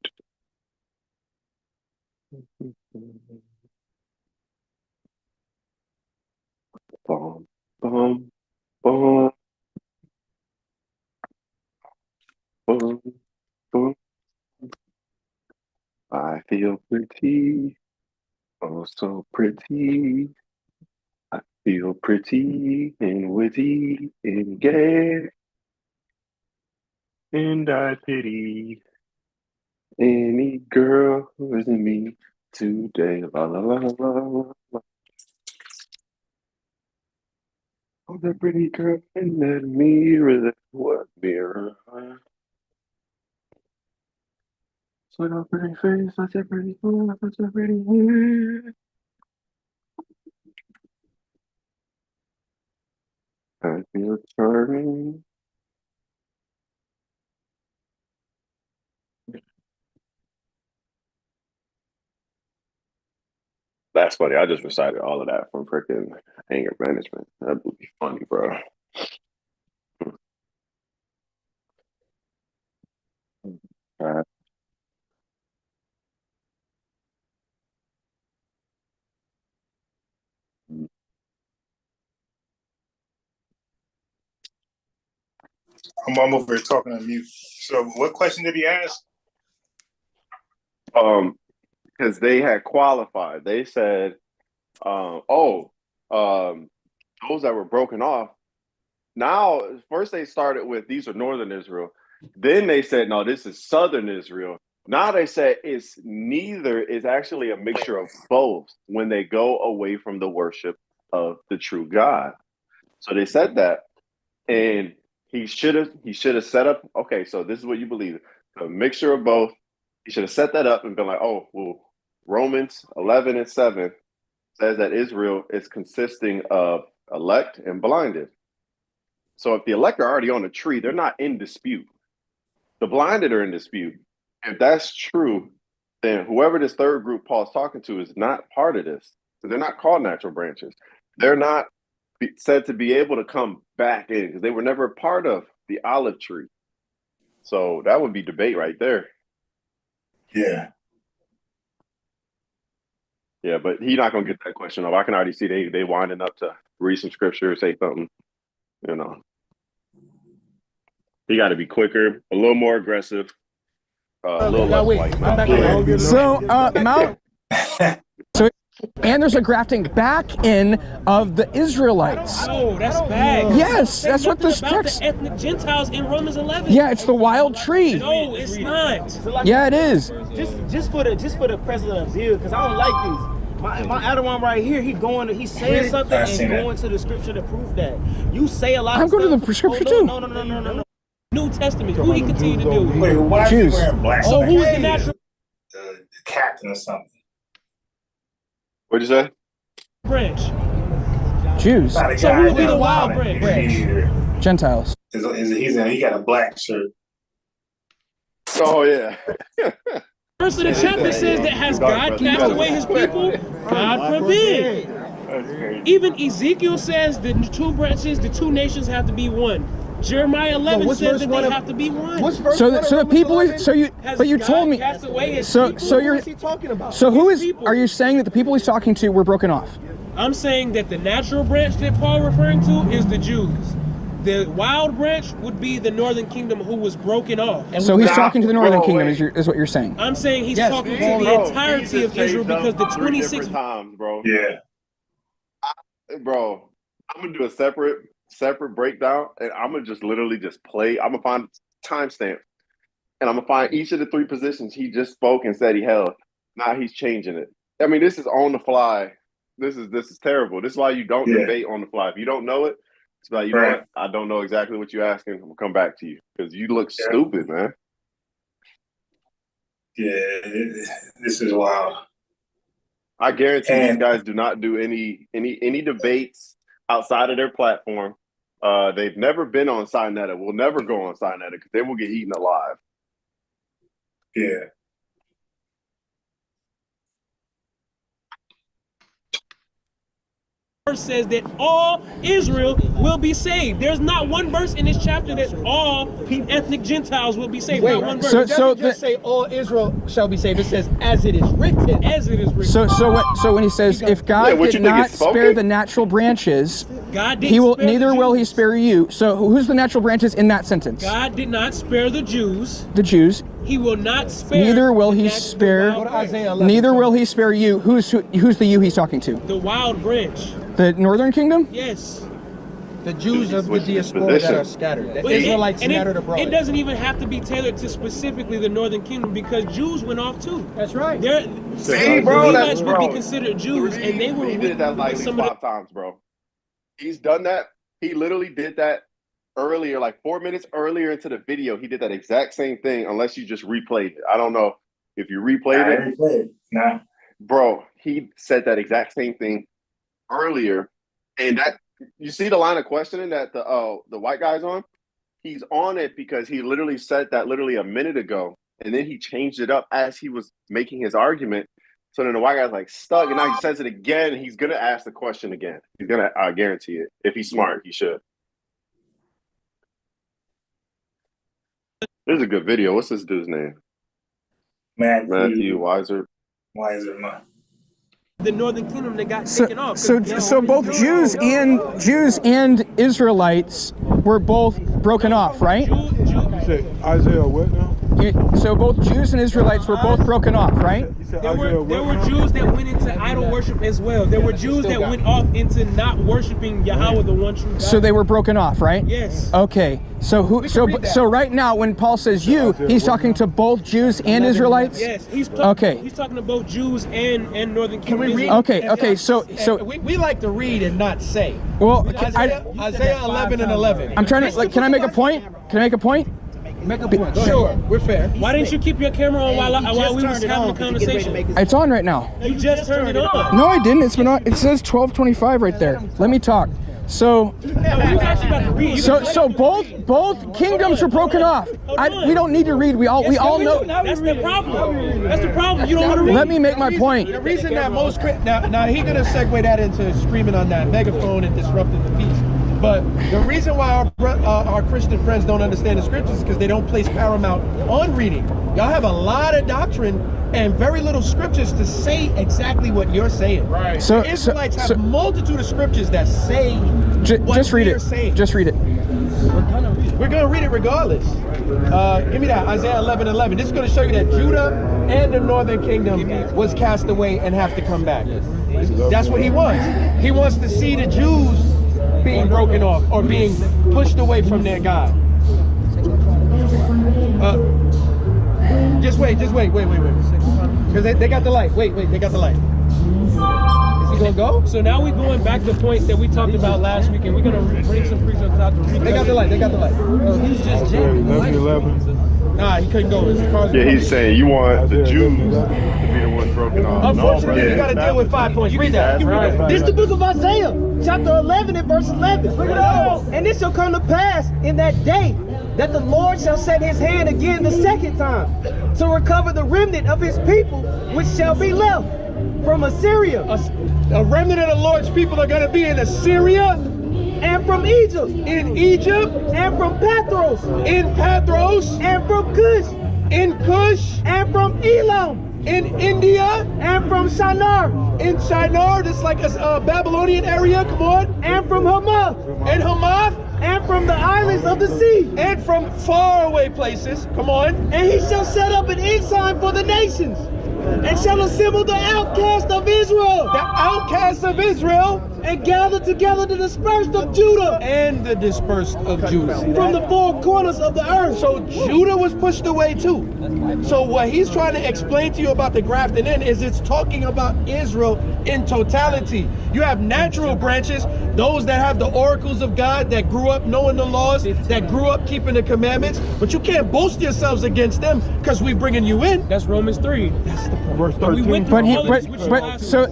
A: Boom, boom, boom, boom, boom. I feel pretty, oh so pretty. I feel pretty and witty and gay, and I pity any girl who isn't me today. La la la la la. Oh, that pretty girl in that mirror. What mirror? So that pretty face, such a pretty fool, such a pretty hair. I feel charming. That's funny. I just recited all of that from freaking anger management. That would be funny, bro. bad.
B: I'm over here talking on mute. So, what question did he ask?
A: Because they had qualified. They said, those that were broken off. Now, first they started with these are northern Israel. Then they said, no, this is southern Israel. Now they said it's neither, it's actually a mixture of both when they go away from the worship of the true God. So they said that. And he should have set up, okay, so this is what you believe. A mixture of both. He should have set that up and been like, oh, well, Romans 11 and 7 says that Israel is consisting of elect and blinded. So if the elect are already on the tree, they're not in dispute. The blinded are in dispute. If that's true, then whoever this third group Paul's talking to is not part of this. So they're not called natural branches. They're not said to be able to come back in because they were never part of the olive tree. So that would be debate right there.
B: Yeah.
A: Yeah, but he's not gonna get that question off. I can already see they winding up to read some scripture or say something. You know, he got to be quicker, a little more aggressive, a little less white.
G: So Mount. So and there's a grafting back in of the Israelites.
H: Oh, that's bad.
G: Yes, that's what this text.
H: The ethnic Gentiles in Romans 11.
G: Yeah, it's the wild tree.
H: No, it's not.
G: Yeah, it is.
I: Just for the president of view, because I don't like these. My other one right here, he's saying something and going to the scripture to prove that. You say a lot.
G: I'm going to the scripture too.
H: No. New Testament. Who he continue to do?
B: Wait, why
G: Jews.
B: is he wearing black?
H: So who's the natural
B: captain or something?
A: What'd you say?
H: branch?
G: Jews.
H: So who would be the wild branch?
G: Gentiles.
B: He got a black shirt.
A: Oh yeah.
H: Verse of the chapter says that has God cast away his people? God forbid. Even Ezekiel says the two branches, the two nations have to be one. Jeremiah 11 says that they have to be one.
G: So the people. But you told me. So who is? Are you saying that the people he's talking to were broken off?
H: I'm saying that the natural branch that Paul referring to is the Jews. The wild branch would be the northern kingdom who was broken off.
G: So he's talking to the northern kingdom, is what you're saying?
H: I'm saying he's talking to the entirety of Israel because the 26
A: times, bro.
B: Yeah.
A: Bro, I'm gonna do a separate breakdown, and I'm gonna just literally just play. I'm gonna find timestamp, and I'm gonna find each of the three positions he just spoke and said he held. Now he's changing it. I mean, this is on the fly. This is terrible. This is why you don't debate on the fly. If you don't know it, it's like, you know what? I don't know exactly what you're asking. I'm gonna come back to you because you look stupid, man.
B: Yeah, this is wild.
A: I guarantee these guys do not do any debates outside of their platform. They've never been on Sinetta. Will never go on Sinetta because they will get eaten alive.
B: Yeah.
H: verse says that all Israel will be saved. There's not one verse in this chapter that all ethnic Gentiles will be saved.
I: Wait,
H: not one verse.
I: It doesn't just say all Israel shall be saved. It says as it is written.
H: As it is written.
G: So when he says, if God did not spare the natural branches, he will neither will he spare you. So who's the natural branches in that sentence?
H: God did not spare the Jews.
G: The Jews.
H: He will not spare.
G: Neither will he spare. Neither will he spare you. Who's the you he's talking to?
H: The wild branch.
G: The northern kingdom?
H: Yes.
I: The Jews of the diaspora that are scattered. The Israelites scattered abroad.
H: It doesn't even have to be tailored to specifically the northern kingdom because Jews went off too.
I: That's right.
H: The Levites would be considered Jews, and they were.
A: He did that like 5 times, bro. He's done that. He literally did that earlier, like 4 minutes earlier into the video. He did that exact same thing, unless you just replayed it. I don't know if you replayed it.
B: Nah.
A: Bro, he said that exact same thing earlier, and that you see the line of questioning that the white guy's on. He's on it because he literally said that literally a minute ago, and then he changed it up as he was making his argument. So then the white guy's like stuck, and now he says it again. And he's gonna ask the question again. He's gonna, I guarantee it. If he's smart, he should. This is a good video. What's this dude's name? Matthew Weiser.
H: The northern kingdom that got taken off.
G: So both Jews and Israelites were both broken off, right?
J: Isaiah what now?
G: So both Jews and Israelites were both broken off, right?
H: There were Jews that went into idol worship as well. There were Jews that went off into not worshiping Yahweh, the one true God.
G: So they were broken off, right?
H: Yes.
G: Okay. So right now, when Paul says you, he's talking to both Jews and Israelites.
H: Yes. He's talking to both Jews and northern kingdom.
K: Can we read?
G: Okay. So
K: we like to read and not say.
G: Well,
K: Isaiah 11 and 11.
G: I'm trying to can I make a point? Can I make a point?
K: Make a point. Sure, we're fair.
H: Why didn't you keep your camera on while we was having a conversation?
G: It's on right now.
H: You just turned it on.
G: No, I didn't. It's been on. It says 12:25 right there. Let me talk. So both kingdoms were broken off. We don't need to read. We all know.
H: That's the problem. That's the problem. You don't want to read.
G: Let me make my point.
K: The reason that most now he's gonna segue that into screaming on that megaphone and disrupting the peace. But the reason why our Christian friends don't understand the scriptures is because they don't place paramount on reading. Y'all have a lot of doctrine and very little scriptures to say exactly what you're saying. Right. So the Israelites have a multitude of scriptures that say
G: just read it.
K: Saying.
G: Just read it.
K: We're gonna read it regardless. Give me that, Isaiah 11:11. This is gonna show you that Judah and the northern kingdom was cast away and have to come back. That's what he wants. He wants to see the Jews being broken off or being pushed away from their God. Just wait. Because they got the light. Wait, they got the light. Is he gonna go?
H: So now we're going back to the point that we talked about last week, and we're gonna bring some preachers out to read.
K: They got the light.
H: He's just jamming.
K: Nah, he couldn't go.
A: He's saying you want the Jews to be the ones broken off.
K: Unfortunately, you got to deal with 5 points. Read that.
I: This is the book of Isaiah, chapter 11 and verse 11. Look it up. And it shall come to pass in that day that the Lord shall set his hand again the second time to recover the remnant of his people, which shall be left from Assyria.
K: A remnant of the Lord's people are going to be in Assyria.
I: And from Egypt.
K: In Egypt.
I: And from Pathros.
K: In Pathros.
I: And from Cush.
K: In Cush.
I: And from Elam.
K: In India.
I: And from Shinar.
K: In Shinar, that's like a Babylonian area, come on.
I: And from Hamath.
K: And Hamath.
I: And from the islands of the sea.
K: And from faraway places, come on.
I: And he shall set up an ensign for the nations. And shall assemble the outcasts of Israel.
K: The outcasts of Israel.
I: And gather together the dispersed of Judah.
K: And the dispersed of Judah.
I: From the four corners of the earth.
K: So Judah was pushed away too. So what he's trying to explain to you about the grafting in is it's talking about Israel in totality. You have natural branches, those that have the oracles of God, that grew up knowing the laws, that grew up keeping the commandments, but you can't boast yourselves against them because we're bringing you in.
H: That's Romans 3.
K: That's the point.
J: Verse 13.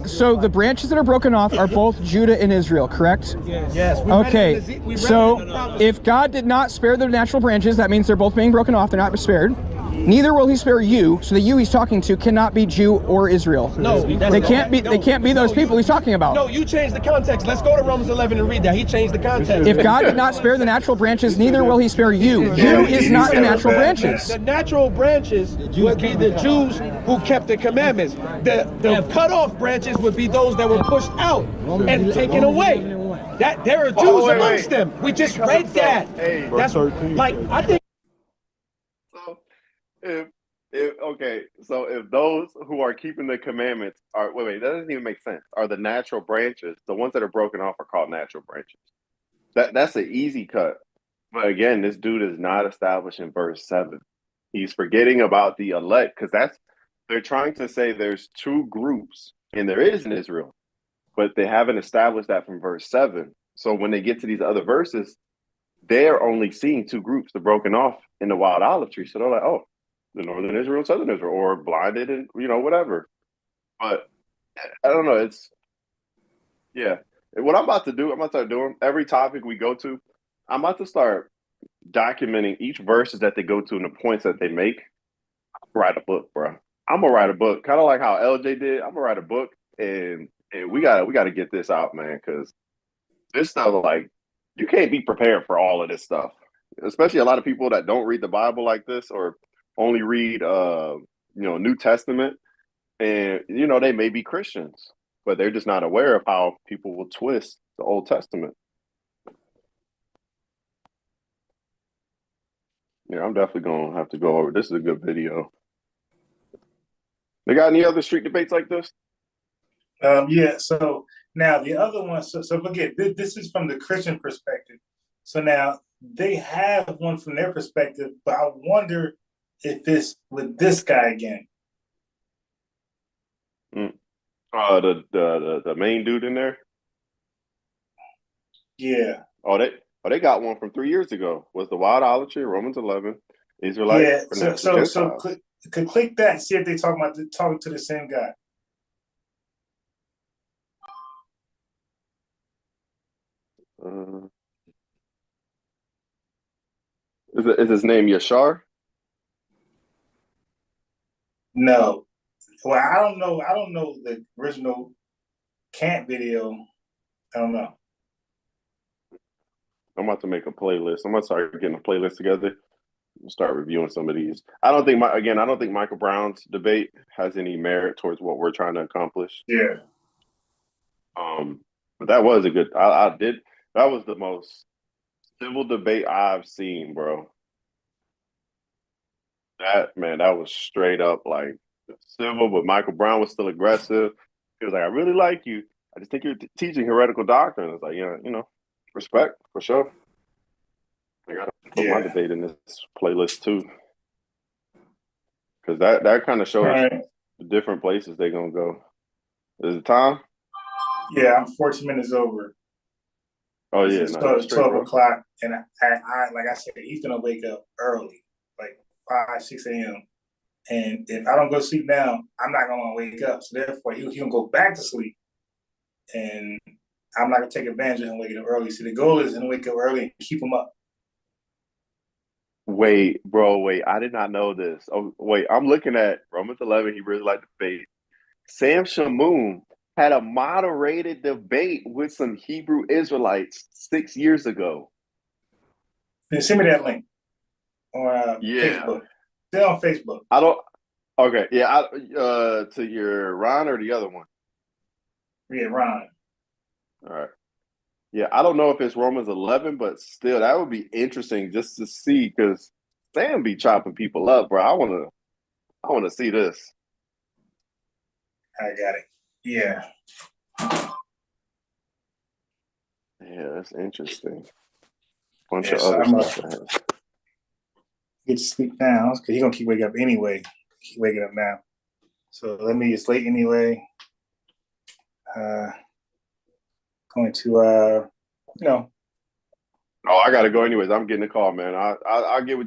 G: So the branches that are broken off are both Judah and Israel, correct?
K: Yes.
G: Okay. So if God did not spare the natural branches, that means they're both being broken off. They're not spared. Neither will he spare you. So the you he's talking to cannot be Jew or Israel.
K: No,
G: they can't be. They can't be those people he's talking about.
K: No, you changed the context. Let's go to Romans 11 and read that. He changed the context.
G: If God did not spare the natural branches, neither will he spare you. You is not the natural branches.
K: The natural branches would be the Jews who kept the commandments. The cut off branches would be those that were pushed out and taken away. That there are Jews amongst them. We just read that. That's like I think.
A: So if those who are keeping the commandments are that doesn't even make sense. Are the natural branches, the ones that are broken off are called natural branches. That's an easy cut. But again, this dude is not established in verse 7. He's forgetting about the elect, because they're trying to say there's two groups, and there is in Israel, but they haven't established that from verse 7. So when they get to these other verses, they're only seeing two groups, the broken off in the wild olive tree. So they're like, oh, the northern Israel, southern Israel, or blinded and whatever. But I don't know. What I'm about to do, I'm going to start doing every topic we go to. I'm about to start documenting each verses that they go to and the points that they make. Write a book, bro. I'm gonna write a book, kind of like how LJ did. I'm gonna write a book, and we gotta get this out, man, because this stuff, like, you can't be prepared for all of this stuff. Especially a lot of people that don't read the Bible like this, or only read New Testament, and they may be Christians, but they're just not aware of how people will twist the Old Testament. Yeah, I'm definitely gonna have to go over. This is a good video. They got any other street debates like this?
B: Yeah. So now the other one. So forget this is from the Christian perspective. So now they have one from their perspective, but I wonder if it's with this guy again.
A: The main dude in there.
B: Yeah.
A: They got one from 3 years ago. Was the wild idolatry, Romans 11, Israelite?
B: Yeah. So click that. See if they talking to the same guy.
A: Is his name Yashar?
B: No. Well, I don't know. I don't know the original camp video. I don't know.
A: I'm about to make a playlist. I'm gonna start getting a playlist together. We'll start reviewing some of these. I don't think Michael Brown's debate has any merit towards what we're trying to accomplish.
B: Yeah.
A: But that was a good. That was the most civil debate I've seen, bro. That was straight up like civil, but Michael Brown was still aggressive. He was like, "I really like you. I just think you're teaching heretical doctrine." It's like, respect for sure. I gotta put my debate in this playlist too, because that kind of shows the different places they're gonna go. Is it time?
B: Yeah, I'm 14 minutes over.
A: Oh yeah,
B: it's 12 o'clock, and I like I said, he's gonna wake up early, like 5, 6 a.m. And if I don't go to sleep now, I'm not gonna wake up. So therefore, he gonna go back to sleep, and I'm not gonna take advantage of him waking up early. So the goal is to wake up early and keep him up.
A: Wait, I did not know this. Oh, wait, I'm looking at Romans 11. He really liked the debate. Sam Shamoon had a moderated debate with some Hebrew Israelites 6 years ago.
B: Send me that link on Facebook. Still on Facebook.
A: I don't. Okay, yeah. To your Ron or the other one?
B: Yeah, Ron.
A: All right. Yeah, I don't know if it's Romans 11, but still, that would be interesting just to see because Sam be chopping people up, bro. I want to see this.
B: I got it. Yeah.
A: Yeah, that's interesting. Bunch of other stuff.
B: Get to sleep now because he's gonna keep waking up anyway. Keep waking up now. So it's late anyway. Going to
A: Oh, I gotta go anyways. I'm getting a call, man. I'll get with